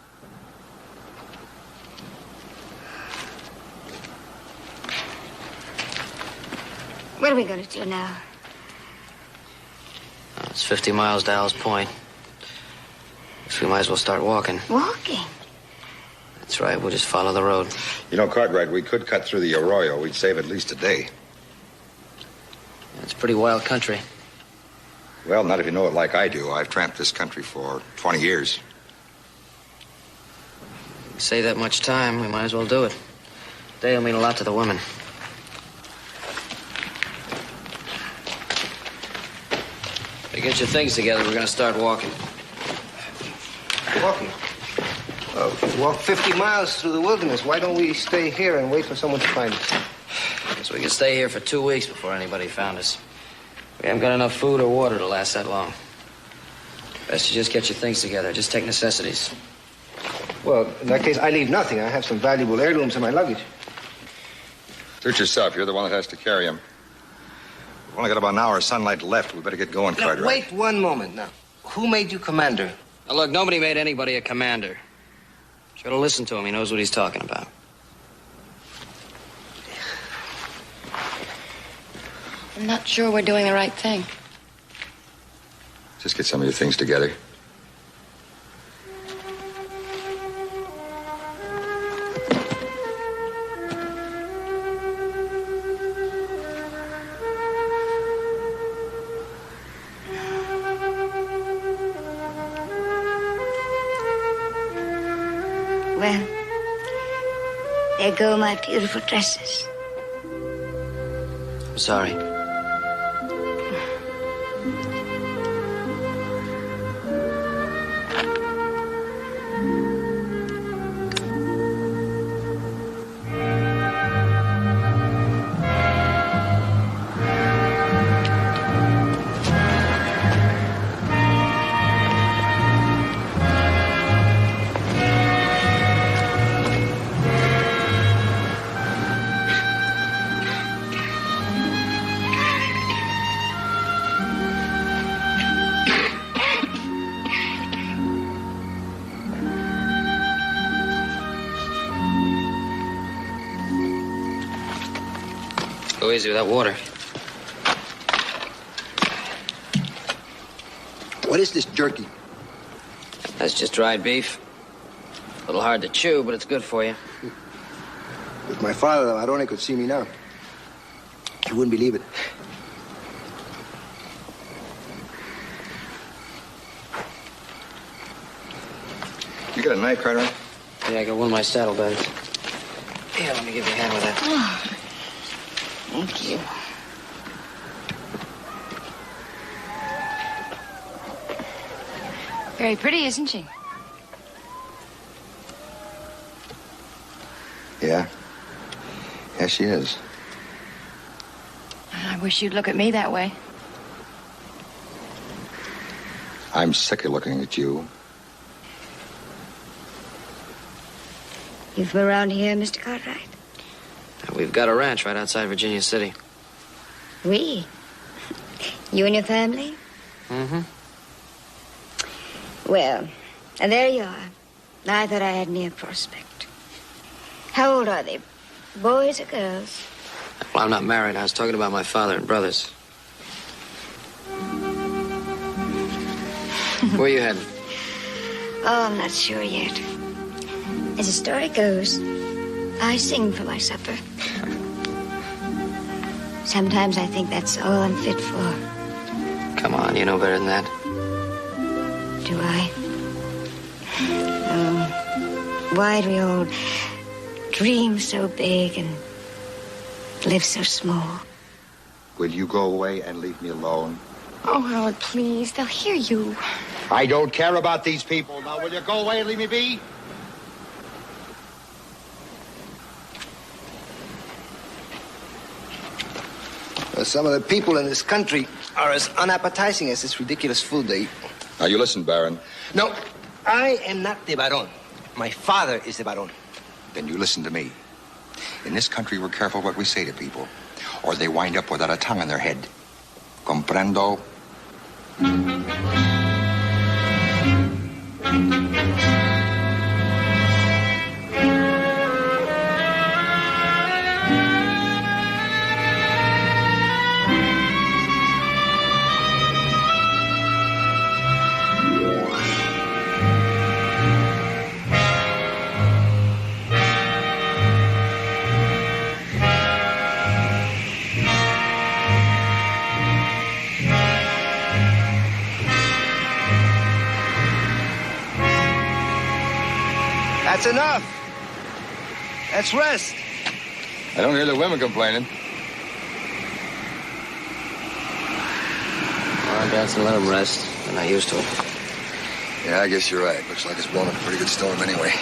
What are we going to do now? It's 50 miles to Owl's Point. Guess we might as well start walking. Walking? That's right. We'll just follow the road. You know, Cartwright, we could cut through the arroyo. We'd save at least a day. It's pretty wild country. Well, not if you know it like I do. I've tramped this country for 20 years. We save that much time, we might as well do it. Day'll mean a lot to the women. You get your things together, we're gonna start walking. Walking? We walked 50 miles through the wilderness. Why don't we stay here and wait for someone to find us? So we could stay here for 2 weeks before anybody found us. We haven't got enough food or water to last that long. Best you just get your things together. Just take necessities. Well, in that case, I leave nothing. I have some valuable heirlooms in my luggage. Suit yourself. You're the one that has to carry him. We've only got about an hour of sunlight left. We better get going, Now, Cartwright. wait one moment now. Who made you commander? Now, look, nobody made anybody a commander. Should have listened to him. He knows what he's talking about. I'm not sure we're doing the right thing. Just get some of your things together. Well, there go my beautiful dresses. I'm sorry. Go easy with that water. What is this jerky? That's just dried beef. A little hard to chew, but it's good for you. If my father, Amarone, could see me now, he wouldn't believe it. You got a knife, Cartwright? Yeah, I got one of my saddlebags. Here, let me give you a hand with that. Oh, thank you. Very pretty, isn't she? Yeah. Yes, she is. I wish you'd look at me that way. I'm sick of looking at you. You from around here, Mr. Cartwright? We've got a ranch right outside Virginia City. We? You and your family? Mm-hmm. Well, and there you are. I thought I had near prospect. How old are they? Boys or girls? Well, I'm not married. I was talking about my father and brothers. Where are you heading? Oh, I'm not sure yet. As the story goes, I sing for my supper. Sometimes I think that's all I'm fit for. Come on, you know better than that. Do I? Oh, why do we all dream so big and live so small? Will you go away and leave me alone? Oh, Howard, please. They'll hear you. I don't care about these people. Now, will you go away and leave me be? Well, some of the people in this country are as unappetizing as this ridiculous food they eat. Now, you listen, Baron. No, I am not the Baron. My father is the Baron. Then you listen to me. In this country, we're careful what we say to people, or they wind up without a tongue in their head. Comprendo? That's enough. Let's rest. I don't hear the women complaining. All right, Dadson, let them rest. They're not used to it. Yeah, I guess you're right. Looks like it's blowing up a pretty good storm anyway.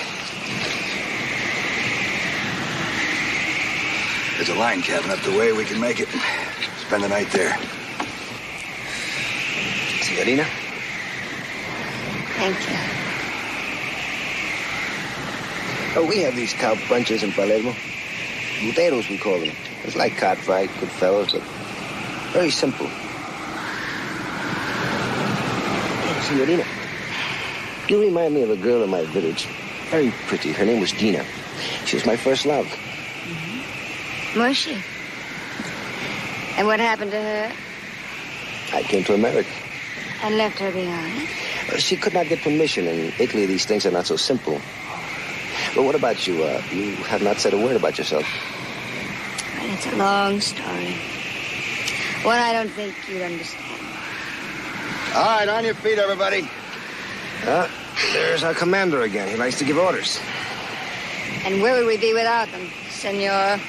There's a line cabin up the way. We can make it and spend the night there. Signorina? Thank you. Oh, we have these cow punchers in Palermo. Buteros, we call them. It's like Cartwright, good fellows, but very simple. Signorina, you remind me of a girl in my village. Very pretty. Her name was Gina. She was my first love. Was she? And what happened to her? I came to America. And left her behind? She could not get permission. In Italy, these things are not so simple. But what about you? You have not said a word about yourself. Well, it's a long story. One I don't think you'd understand. All right, on your feet, everybody. There's our commander again. He likes to give orders. And where would we be without them, senor?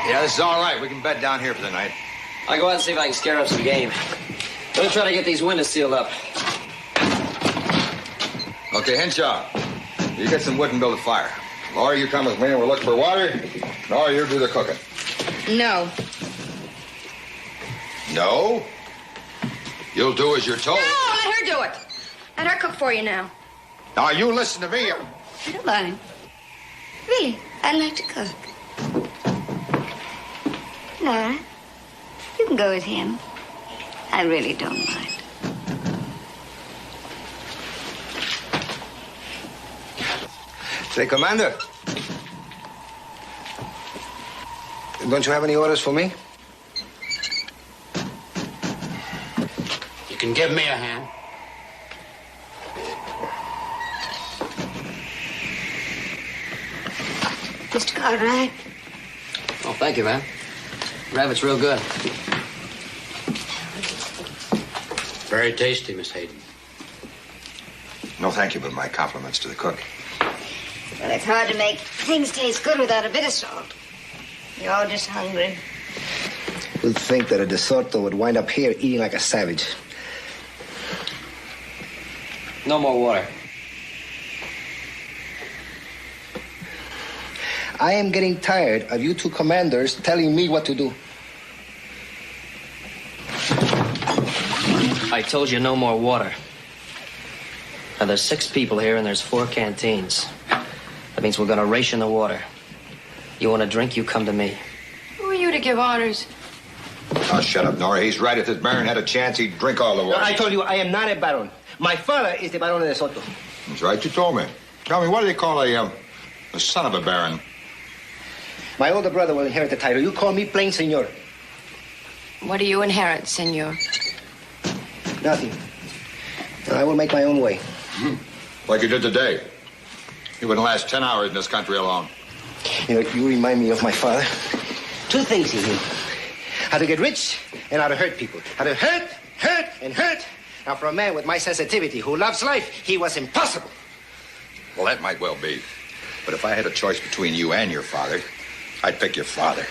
Yeah, this is all right. We can bed down here for the night. I'll go out and see if I can scare up some game. Don't try to get these windows sealed up. Okay, Henshaw, you get some wood and build a fire. Laura, you come with me and we'll look for water. Nora, you do the cooking. No. No? You'll do as you're told. No, let her do it. Let her cook for you now. Now, you listen to me. I don't mind. Really, I'd like to cook. Laura, you can go with him. I really don't mind. Say, Commander. Don't you have any orders for me? You can give me a hand. Mr. Cartwright? Oh, thank you, man. Rabbit's real good. Very tasty, Miss Hayden. No, thank you, but my compliments to the cook. Well, it's hard to make things taste good without a bit of salt. You're all just hungry. Who'd think that a DeSoto would wind up here eating like a savage? No more water. I am getting tired of you two commanders telling me what to do. I told you no more water. Now, there's 6 people here and there's 4 canteens. That means we're gonna ration the water. You want a drink, you come to me. Who are you to give orders? Oh, shut up, Nora. He's right. If this baron had a chance, he'd drink all the water. No, I told you I am not a baron. My father is the Baron de Soto. That's right, you told me. Tell me, what do they call a son of a baron? My older brother will inherit the title. You call me plain senor. What do you inherit, senor? Nothing. I will make my own way. Like you did today. You wouldn't last 10 hours in this country alone. You know, you remind me of my father. 2 things he knew. How to get rich and how to hurt people. How to hurt, and hurt. Now, for a man with my sensitivity who loves life, he was impossible. Well, that might well be. But if I had a choice between you and your father, I'd pick your father.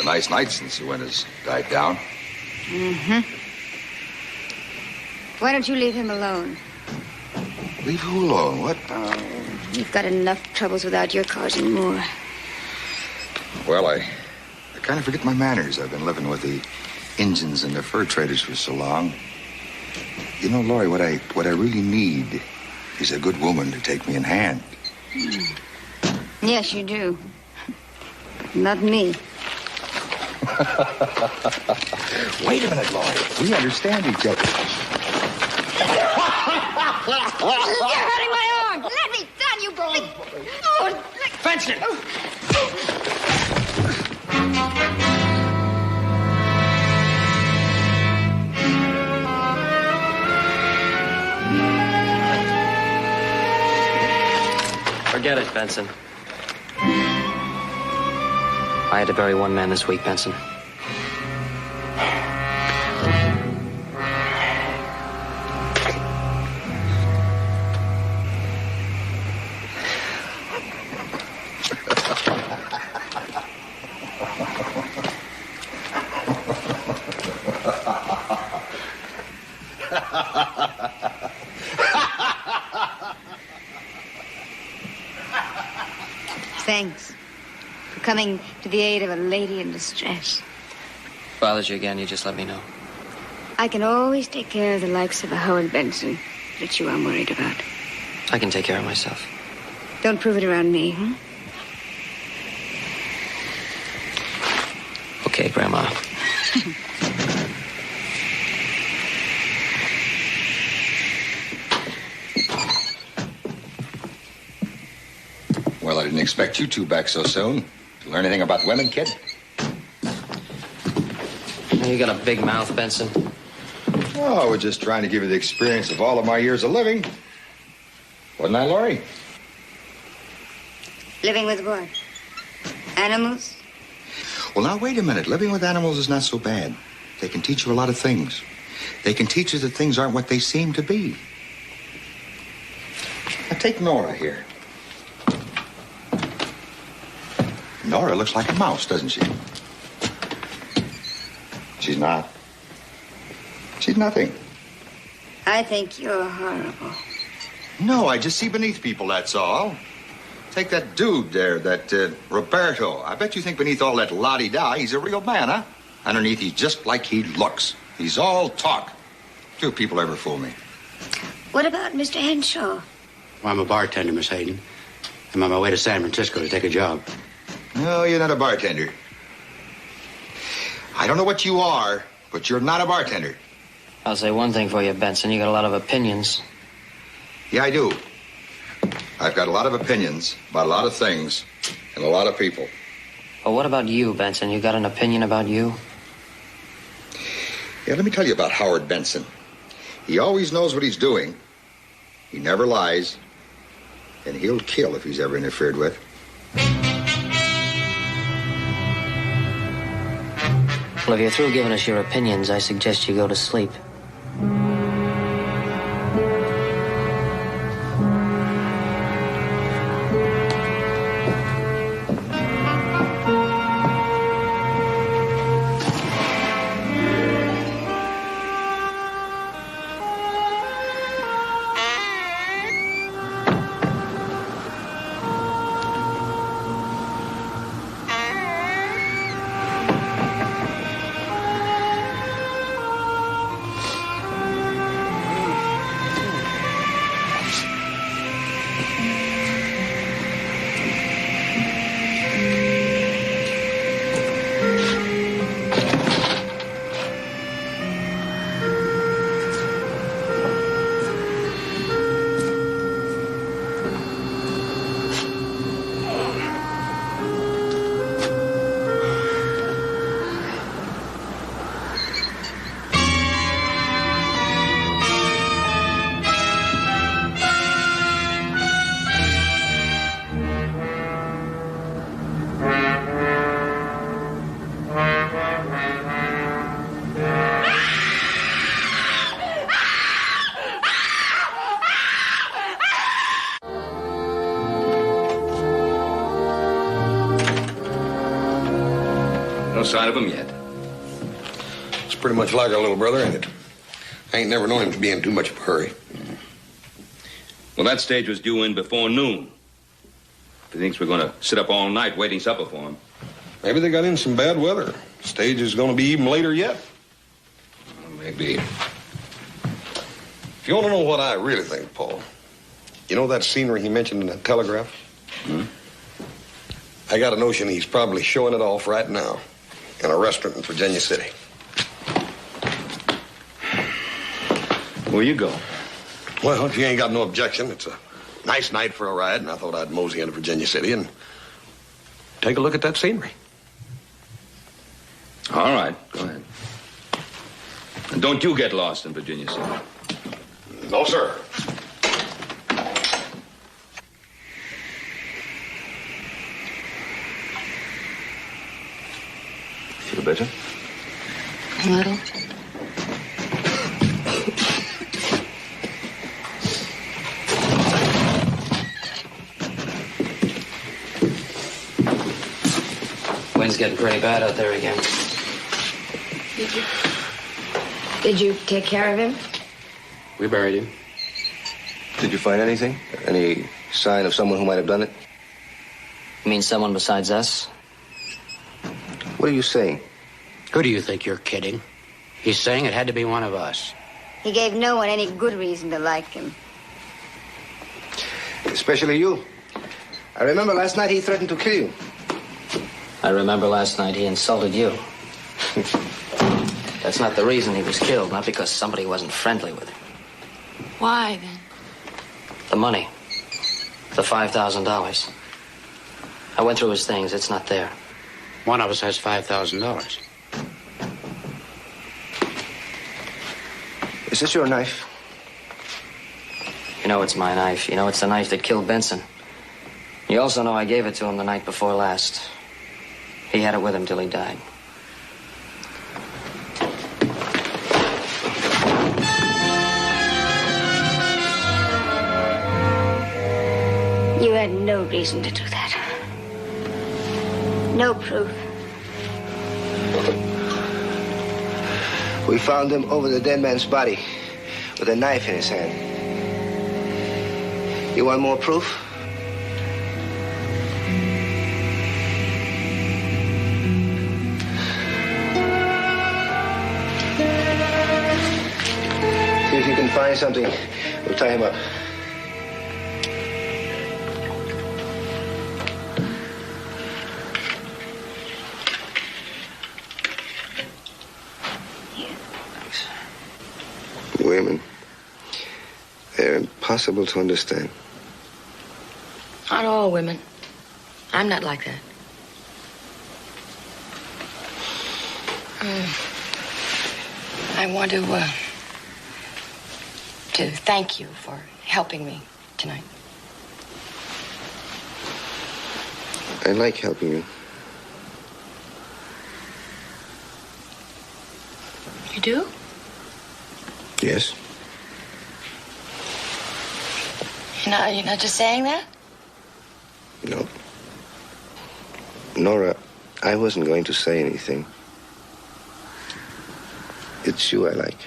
Nice night since the wind has died down. Mm-hmm. Why don't you leave him alone? Leave who alone? What? Oh, you've got enough troubles without your causing more. Well, I kind of forget my manners. I've been living with the Injuns and the fur traders for so long. You know, Laurie, what I really need He's a good woman to take me in hand. Yes, you do. But not me. Wait a minute, Lloyd. We understand each other. You're hurting my arm. Let me down, you big... Oh, Benson! Forget it, Benson. I had to bury one man this week, Benson. Thanks for coming to the aid of a lady in distress. If it bothers you again, you just let me know. I can always take care of the likes of a Howard Benson that you are worried about. I can take care of myself. Don't prove it around me, huh? Okay, Grandma. Well, I didn't expect you two back so soon. To learn anything about women, kid? You got a big mouth, Benson. Oh, we're just trying to give you the experience of all of my years of living. Wasn't I, Laurie? Living with what? Animals? Well, now, wait a minute. Living with animals is not so bad. They can teach you a lot of things. They can teach you that things aren't what they seem to be. Now, take Nora here. Nora looks like a mouse, doesn't she? She's not. She's nothing. I think you're horrible. No, I just see beneath people, that's all. Take that dude there, that Roberto. I bet you think beneath all that la-di-da, he's a real man, huh? Underneath, he's just like he looks. He's all talk. Few people ever fool me. What about Mr. Henshaw? Well, I'm a bartender, Miss Hayden. I'm on my way to San Francisco to take a job. No, you're not a bartender. I don't know what you are, but you're not a bartender. I'll say one thing for you, Benson. You got a lot of opinions. Yeah, I do. I've got a lot of opinions about a lot of things and a lot of people. Well, what about you, Benson? You got an opinion about you? Yeah, let me tell you about Howard Benson. He always knows what he's doing. He never lies. And he'll kill if he's ever interfered with. Well, if you're through giving us your opinions, I suggest you go to sleep. No sign of him yet. It's pretty much like our little brother, ain't it? I ain't never known him to be in too much of a hurry. Well, that stage was due in before noon. If he thinks we're going to sit up all night waiting supper for him. Maybe they got in some bad weather. Stage is going to be even later yet. Well, maybe. If you want to know what I really think, Paul, You know that scenery he mentioned in the telegraph? I got a notion he's probably showing it off right now in a restaurant in Virginia City. Where you go? Well, if you ain't got no objection, it's a nice night for a ride, and I thought I'd mosey into Virginia City and take a look at that scenery. All right, go ahead. And don't you get lost in Virginia City. No, sir. Feel better? A little. Wind's getting pretty bad out there again. Did you take care of him? We buried him. Did you find anything? Any sign of someone who might have done it? You mean someone besides us? What are you saying? Who do you think you're kidding? He's saying it had to be one of us. He gave no one any good reason to like him. Especially you. I remember last night he threatened to kill you. I remember last night he insulted you. That's not the reason he was killed, not because somebody wasn't friendly with him. Why, then? The money. The $5,000. I went through his things. It's not there. One of us has $5,000. Is this your knife? You know it's my knife. You know it's the knife that killed Benson. You also know I gave it to him the night before last. He had it with him till he died. You had no reason to do that. No proof. We found him over the dead man's body with a knife in his hand. You want more proof? See if you can find something. We'll tie him up. Women, they're impossible to understand. Not all women. I'm not like that. I want to thank you for helping me tonight. I like helping you. You do? Yes. You're not just saying that? No. Nora, I wasn't going to say anything. It's you I like.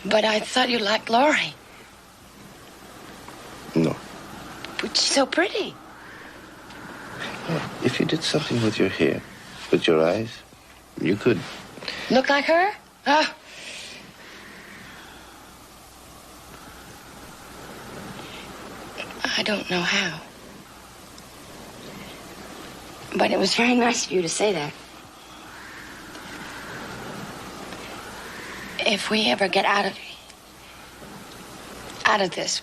But I thought you liked Laurie. No. But she's so pretty. If you did something with your hair, with your eyes, you could. Look like her? Oh. I don't know how. But it was very nice of you to say that. If we ever get out of this,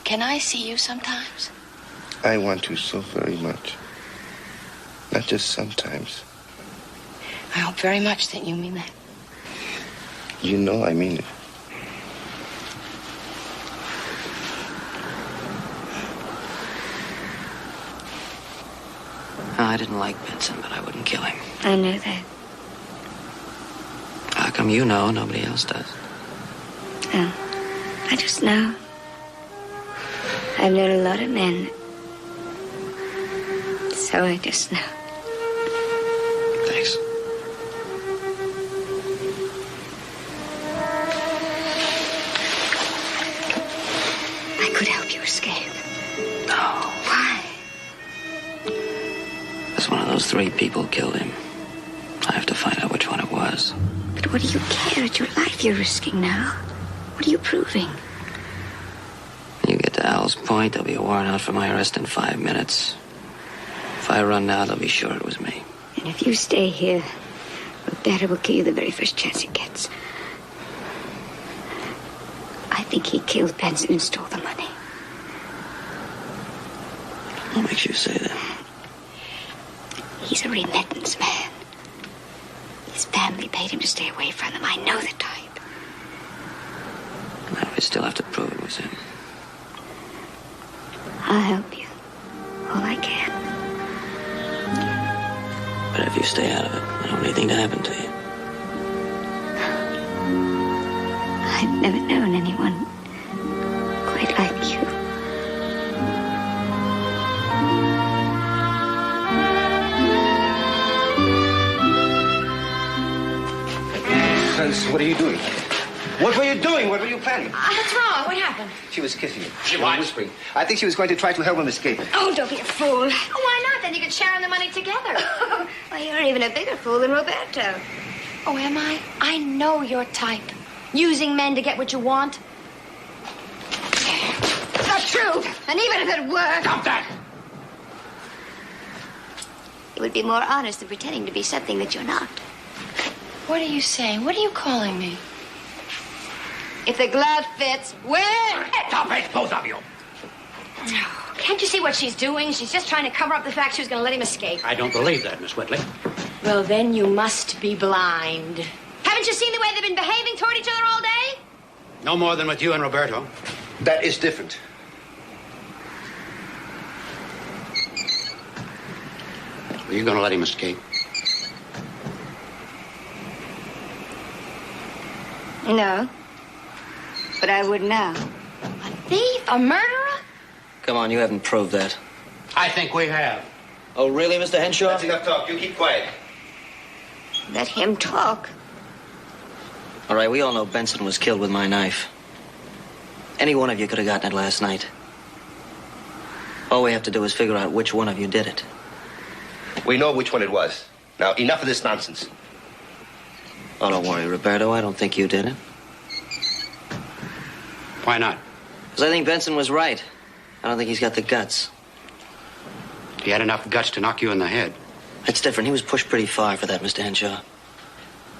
can I see you sometimes? I want you so very much. Not just sometimes. I hope very much that you mean that. You know I mean it. I didn't like Benson, but I wouldn't kill him. I knew that. How come you know, nobody else does? Oh, I just know. I've known a lot of men. So I just know. Thanks. I could help you escape. No. Why? Because one of those three people killed him. I have to find out which one it was. us. But what do you care? It's your life you're risking now. What are you proving? You get to Owl's Point, there'll be a warrant out for my arrest in 5 minutes. If I run now, they'll be sure it was me. And if you stay here, Roberto will kill you the very first chance he gets. I think he killed Benson and stole the money. What makes you say that? He's a remittance man. His family paid him to stay away from them. I know the type. Well, we still have to prove it was him. I'll help you. All I can. But if you stay out of it, I don't want anything to happen to you. I've never known anyone quite like you. What are you doing? What were you doing? What were you planning? What's wrong? What happened? She was kissing him. She was whispering. I think she was going to try to help him escape. Oh, don't be a fool. Oh, why not? Then you could share in the money together. Well, you're even a bigger fool than Roberto. Oh, am I? I know your type. Using men to get what you want. It's not true. And even if it were... Stop that! It would be more honest than pretending to be something that you're not. What are you saying? What are you calling me? If the glove fits, wear it! Stop it, both of you! Can't you see what she's doing? She's just trying to cover up the fact she was going to let him escape. I don't believe that, Miss Whitley. Well, then you must be blind. Haven't you seen the way they've been behaving toward each other all day? No more than with you and Roberto. That is different. Are you going to let him escape? No. But I would now. A thief? A murderer? Come on, you haven't proved that. I think we have. Oh, really, Mr. Henshaw? That's enough talk. You keep quiet. Let him talk. All right, we all know Benson was killed with my knife. Any one of you could have gotten it last night. All we have to do is figure out which one of you did it. We know which one it was. Now, enough of this nonsense. Oh, don't worry, Roberto. I don't think you did it. Why not? Because I think Benson was right. I don't think he's got the guts. He had enough guts to knock you in the head. It's different. He was pushed pretty far for that, Mr. Henshaw.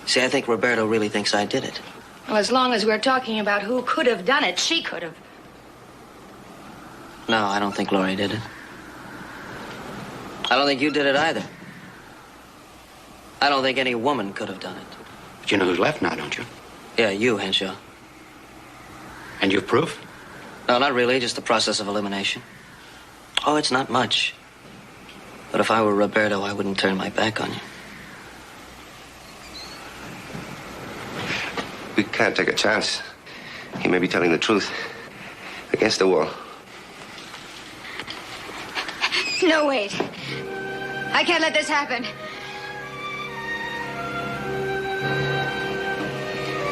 See, I think Roberto really thinks I did it. Well, as long as we're talking about who could have done it, she could have. No, I don't think Laurie did it. I don't think you did it either. I don't think any woman could have done it. But you know who's left now, don't you? Yeah, you, Henshaw. And you've proof? No, not really. Just the process of elimination. Oh, it's not much. But if I were Roberto, I wouldn't turn my back on you. We can't take a chance. He may be telling the truth. Against the wall. No, wait. I can't let this happen.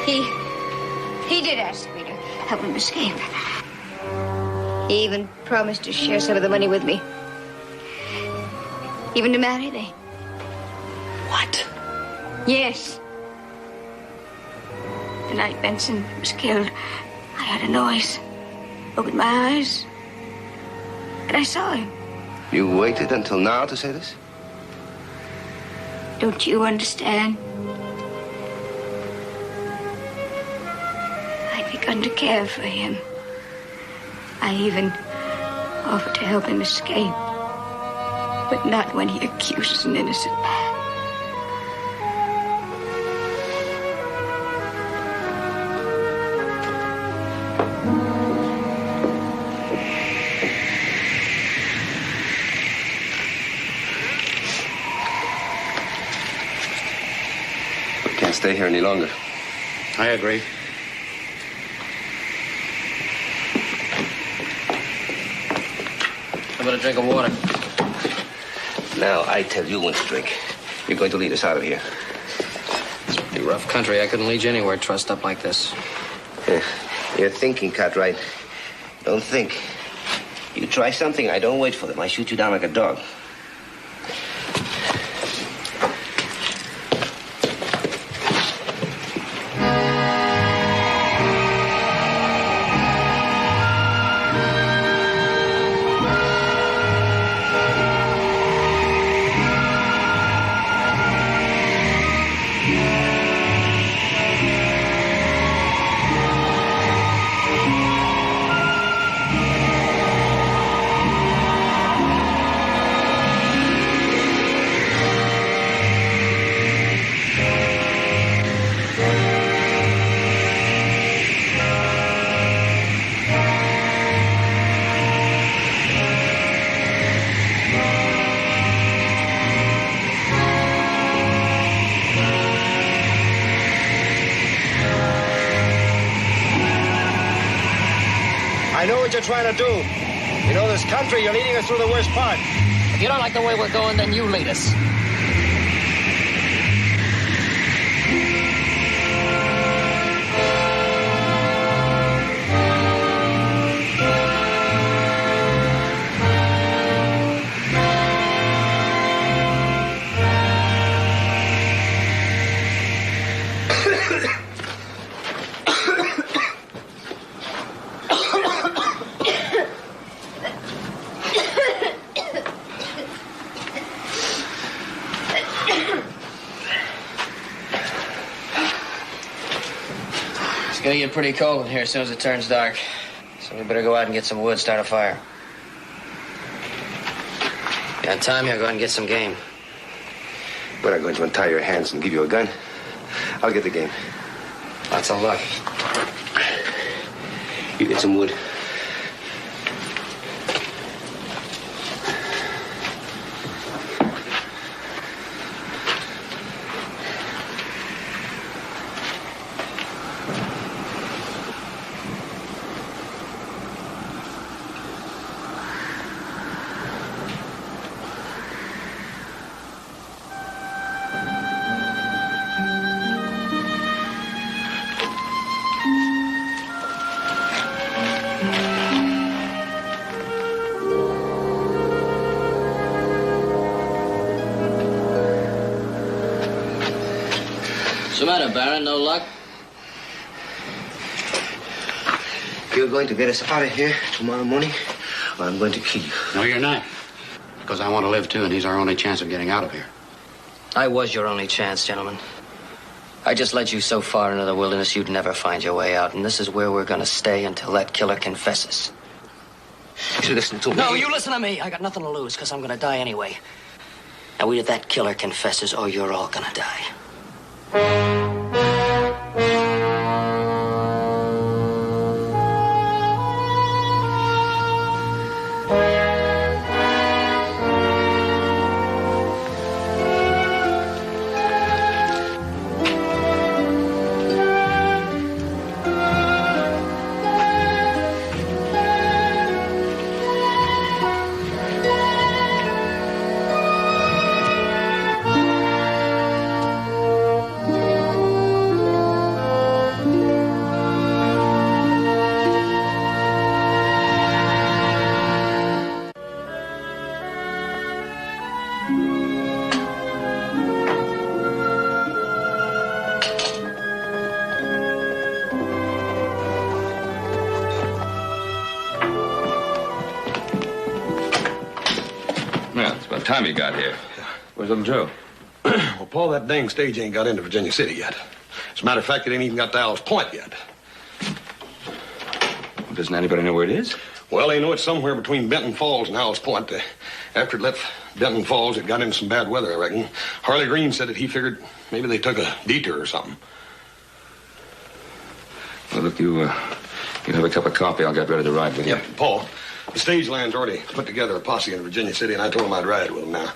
He did ask me to help him escape. He even promised to share some of the money with me. Even to marry me. What? Yes. The night Benson was killed, I heard a noise. Opened my eyes. And I saw him. You waited until now to say this? Don't you understand? I'd begun to care for him. I even offered to help him escape. But not when he accuses an innocent man. We can't stay here any longer. I agree. How about a drink of water? Now, I tell you when to drink. You're going to lead us out of here. It's a pretty rough country. I couldn't lead you anywhere trussed up like this. Yeah. You're thinking, Cartwright. Don't think. You try something, I don't wait for them. I shoot you down like a dog. I know what you're trying to do. You know this country, you're leading us through the worst part. If you don't like the way we're going, then you lead us. It's gonna get pretty cold in here as soon as it turns dark. So we better go out and get some wood, start a fire. Yeah, Tommy, I'll go out and get some game. We're not going to untie your hands and give you a gun. I'll get the game. Lots of luck. You get some wood. What's the matter, Baron? No luck? You're going to get us out of here tomorrow morning, or I'm going to kill you. No, you're not. Because I want to live, too, and he's our only chance of getting out of here. I was your only chance, gentlemen. I just led you so far into the wilderness you'd never find your way out, and this is where we're gonna stay until that killer confesses. You listen to me. No, you listen to me. I got nothing to lose, because I'm gonna die anyway. Now either that killer confesses or you're all gonna die. Well, it's about time you got here. Where's little Joe? Well, Paul, that dang stage ain't got into Virginia City yet. As a matter of fact, it ain't even got to Owl's Point yet. Well, doesn't anybody know where it is? Well, they know it's somewhere between Benton Falls and Owl's Point. After it left Benton Falls, it got into some bad weather, I reckon. Harley Green said that he figured maybe they took a detour or something. Well, look, you have a cup of coffee. I'll get ready to ride with you. Yep, Paul. The stage land's already put together a posse in Virginia City, and I told him I'd ride with him. Now,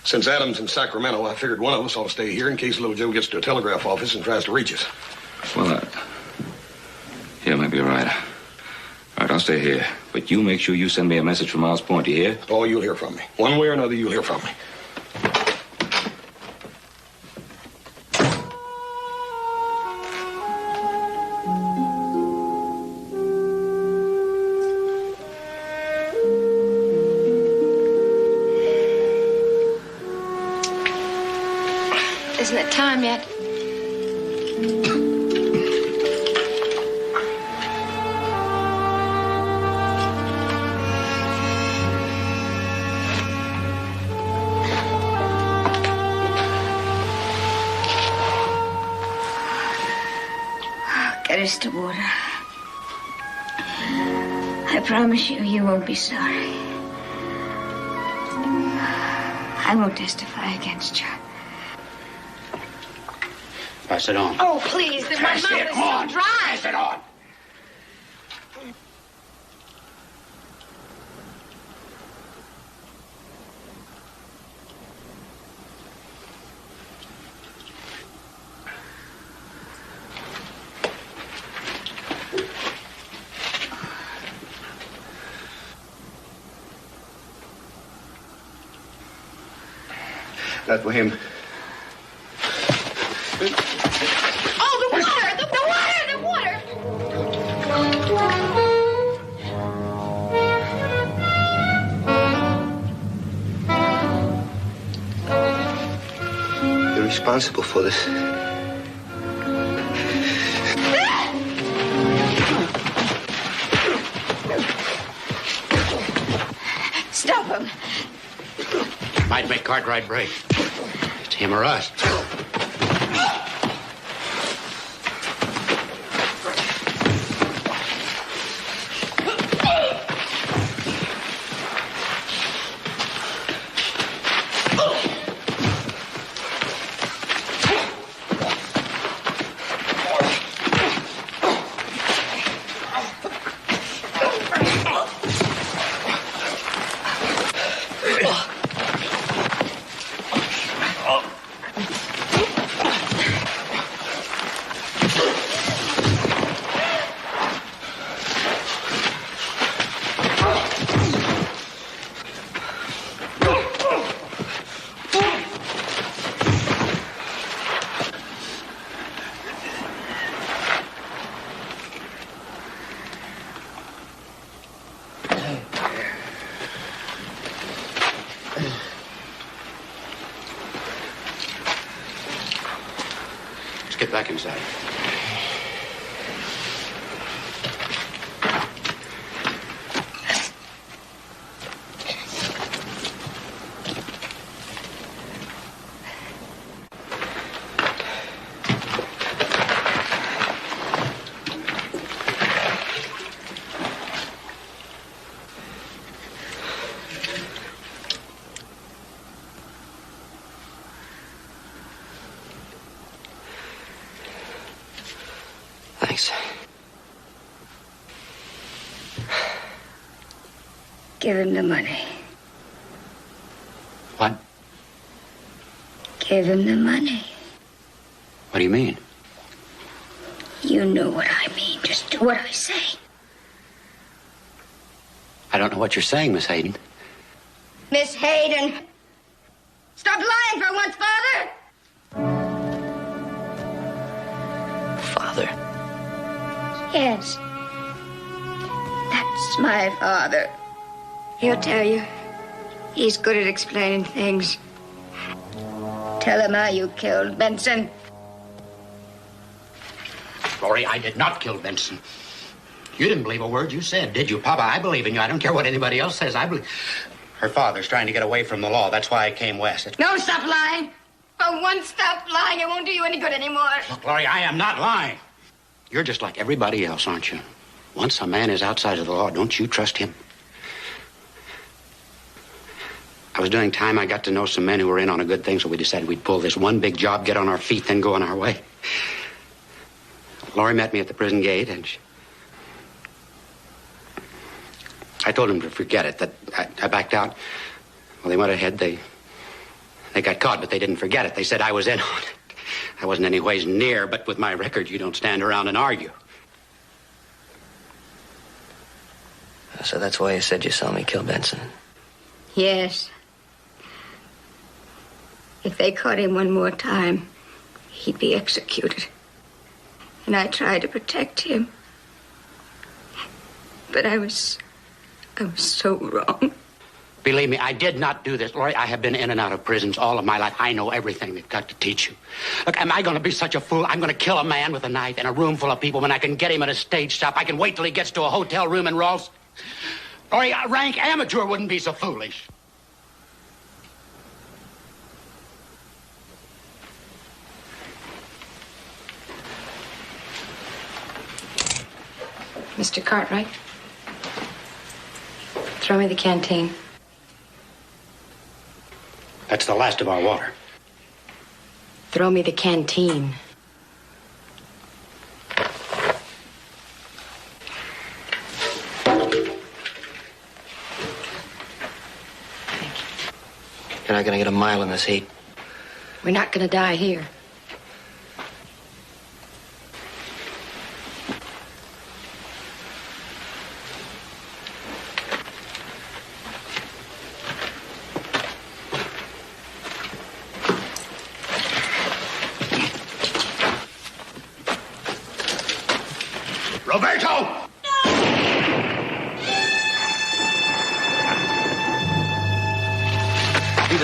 since Adam's in Sacramento, I figured one of us ought to stay here in case little Joe gets to a telegraph office and tries to reach us. Well, yeah, maybe you're right. All right, I'll stay here. But you make sure you send me a message from Owl's Point, you hear? Paul, you'll hear from me. One way or another, you'll hear from me. Isn't it time yet? Get us to water. I promise you, you won't be sorry. I won't testify against you. Pass it on. Oh, please. My mouth is so dry. Pass it on. Not for him. Oh, the water! The water! The water! You're responsible for this. Stop him. Might make Cartwright break. It's him or us. Let's get back inside. Thanks. Give him the money. What? Give him the money. What do you mean? You know what I mean. Just do what I say. I don't know what you're saying, Miss Hayden. Miss Hayden. Stop lying for once, Father. Father. Yes. That's my father. He'll tell you. He's good at explaining things. Tell him how you killed Benson. Lori, I did not kill Benson. You didn't believe a word you said, did you, Papa? I believe in you. I don't care what anybody else says. I believe... Her father's trying to get away from the law. That's why I came west. No, stop lying. For once, stop lying. It won't do you any good anymore. Look, Lori, I am not lying. You're just like everybody else, aren't you? Once a man is outside of the law, don't you trust him? I was doing time. I got to know some men who were in on a good thing, so we decided we'd pull this one big job, get on our feet, then go on our way. Lori met me at the prison gate, and I told him to forget it, that I backed out. Well, they went ahead. They got caught, but they didn't forget it. They said I was in on it. I wasn't any ways near, but with my record, you don't stand around and argue. So that's why you said you saw me kill Benson? Yes. If they caught him one more time, he'd be executed. And I tried to protect him. But I was so wrong. Believe me, I did not do this. Lori, I have been in and out of prisons all of my life. I know everything they've got to teach you. Look, am I going to be such a fool? I'm going to kill a man with a knife in a room full of people when I can get him at a stage stop. I can wait till he gets to a hotel room in Rolls. Lori, a rank amateur wouldn't be so foolish. Mr. Cartwright, throw me the canteen. That's the last of our water. Throw me the canteen. You're not gonna get a mile in this heat. We're not gonna die here.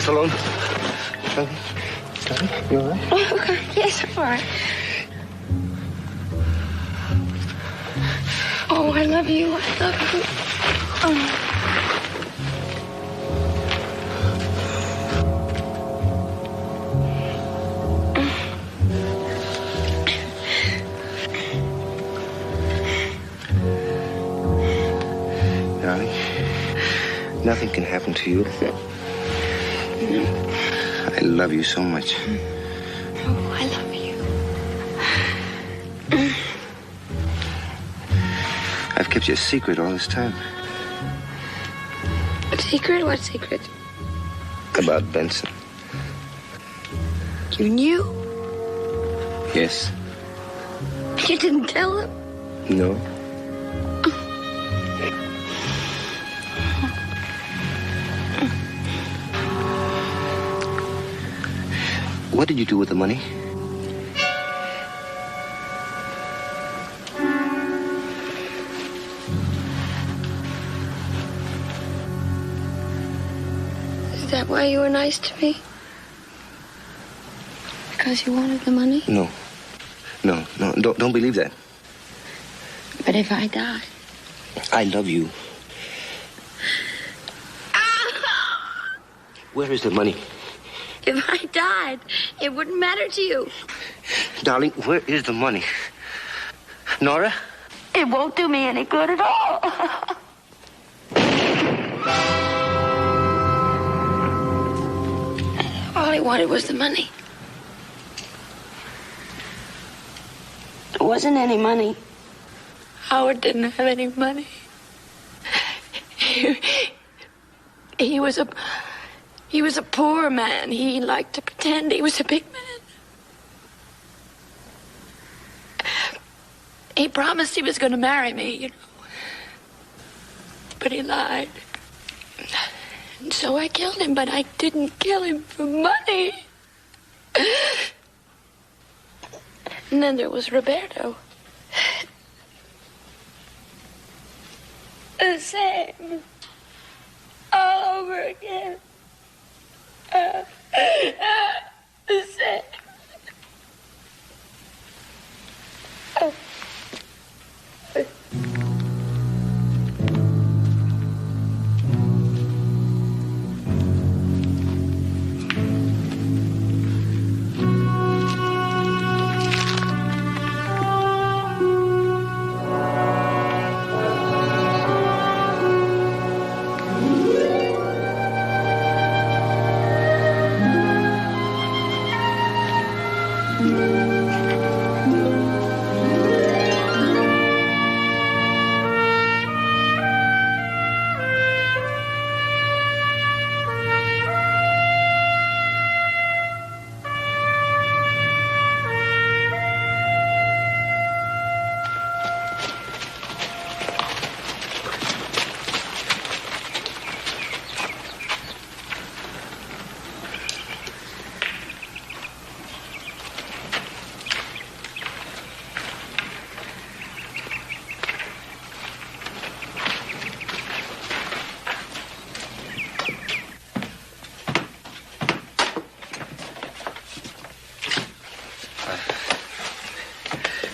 this alone. Darling, you all right? Oh, okay. Yes, I'm all right. Oh, I love you. I love you. Oh. Nothing can happen to you. I love you so much. Oh, I love you. I've kept you a secret all this time. A secret? What secret? About Benson. You knew? Yes. You didn't tell him? No. What did you do with the money? Is that why you were nice to me? Because you wanted the money? No. No, don't believe that. But if I die? I love you. Where is the money? If I died, it wouldn't matter to you. Darling, where is the money? Nora? It won't do me any good at all. All he wanted was the money. There wasn't any money. Howard didn't have any money. He was a poor man. He liked to pretend he was a big man. He promised he was going to marry me, you know. But he lied. And so I killed him, but I didn't kill him for money. And then there was Roberto. The same. All over again. The same.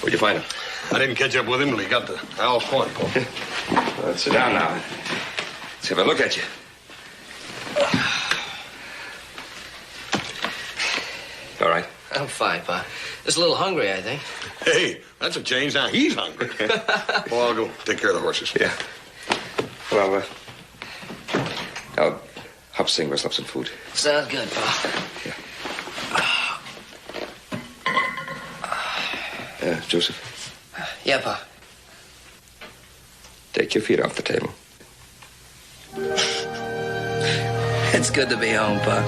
Where'd you find him? I didn't catch up with him till he got to Al's Point. Well, sit down now. Let's have a look at you. All right. I'm fine, Pa. Just a little hungry, I think. Hey, that's a change. Now he's hungry. Well, I'll go take care of the horses. Yeah. Well, I'll hop sing us up some food. Sounds good, Pa. Joseph. Yeah, Pa. Take your feet off the table. It's good to be home, Pa.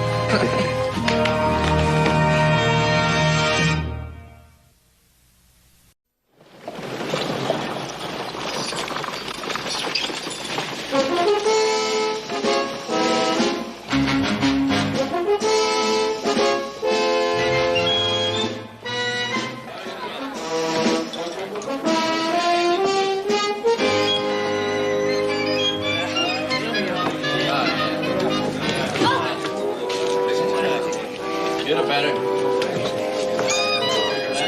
matter?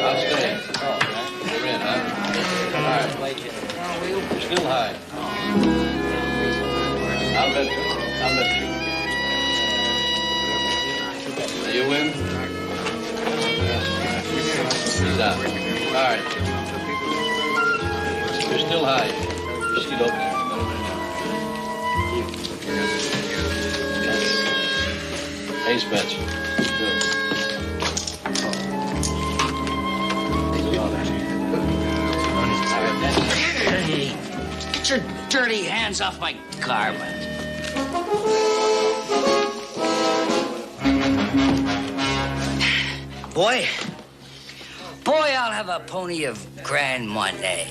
I'll stay. You're in, huh? All right. You're still high. I'll bet you. Are you in? He's out. All right. You're still high. Just get open. Ace bets. Good. Hey, get your dirty hands off my car, man. Boy, I'll have a pony of Grand Marnier.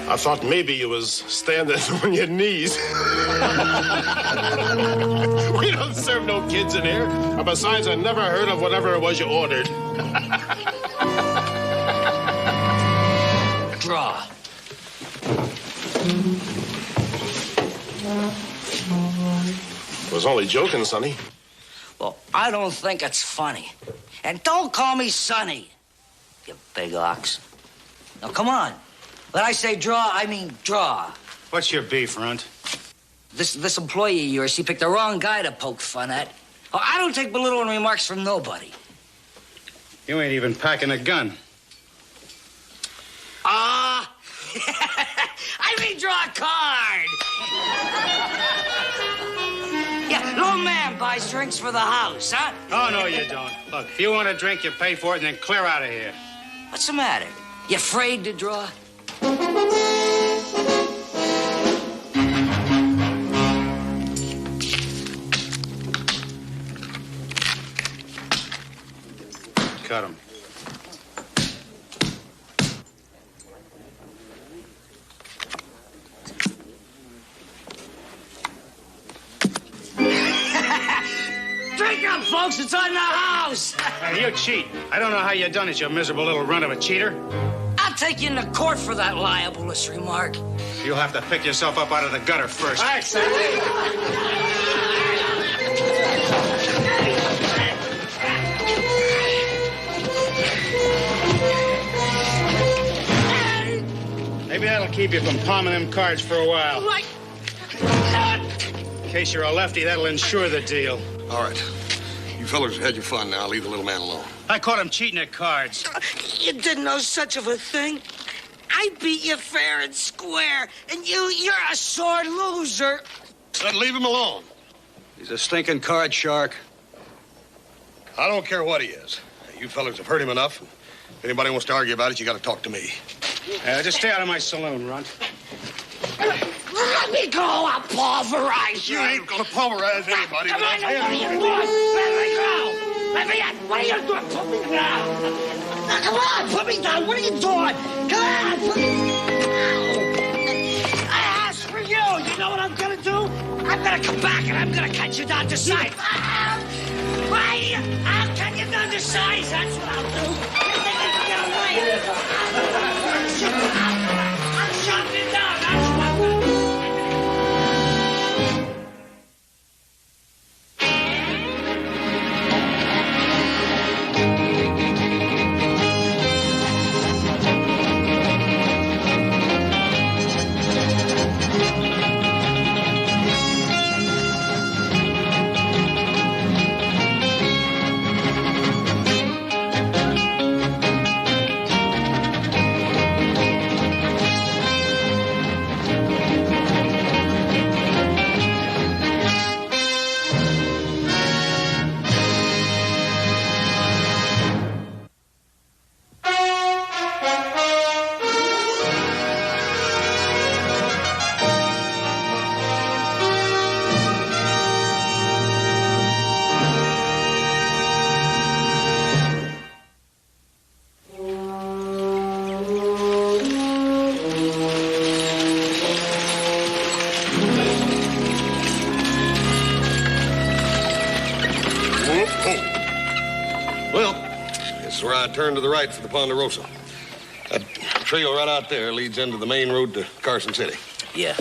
I thought maybe you was standing on your knees. We don't serve no kids in here. And besides, I never heard of whatever it was you ordered. Draw. Was only joking, Sonny. Well, I don't think it's funny. And don't call me Sonny, you big ox. Now, come on. When I say draw, I mean draw. What's your beef, Runt? This employee of yours, he picked the wrong guy to poke fun at. Oh, I don't take belittling remarks from nobody. You ain't even packing a gun. I mean draw a card. Yeah, little man buys drinks for the house, huh? Oh, no, you don't. Look, if you want a drink, you pay for it and then clear out of here. What's the matter? You afraid to draw? Cut him. Drink up, folks. It's on the house. Hey, you cheat. I don't know how you done it, you miserable little runt of a cheater. I'll take you into court for that libelous remark. You'll have to pick yourself up out of the gutter first. All right, son. Maybe that'll keep you from palming them cards for a while. Right. In case you're a lefty, that'll ensure the deal. All right. You fellas had your fun now. Leave the little man alone. I caught him cheating at cards. You didn't know such of a thing. I beat you fair and square, and you're a sore loser. Then leave him alone. He's a stinking card shark. I don't care what he is. You fellas have heard him enough. If anybody wants to argue about it, you got to talk to me. Just stay out of my saloon, Runt. Let me go. I'll pulverize you. You ain't gonna pulverize anybody. Come on, what do you want? Let me go. Let me out. What are you doing? Put me down. Now, come on, put me down. What are you doing? Come on, put me down. I asked for you. You know what I'm gonna do? I'm gonna come back and I'm gonna cut you down to size. Why? I'll cut you down to size. That's what I'll do. You think I can get away? I'll shut you down. That's what I'm gonna do. Turn to the right for the Ponderosa. That trail right out there leads into the main road to Carson City. Yeah.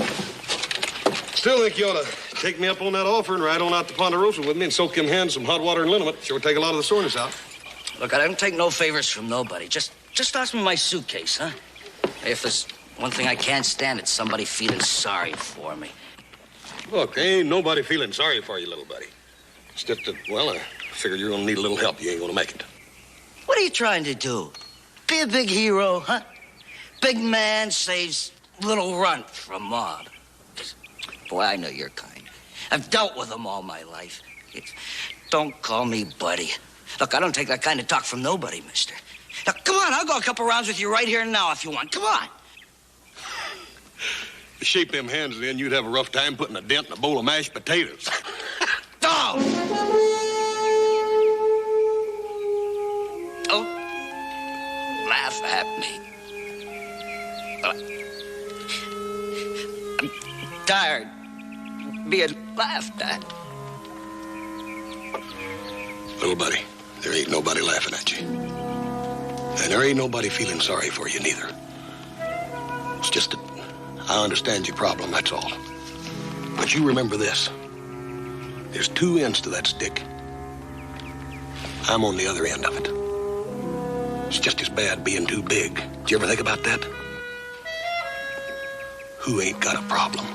Still think you ought to take me up on that offer and ride on out to Ponderosa with me and soak them hands in some hot water and liniment. Sure take a lot of the soreness out. Look, I don't take no favors from nobody. Just toss me my suitcase, huh? Hey, if there's one thing I can't stand, it's somebody feeling sorry for me. Look, ain't nobody feeling sorry for you, little buddy. It's just that, well, I figure you're gonna need a little help. You ain't gonna make it. What are you trying to do? Be a big hero, huh? Big man saves little runt from mob. Boy, I know your kind. I've dealt with them all my life. Don't call me buddy. Look, I don't take that kind of talk from nobody, mister. Now, come on, I'll go a couple rounds with you right here and now if you want. Come on. To shape them hands in, you'd have a rough time putting a dent in a bowl of mashed potatoes. Oh! Don't laugh at me. I'm tired of being laughed at. Little buddy, there ain't nobody laughing at you. And there ain't nobody feeling sorry for you neither. It's just that I understand your problem, that's all. But you remember this. There's two ends to that stick. I'm on the other end of it. It's just as bad being too big. Did you ever think about that? Who ain't got a problem?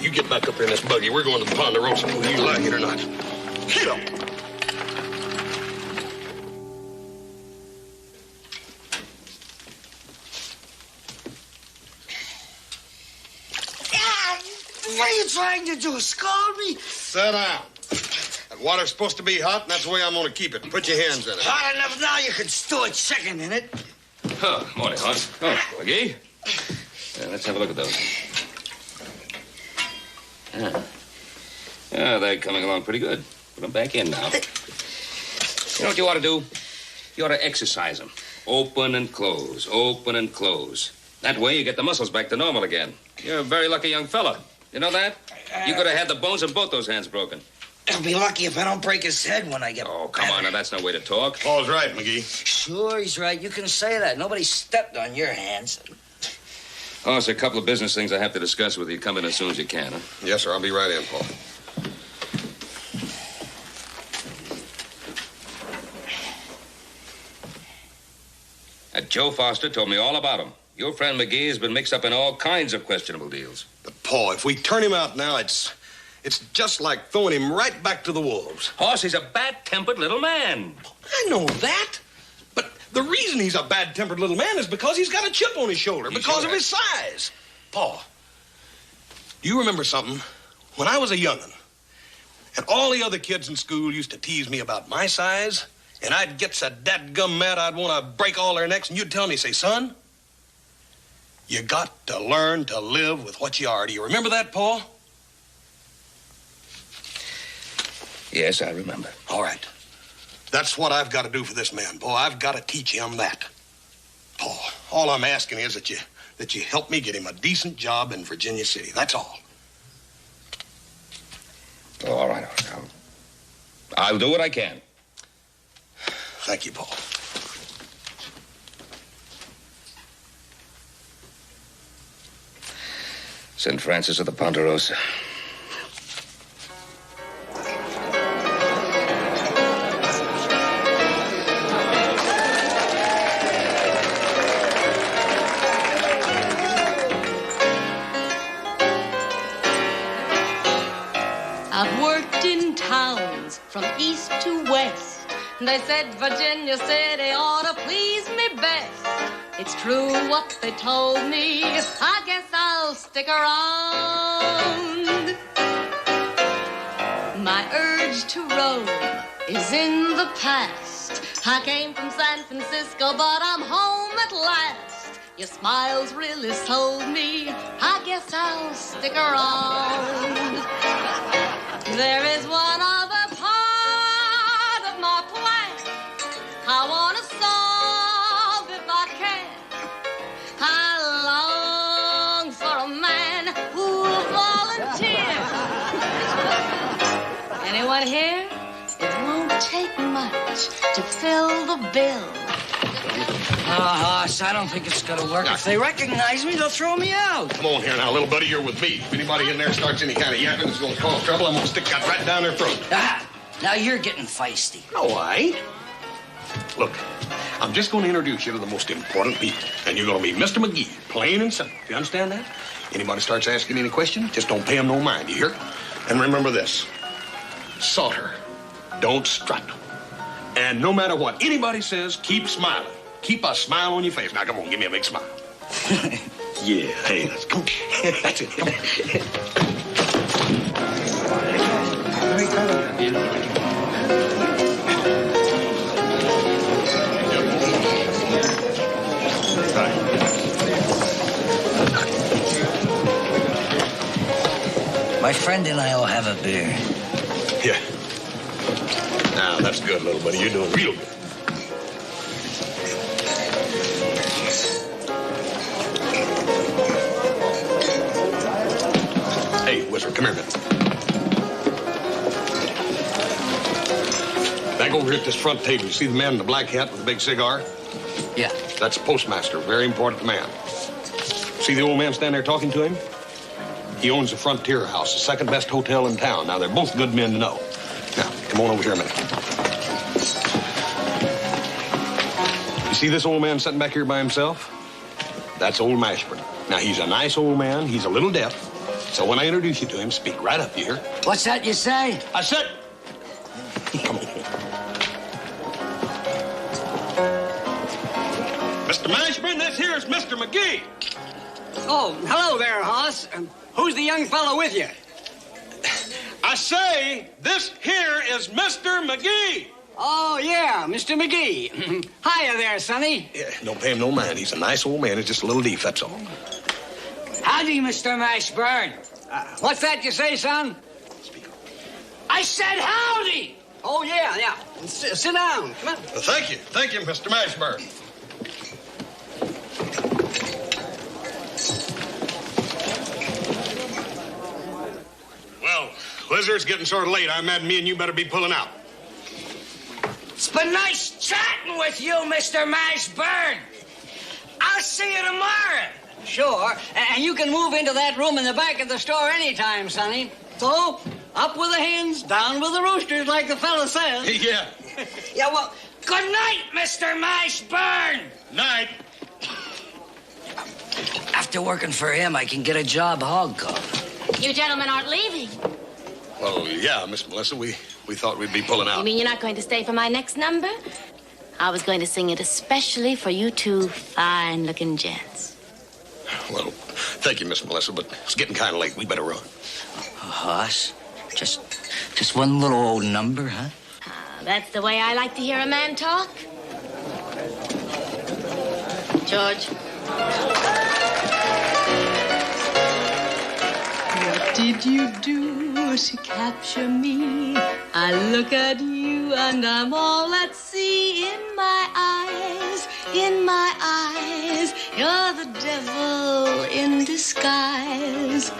You get back up here in this buggy. We're going to the Ponderosa, whether you like it or not. So. What are you trying to do, scald me? Sit down. That water's supposed to be hot, and that's the way I'm going to keep it. Put your hands in it. Hot enough now you can stew a chicken in it. Oh, morning, Hans. Oh, McGee. Yeah, let's have a look at those. Yeah, they're coming along pretty good. Put them back in now. You know what you ought to do? You ought to exercise them. Open and close, open and close. That way you get the muscles back to normal again. You're a very lucky young fella. You know that? You could have had the bones in both those hands broken. I'll be lucky if I don't break his head when I get... Oh, come on, now, that's no way to talk. Paul's right, McGee. Sure, he's right. You can say that. Nobody stepped on your hands. Oh, it's a couple of business things I have to discuss with you. Come in as soon as you can, huh? Yes, sir. I'll be right in, Paul. Joe Foster told me all about him. Your friend McGee has been mixed up in all kinds of questionable deals. But, Paul, if we turn him out now, it's just like throwing him right back to the wolves. Hoss, he's a bad-tempered little man. I know that. But the reason he's a bad-tempered little man is because he's got a chip on his shoulder, because of his size. Paul, do you remember something? When I was a young'un, and all the other kids in school used to tease me about my size, and I'd get so dadgum mad I'd want to break all their necks, and you'd tell me, say, son, you got to learn to live with what you are. Do you remember that, Paul? Yes, I remember. All right. That's what I've got to do for this man, Paul. I've got to teach him that. Paul, all I'm asking is that you help me get him a decent job in Virginia City. That's all. Oh, all right. I'll do what I can. Thank you, Paul. St. Francis of the Ponderosa. I've worked in towns from east to west. They said Virginia City ought to please me best. It's true what they told me. I guess I'll stick around. My urge to roam is in the past. I came from San Francisco, but I'm home at last. Your smiles really sold me. I guess I'll stick around. There is one other part of my plan I want to solve if I can. I long for a man who'll volunteer. Anyone here? It won't take much to fill the bill. Hoss, I don't think it's gonna work. If they recognize me, they'll throw me out. Come on here now, little buddy, you're with me. If anybody in there starts any kind of yapping that's gonna cause trouble, I'm gonna stick that right down their throat. Now you're getting feisty. No, I ain't. Look, I'm just gonna introduce you to the most important people. And you're gonna be Mr. McGee, plain and simple. You understand that? Anybody starts asking any questions, just don't pay them no mind, you hear? And remember this. Salter, don't strut. And no matter what anybody says, keep smiling. Keep a smile on your face. Now, come on, give me a big smile. Yeah, hey, let's go. That's it. Come on. My friend and I will have a beer. Yeah. Now, that's good, little buddy. You're doing real good. Hey, Whistler, come here a minute. Back over here at this front table, you see the man in the black hat with the big cigar? Yeah. That's the postmaster, very important man. See the old man standing there talking to him? He owns the Frontier House, the second best hotel in town. Now, they're both good men to know. Now, come on over here a minute. You see this old man sitting back here by himself? That's old Mashburn. Now, he's a nice old man. He's a little deaf. So when I introduce you to him, speak right up, you hear? What's that you say? I said... Come on. Mr. Mashburn, this here is Mr. McGee. Oh, hello there, Hoss. Who's the young fellow with you? I say, this here is Mr. McGee. Oh, yeah, Mr. McGee. Hiya there, Sonny. Yeah, don't pay him no mind. He's a nice old man. He's just a little deaf, that's all. Howdy, Mr. Mashburn. What's that you say, son? I said howdy. Oh, yeah. Sit down. Come on. Well, thank you. Thank you, Mr. Mashburn. Well, Whizzer, it's getting sort of late. I imagine me and you better be pulling out. It's been nice chatting with you, Mr. Mashburn. I'll see you tomorrow. Sure. And you can move into that room in the back of the store anytime, Sonny. So, up with the hens, down with the roosters, like the fella says. Yeah. Yeah, well, good night, Mr. Mashburn. Night. After working for him, I can get a job hog call. You gentlemen aren't leaving. Well, yeah, Miss Melissa, we thought we'd be pulling out. You mean you're not going to stay for my next number? I was going to sing it especially for you two fine-looking gents. Well, thank you, Miss Melissa, but it's getting kind of late. We better run. Hoss, just one little old number, huh? That's the way I like to hear a man talk. George. What did you do to capture me? I look at you and I'm all at sea. In my eyes, you're the devil in disguise.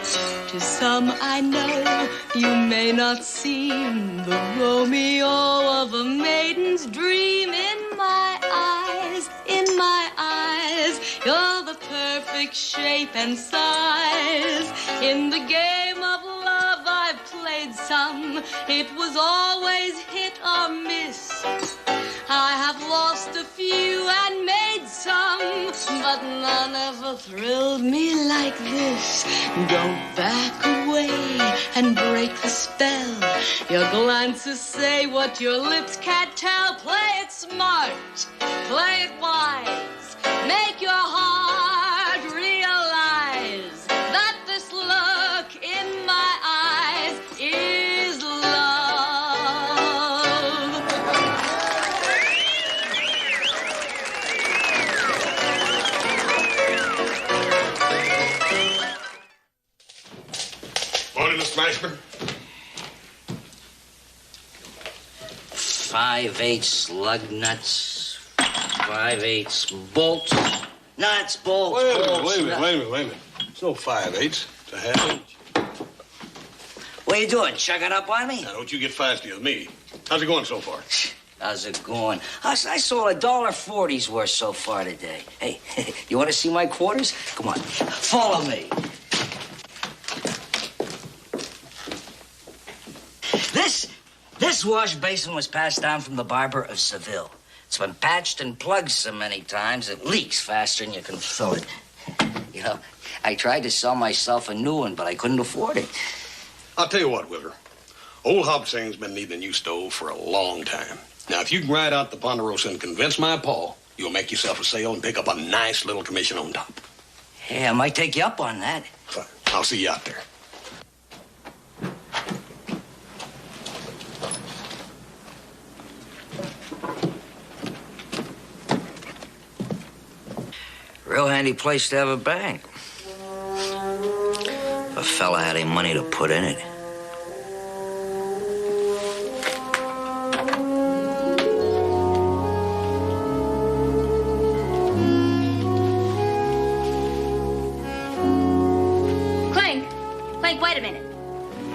To some I know you may not seem the Romeo of a maiden's dream. In my eyes, you're the perfect shape and size. In the game of love I've played some, it was always hit or miss. I have lost a few and made some, but none ever thrilled me like this. Don't back away and break the spell. Your glances say what your lips can't tell. Play it smart, play it wise. Make your heart realize that this look in my eyes is love. Morning, Miss Mashburn. 5/8 slug nuts, 5/8 bolts. Nuts, bolts, Wait a bolts. minute. It's no 5/8. It's a half inch. What are you doing, chugging up on me? Now, don't you get feisty with me. How's it going so far? How's it going? I sold $1.40's worth so far today. Hey, you want to see my quarters? Come on, follow me. This wash basin was passed down from the barber of Seville. It's been patched and plugged so many times it leaks faster than you can fill it. You know, I tried to sell myself a new one, but I couldn't afford it. I'll tell you what, Wilbur. Old Hobsang's been needing a new stove for a long time. Now, if you can ride out the Ponderosa and convince my pa, you'll make yourself a sale and pick up a nice little commission on top. Hey, I might take you up on that. Fine. I'll see you out there. Real handy place to have a bank. If a fella had any money to put in it. Clink, wait a minute.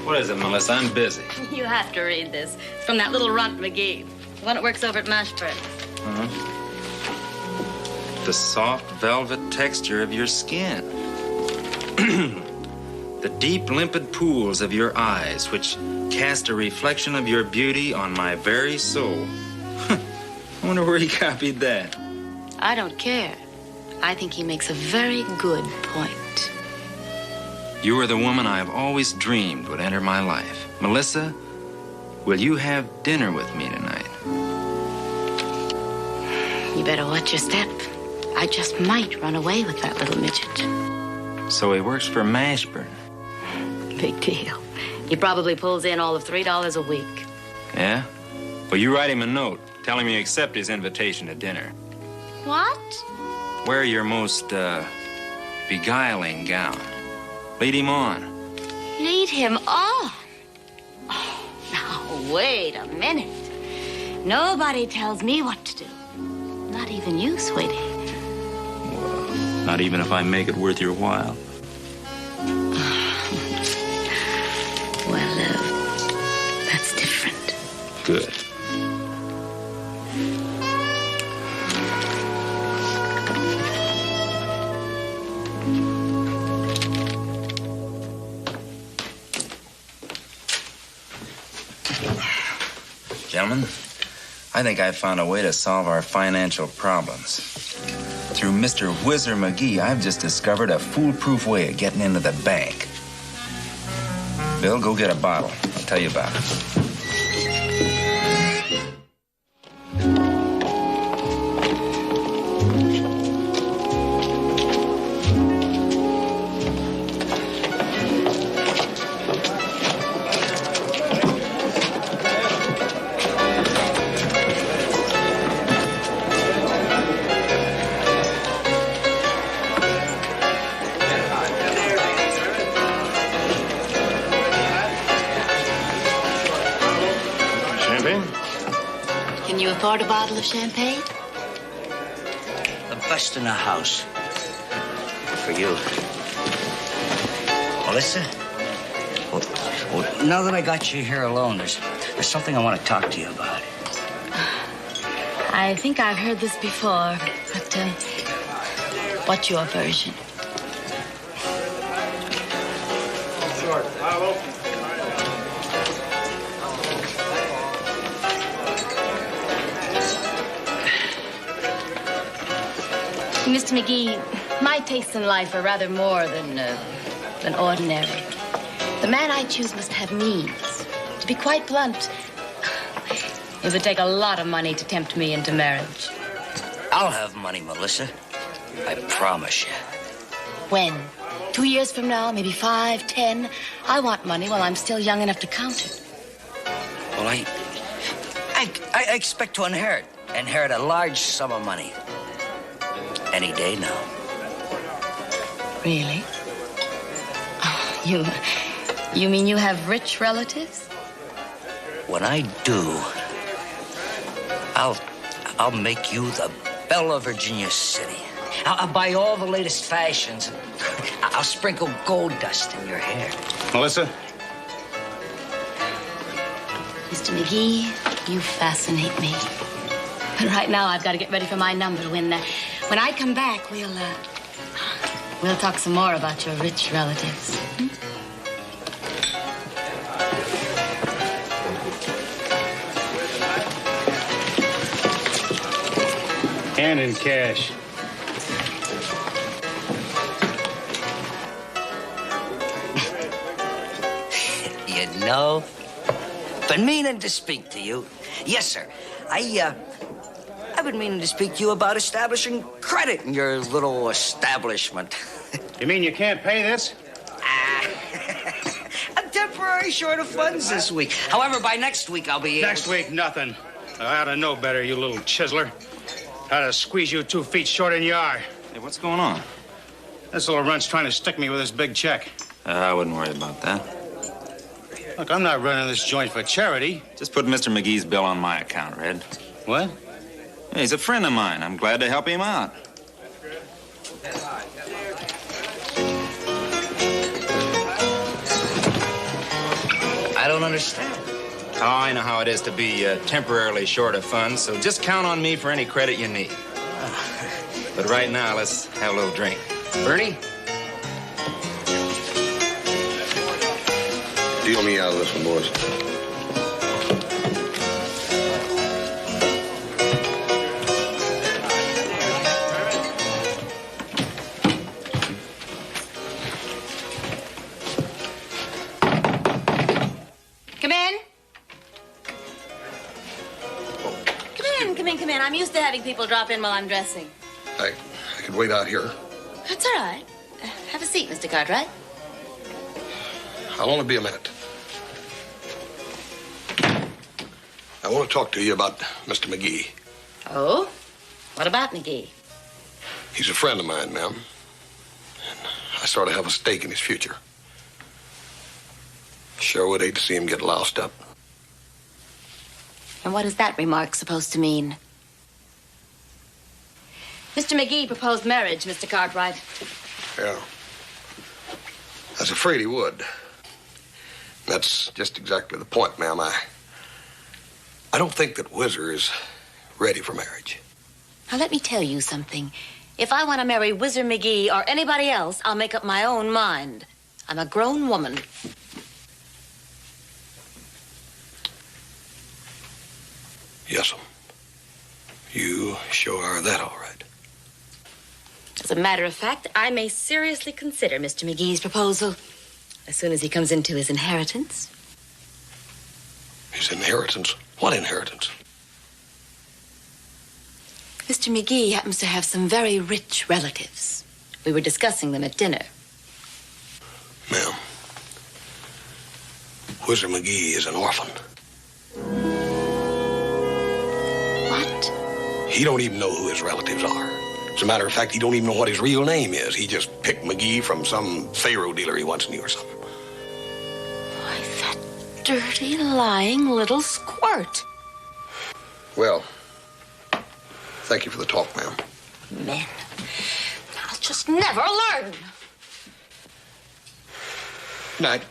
What is it, Melissa? I'm busy. You have to read this. It's from that little runt McGee, the one that works over at Mashburn. Uh-huh. The soft velvet texture of your skin. The deep, limpid pools of your eyes, which cast a reflection of your beauty on my very soul. I wonder where he copied that. I don't care. I think he makes a very good point. You are the woman I have always dreamed would enter my life. Melissa, will you have dinner with me tonight? You better watch your step. I just might run away with that little midget. So he works for Mashburn. Big deal. He probably pulls in all of $3 a week. Yeah? Well, you write him a note telling him you accept his invitation to dinner. What? Wear your most, beguiling gown. Lead him on. Lead him on? Oh, now, wait a minute. Nobody tells me what to do. Not even you, sweetie. Not even if I make it worth your while. Well, that's different. Good. Gentlemen, I think I found a way to solve our financial problems. Through Mr. Whizzer McGee, I've just discovered a foolproof way of getting into the bank. Bill, go get a bottle. I'll tell you about it. Afford a bottle of champagne? The best in the house. For you. Melissa? Well, now that I got you here alone, there's something I want to talk to you about. I think I've heard this before, but what's your version? Mr. McGee, my tastes in life are rather more than ordinary. The man I choose must have means. To be quite blunt, it would take a lot of money to tempt me into marriage. I'll have money, Melissa. I promise you. When? 2 years from now, maybe 5, 10? I want money while I'm still young enough to count it. Well, I expect to inherit a large sum of money. Any day now. Really? Oh, you mean you have rich relatives? When I do, I'll make you the belle of Virginia City. I'll buy all the latest fashions. I'll sprinkle gold dust in your hair. Melissa? Mr. McGee, You fascinate me. But right now, I've got to get ready for my number. When I come back, we'll talk some more about your rich relatives. Hmm? Hand in cash. You know, been meaning to speak to you. Yes, sir. I've been meaning to speak to you about establishing credit in your little establishment. You mean you can't pay this? I'm temporarily short of funds this week. However, by next week, I'll be able Next week, nothing. I ought to know better, you little chiseler. I ought to squeeze you 2 feet shorter than you are. Hey, what's going on? This little runt's trying to stick me with this big check. I wouldn't worry about that. Look, I'm not running this joint for charity. Just put Mr. McGee's bill on my account, Red. What? Hey, he's a friend of mine. I'm glad to help him out. I don't understand. Oh, I know how it is to be temporarily short of funds, so just count on me for any credit you need. But right now, let's have a little drink. Bernie? Deal me out of this one, boys. Come in. Come in. I'm used to having people drop in while I'm dressing. I could wait out here. That's all right. Have a seat, Mr. Cartwright. I'll only be a minute. I want to talk to you about Mr. McGee. Oh? What about McGee? He's a friend of mine, ma'am. And I sort of have a stake in his future. Sure would hate to see him get loused up. And what is that remark supposed to mean? Mr. McGee proposed marriage, Mr. Cartwright. Yeah. I was afraid he would. That's just exactly the point, ma'am. I don't think that Whizzer is ready for marriage. Now, let me tell you something. If I want to marry Whizzer McGee or anybody else, I'll make up my own mind. I'm a grown woman. Yes'm. You sure are that all right. As a matter of fact, I may seriously consider Mr. McGee's proposal as soon as he comes into his inheritance. His inheritance? What inheritance? Mr. McGee happens to have some very rich relatives. We were discussing them at dinner. Ma'am, Whizzer McGee is an orphan. What? He don't even know who his relatives are. As a matter of fact, he don't even know what his real name is. He just picked McGee from some Pharaoh dealer he once knew or something. Why, that dirty, lying little squirt. Well, thank you for the talk, ma'am. Men. I'll just never learn. Good night.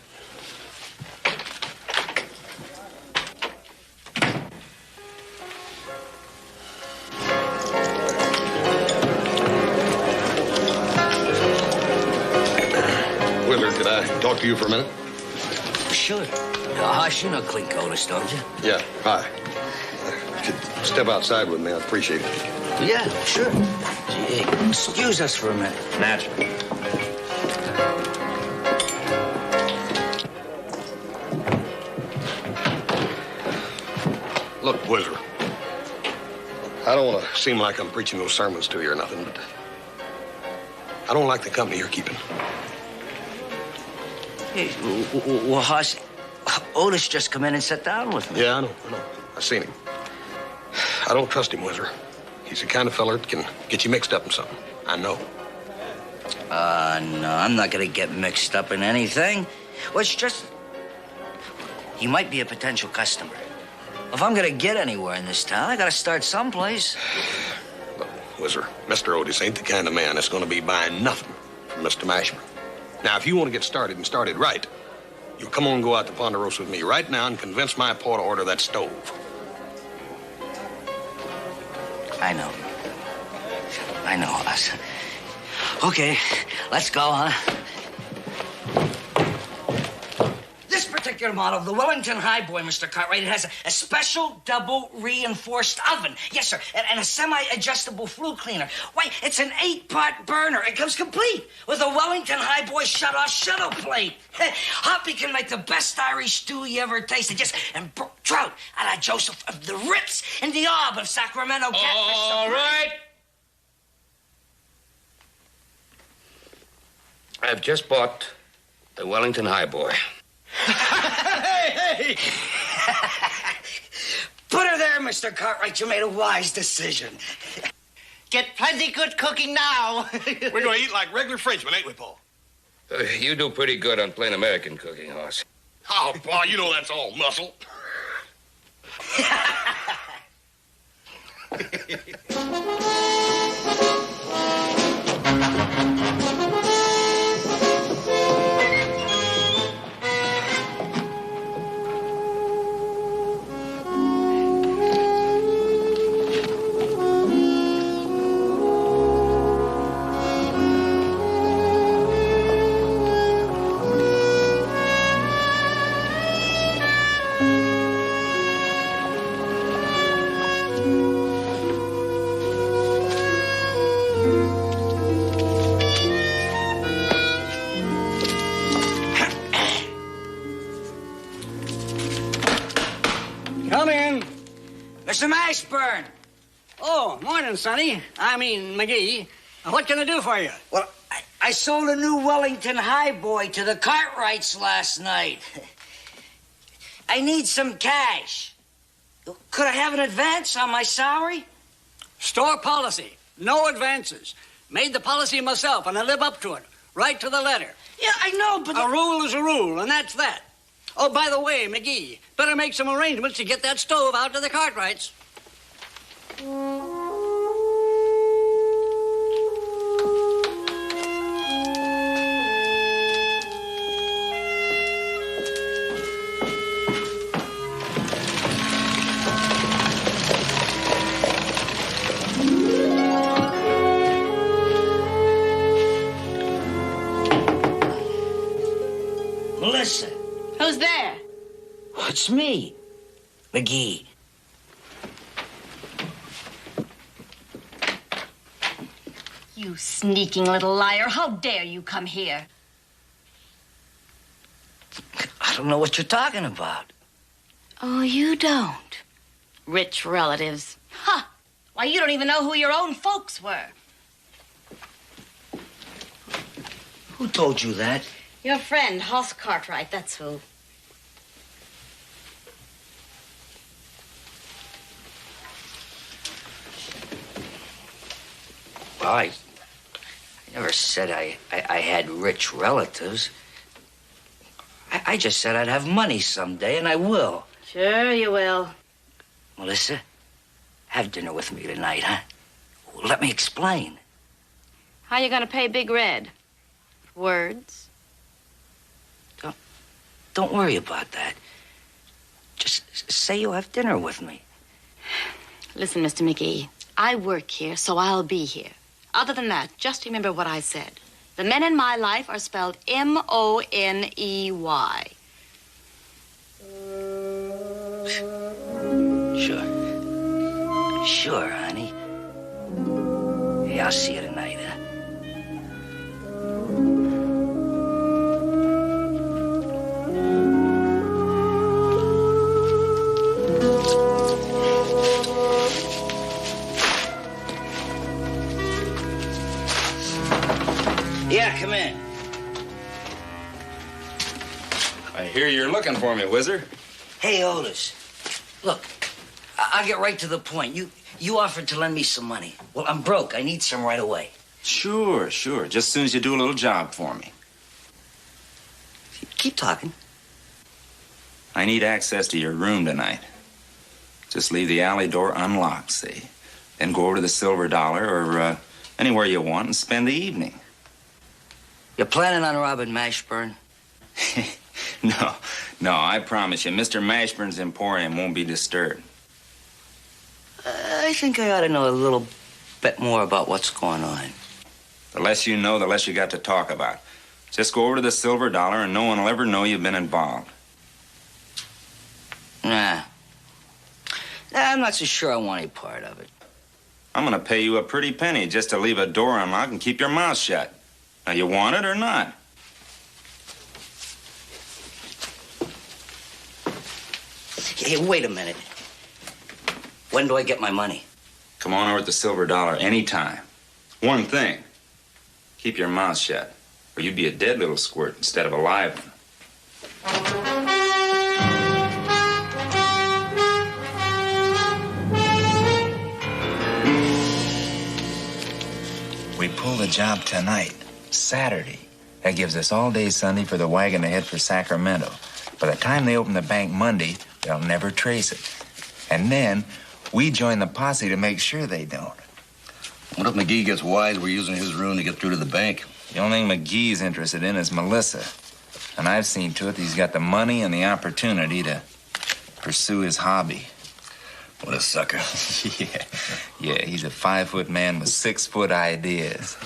Willard, could I talk to you for a minute? Sure. Hush, you know Clink Otis, don't you? Yeah, hi. If you could step outside with me, I'd appreciate it. Yeah, sure. Excuse us for a minute. Naturally. Look, Whizzer, I don't want to seem like I'm preaching no sermons to you or nothing, but I don't like the company you're keeping. Hey, well, Hush, Otis just come in and sat down with me. Yeah, I know. I seen him. I don't trust him, Whizzer. He's the kind of feller that can get you mixed up in something. I know. No, I'm not gonna get mixed up in anything. Well, it's just... He might be a potential customer. If I'm gonna get anywhere in this town, I gotta start someplace. Look, Whizzer, Mr. Otis ain't the kind of man that's gonna be buying nothing from Mr. Mashburn. Now, if you want to get started and started right, you'll come on and go out to Ponderosa with me right now and convince my pa to order that stove. I know. I know, Hoss. Okay, let's go, huh? This particular model, the Wellington Highboy, Mr. Cartwright, it has a special double reinforced oven. Yes, sir, and a semi-adjustable flue cleaner. Why, it's an 8-pot burner. It comes complete with a Wellington Highboy shut-off shuttle plate. Hoppy can make the best Irish stew you ever tasted. Just and trout a la Joseph of the Rips and the Ob of Sacramento catfish. All right. I've just bought the Wellington Highboy. Hey! Put her there, Mr. Cartwright. You made a wise decision. Get plenty good cooking now. We're going to eat like regular Frenchmen, ain't we, Paul? You do pretty good on plain American cooking, Hoss. Oh, Paul, you know that's all muscle. Come in. Mr. Mashburn. Oh, morning, Sonny. I mean, McGee. What can I do for you? Well, I sold a new Wellington Highboy to the Cartwrights last night. I need some cash. Could I have an advance on my salary? Store policy. No advances. Made the policy myself, and I live up to it. Right to the letter. Yeah, I know, but... A rule is a rule, and that's that. Oh, by the way, McGee, better make some arrangements to get that stove out to the Cartwrights. Melissa. Who's there? It's me, McGee. You sneaking little liar. How dare you come here? I don't know what you're talking about. Oh, you don't? Rich relatives. Ha! Why, you don't even know who your own folks were. Who told you that? Your friend, Hoss Cartwright, that's who. Well, I never said I had rich relatives. I just said I'd have money someday, and I will. Sure you will. Melissa, have dinner with me tonight, huh? Let me explain. How you gonna pay Big Red? Words? Don't worry about that. Just say you'll have dinner with me. Listen, Mr. McGee, I work here, so I'll be here. Other than that, just remember what I said. The men in my life are spelled M-O-N-E-Y. Sure, honey. Hey, I'll see you tonight, huh? Yeah, come in. I hear you're looking for me, Whizzer. Hey, Otis. Look, I'll get right to the point. You offered to lend me some money. Well, I'm broke. I need some right away. Sure. Just as soon as you do a little job for me. Keep talking. I need access to your room tonight. Just leave the alley door unlocked, see? Then go over to the Silver Dollar or anywhere you want and spend the evening. You're planning on robbing Mashburn? No, I promise you, Mr. Mashburn's emporium won't be disturbed. think I ought to know a little bit more about what's going on. The less you know, the less you got to talk about. Just go over to the Silver Dollar and no one will ever know you've been involved. Nah. I'm not so sure I want any part of it. I'm gonna pay you a pretty penny just to leave a door unlocked and keep your mouth shut. Now, you want it or not? Hey, wait a minute. When do I get my money? Come on over at the Silver Dollar anytime. One thing. Keep your mouth shut, or you'd be a dead little squirt instead of a live one. We pull the job tonight, Saturday. That gives us all day Sunday for the wagon to head for Sacramento. By the time they open the bank Monday, they'll never trace it. And then we join the posse to make sure they don't. What if McGee gets wise we're using his room to get through to the bank? The only thing McGee's interested in is Melissa. And I've seen to it that he's got the money and the opportunity to pursue his hobby. What a sucker. Yeah, he's a 5-foot man with 6-foot ideas.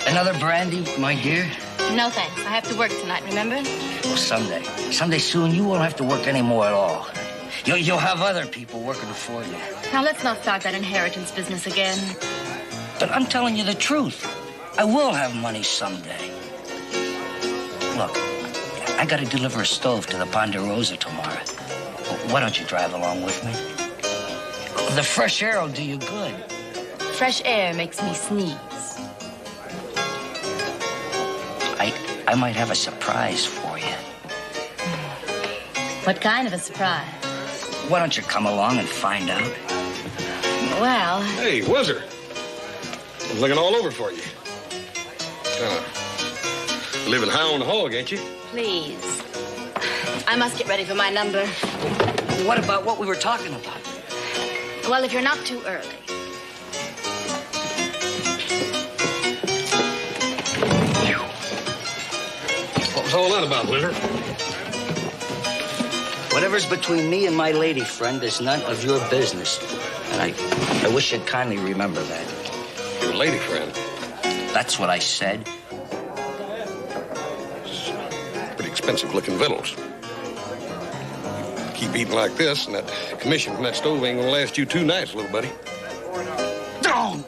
Another brandy, my dear? No, thanks. I have to work tonight, remember? Well, someday. Someday soon, you won't have to work anymore at all. You'll have other people working for you. Now, let's not start that inheritance business again. But I'm telling you the truth. I will have money someday. Look, I got to deliver a stove to the Ponderosa tomorrow. Why don't you drive along with me? The fresh air will do you good. Fresh air makes me sneeze. I might have a surprise for you. What kind of a surprise? Why don't you come along and find out? Well... Hey, Whizzer. I'm looking all over for you. Living high on the hog, ain't you? Please. I must get ready for my number. What about what we were talking about? Well, if you're not too early. What's all that about, Whizzer? Whatever's between me and my lady friend is none of your business. And I wish you'd kindly remember that. Your lady friend? That's what I said. Pretty expensive-looking victuals. Keep eating like this, and that commission from that stove ain't gonna last you 2 nights, little buddy. Don't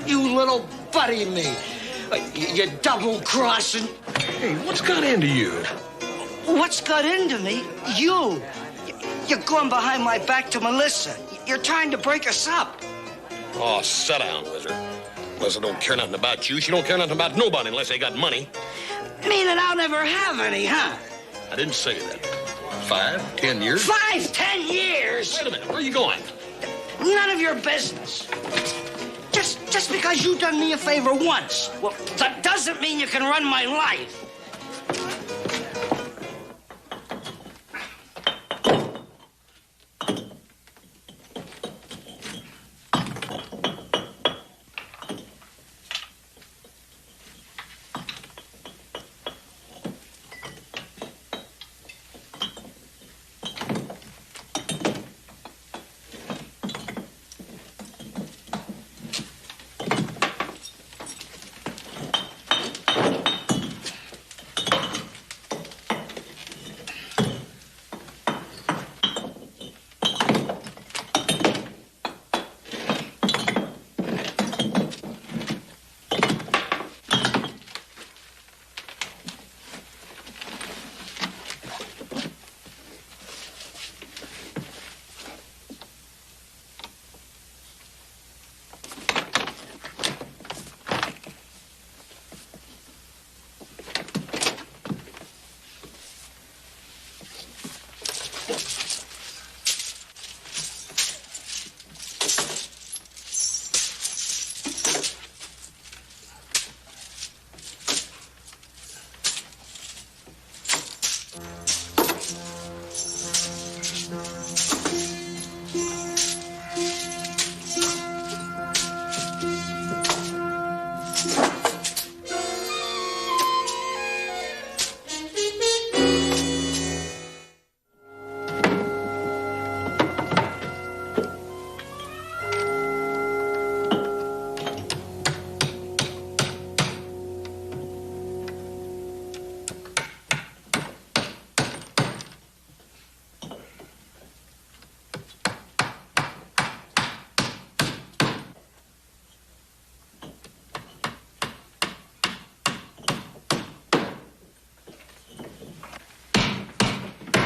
you little buddy me. You double-crossing. Hey, what's got into you? What's got into me? You. You're going behind my back to Melissa. You're trying to break us up. Oh, sit down, Whizzer. Melissa don't care nothing about you. She don't care nothing about nobody unless they got money. Meaning I'll never have any, huh? I didn't say that. 5, 10 years? 5, 10 years? Wait a minute. Where are you going? None of your business. Just because you done me a favor once, well, that doesn't mean you can run my life.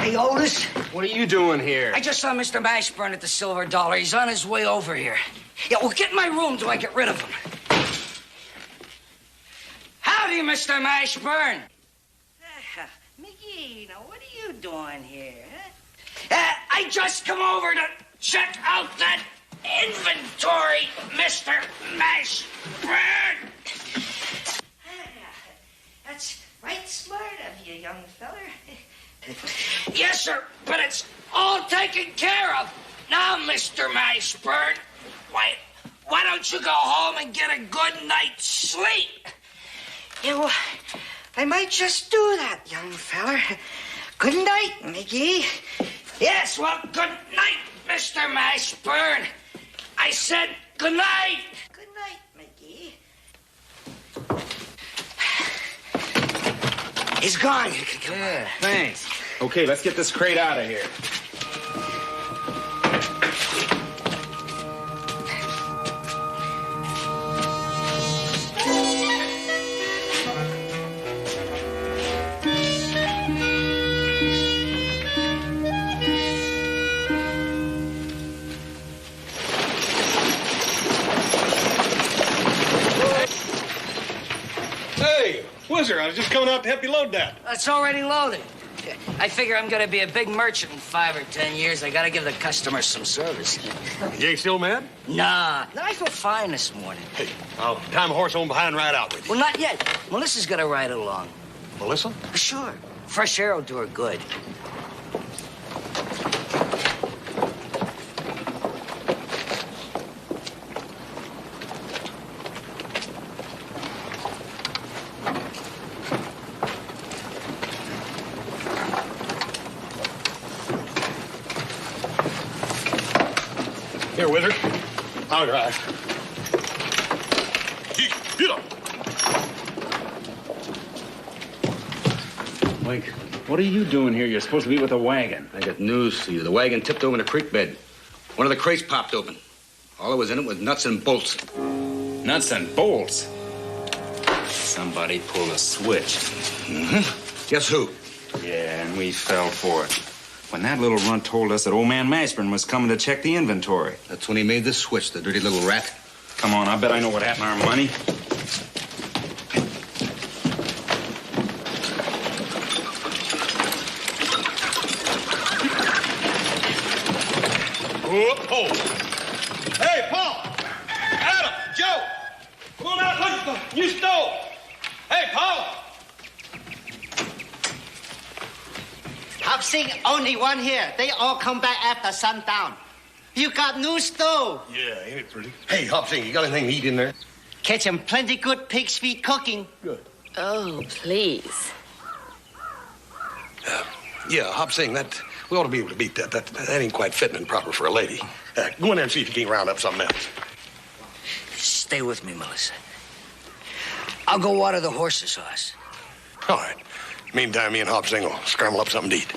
Hey, Otis. What are you doing here? I just saw Mr. Mashburn at the Silver Dollar. He's on his way over here. Yeah, well, get in my room till I get rid of him. Howdy, Mr. Mashburn. McGee, now what are you doing here, huh? I just come over to check out that inventory, Mr. Mashburn. That's right smart of you, young feller. Yes, sir, but it's all taken care of now, Mr. Mashburn. Why don't you go home and get a good night's sleep? Yeah, well, I might just do that, young feller. Good night, McGee. Yes, well, good night, Mr. Mashburn. I said good night. Good night, McGee. He's gone. Yeah, thanks. Okay, let's get this crate out of here. Whizzer, I was just coming out to help you load that. It's already loaded. I figure I'm gonna be a big merchant in 5 or 10 years. I gotta give the customers some service. You ain't still mad? Nah, I feel fine this morning. Hey, I'll time a horse on behind and ride out with you. Well, not yet. Melissa's gonna ride along. Melissa? Sure. Fresh air will do her good. Here, Whizzer. I'll drive. Get up. Mike, what are you doing here? You're supposed to be with the wagon. I got news for you. The wagon tipped over in a creek bed. One of the crates popped open. All that was in it was nuts and bolts. Nuts and bolts? Somebody pulled a switch. Mm-hmm. Guess who? Yeah, and we fell for it. When that little runt told us that old man Mashburn was coming to check the inventory. That's when he made this switch, the dirty little rat. Come on, I bet I know what happened to our money. Whoa. Hey, Paul! Adam! Joe! Come on out, look at the new stove! Hey, Paul! I've seen only one here. They all come back after sundown. You got new stove. Yeah, ain't it pretty? Hey, Hopsing, you got anything to eat in there? Catching plenty good pig's feet cooking. Good. Oh, please. Yeah, Hopsing, that we ought to be able to beat that. That ain't quite fitting and proper for a lady. Go in there and see if you can't round up something else. Stay with me, Melissa. I'll go water the horse's house. All right. Meantime, me and Hopsing will scramble up something to eat.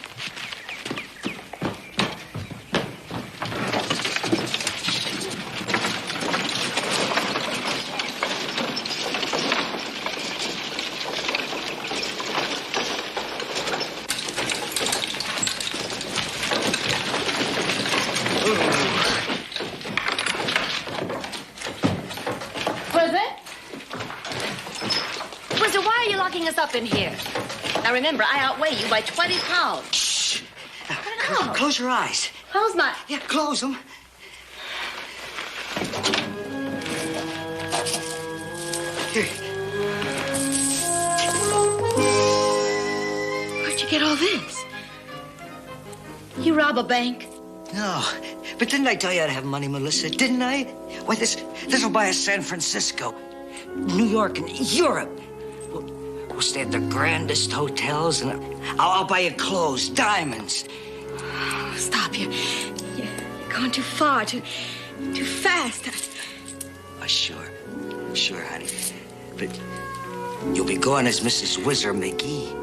Us up in here. Now remember, I outweigh you by 20 pounds. Shh. Close your eyes. Close my... Yeah, close them. Here. Where'd you get all this? You rob a bank? No, but didn't I tell you I'd have money, Melissa? Didn't I? Why, this will buy us San Francisco, New York, and Europe. We'll stay at the grandest hotels, and I'll buy you clothes, diamonds. Oh, stop. You're going too far, too fast. Oh, sure, honey. But you'll be going as Mrs. Whizzer McGee.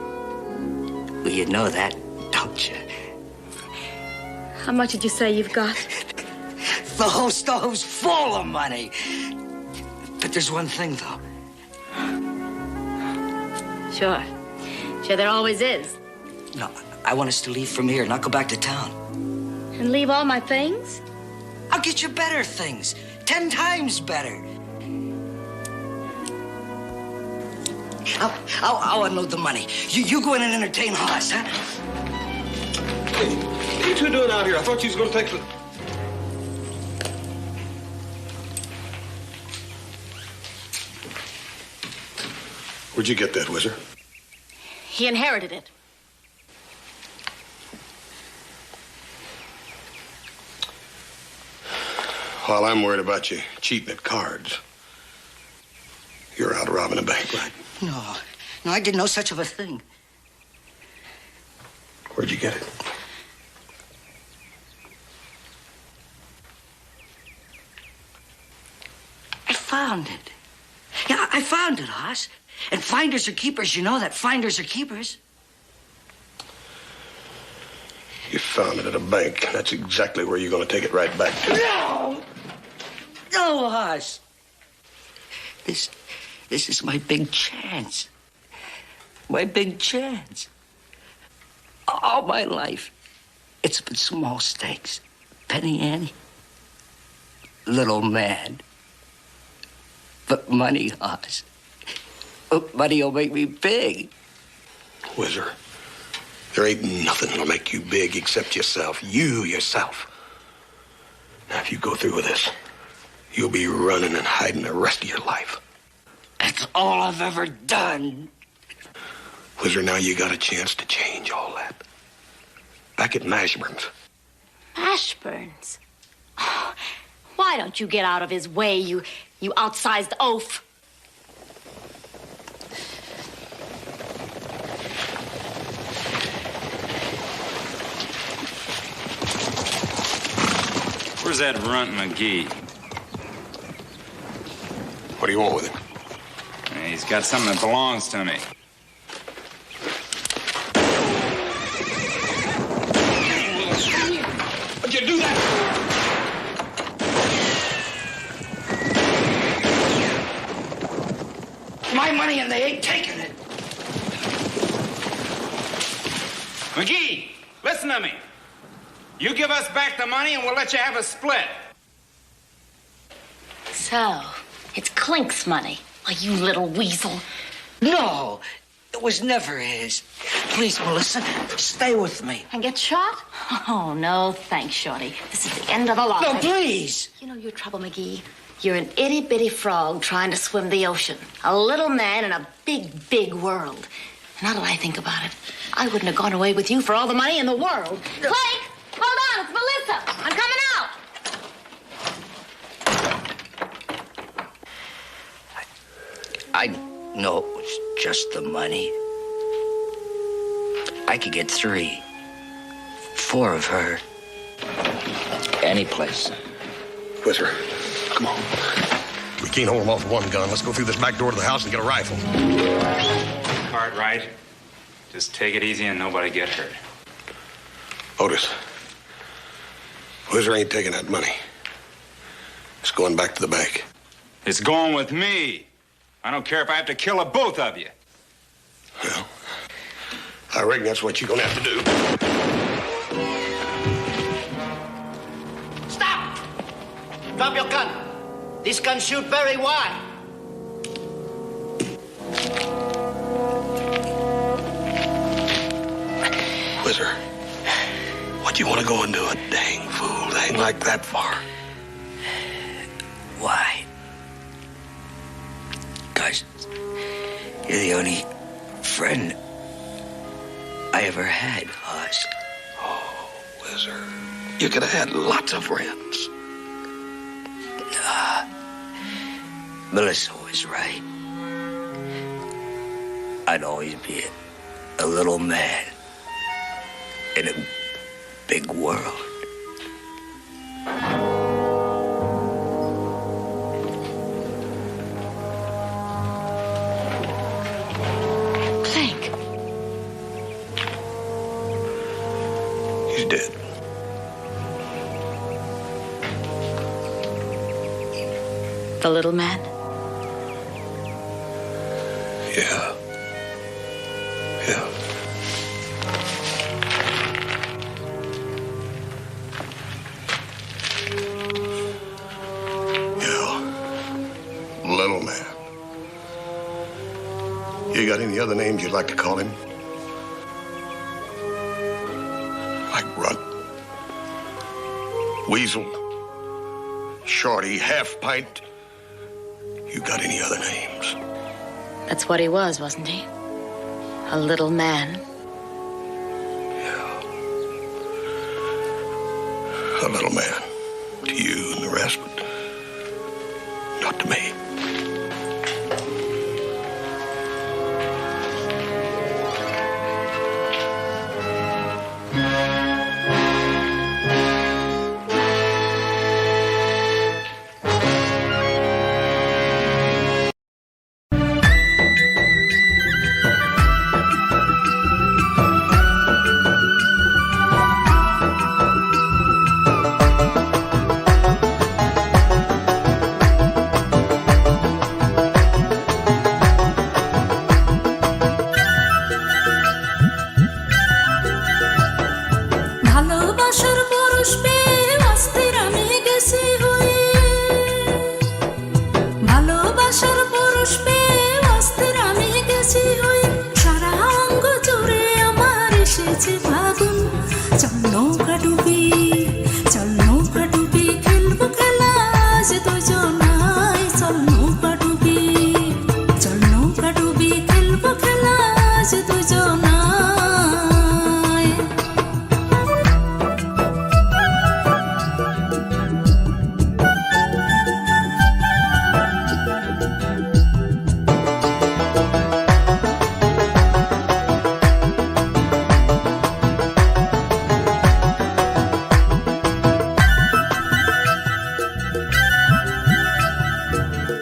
Well, you know that, don't you? How much did you say you've got? The whole stove's full of money. But there's one thing, though. Sure, there always is. No, I want us to leave from here, not go back to town. And leave all my things? I'll get you better things. 10 times better. I'll unload the money. You go in and entertain Hoss, huh? Hey, what are you two doing out here? I thought you was going to take the... Where'd you get that, Whizzer? He inherited it. While I'm worried about you cheating at cards, you're out robbing a bank, right? No, I did no such of a thing. Where'd you get it? I found it. Yeah, I found it, Hoss. And finders are keepers. You know that. Finders are keepers. You found it at a bank. That's exactly where you're going to take it right back to. No! No, Hoss. This is my big chance. My big chance. All my life, it's been small stakes. Penny ante. Little man. But money, Hoss. Money will make me big. Whizzer, there ain't nothing that'll make you big except yourself. You yourself. Now, if you go through with this, you'll be running and hiding the rest of your life. That's all I've ever done. Whizzer, now you got a chance to change all that. Back at Mashburn's. Ashburn's? Oh, why don't you get out of his way, you outsized oaf? Where's that runt McGee? What do you want with him? He's got something that belongs to me. What'd you do that? My money and they ain't taking it. McGee, listen to me. You give us back the money and we'll let you have a split. So, it's Clink's money. Oh, you little weasel. No, it was never his. Please, Melissa, stay with me. And get shot? Oh, no, thanks, Shorty. This is the end of the line. No, please. You know your trouble, McGee. You're an itty-bitty frog trying to swim the ocean. A little man in a big, big world. Now that I think about it, I wouldn't have gone away with you for all the money in the world. Clink! Hold on, it's Melissa. I'm coming out. I know it was just the money. I could get 3, 4 of her. Any place. Whizzer, come on. We can't hold him off with one gun. Let's go through this back door to the house and get a rifle. Cartwright, just take it easy and nobody get hurt. Otis, Whizzer ain't taking that money. It's going back to the bank. It's going with me. I don't care if I have to kill both of you. Well, I reckon that's what you're going to have to do. Stop! Drop your gun. This gun shoot very wide. Whizzer, what you want to go and do a dang fool thing like that for? Why? Because you're the only friend I ever had, Hoss. Oh, Whizzer, you could have had lots of friends. Melissa was right. I'd always be a little man in a big world. Clink. He's dead. The little man? Yeah. Yeah. You got any other names you'd like to call him? Like Runt, Weasel, Shorty, Half Pint. You got any other names? That's what he was, wasn't he? A little man. A little man. To you and the rest, but not to me.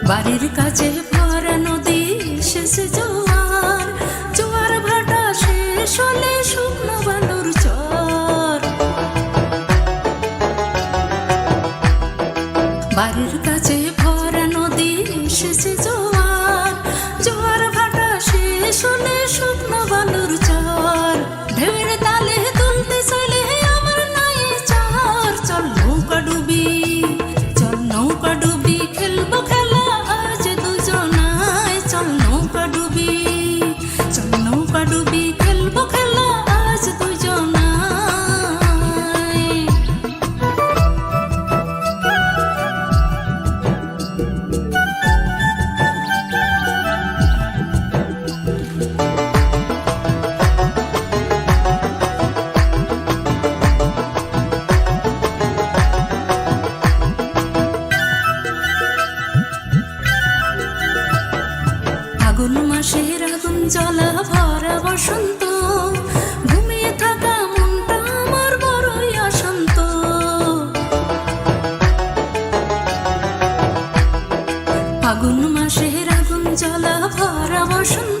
বাড়ির কাছে ভরা নদী শেষে জোয়ার জোয়ার ভাটা শেষ হলে শুকনো বালুর চর বাড়ির কাছে ভরা নদী শেষে জোয়ার জোয়ার ভাটা শেষ হলে শুকনো বালুর চর ঢেউয়ের তালে তুলতে চলে আমার নাই চর চল নৌকা ডুবি চল নৌকা ডুবি খেলবো খেলা আগুন মাসের আগুন জ্বলা ভরা বসন্ত ঘুমিয়ে থাকা মনটা আমার বড়ই অশান্ত আগুন মাসের আগুন জ্বলা ভরা বসন্ত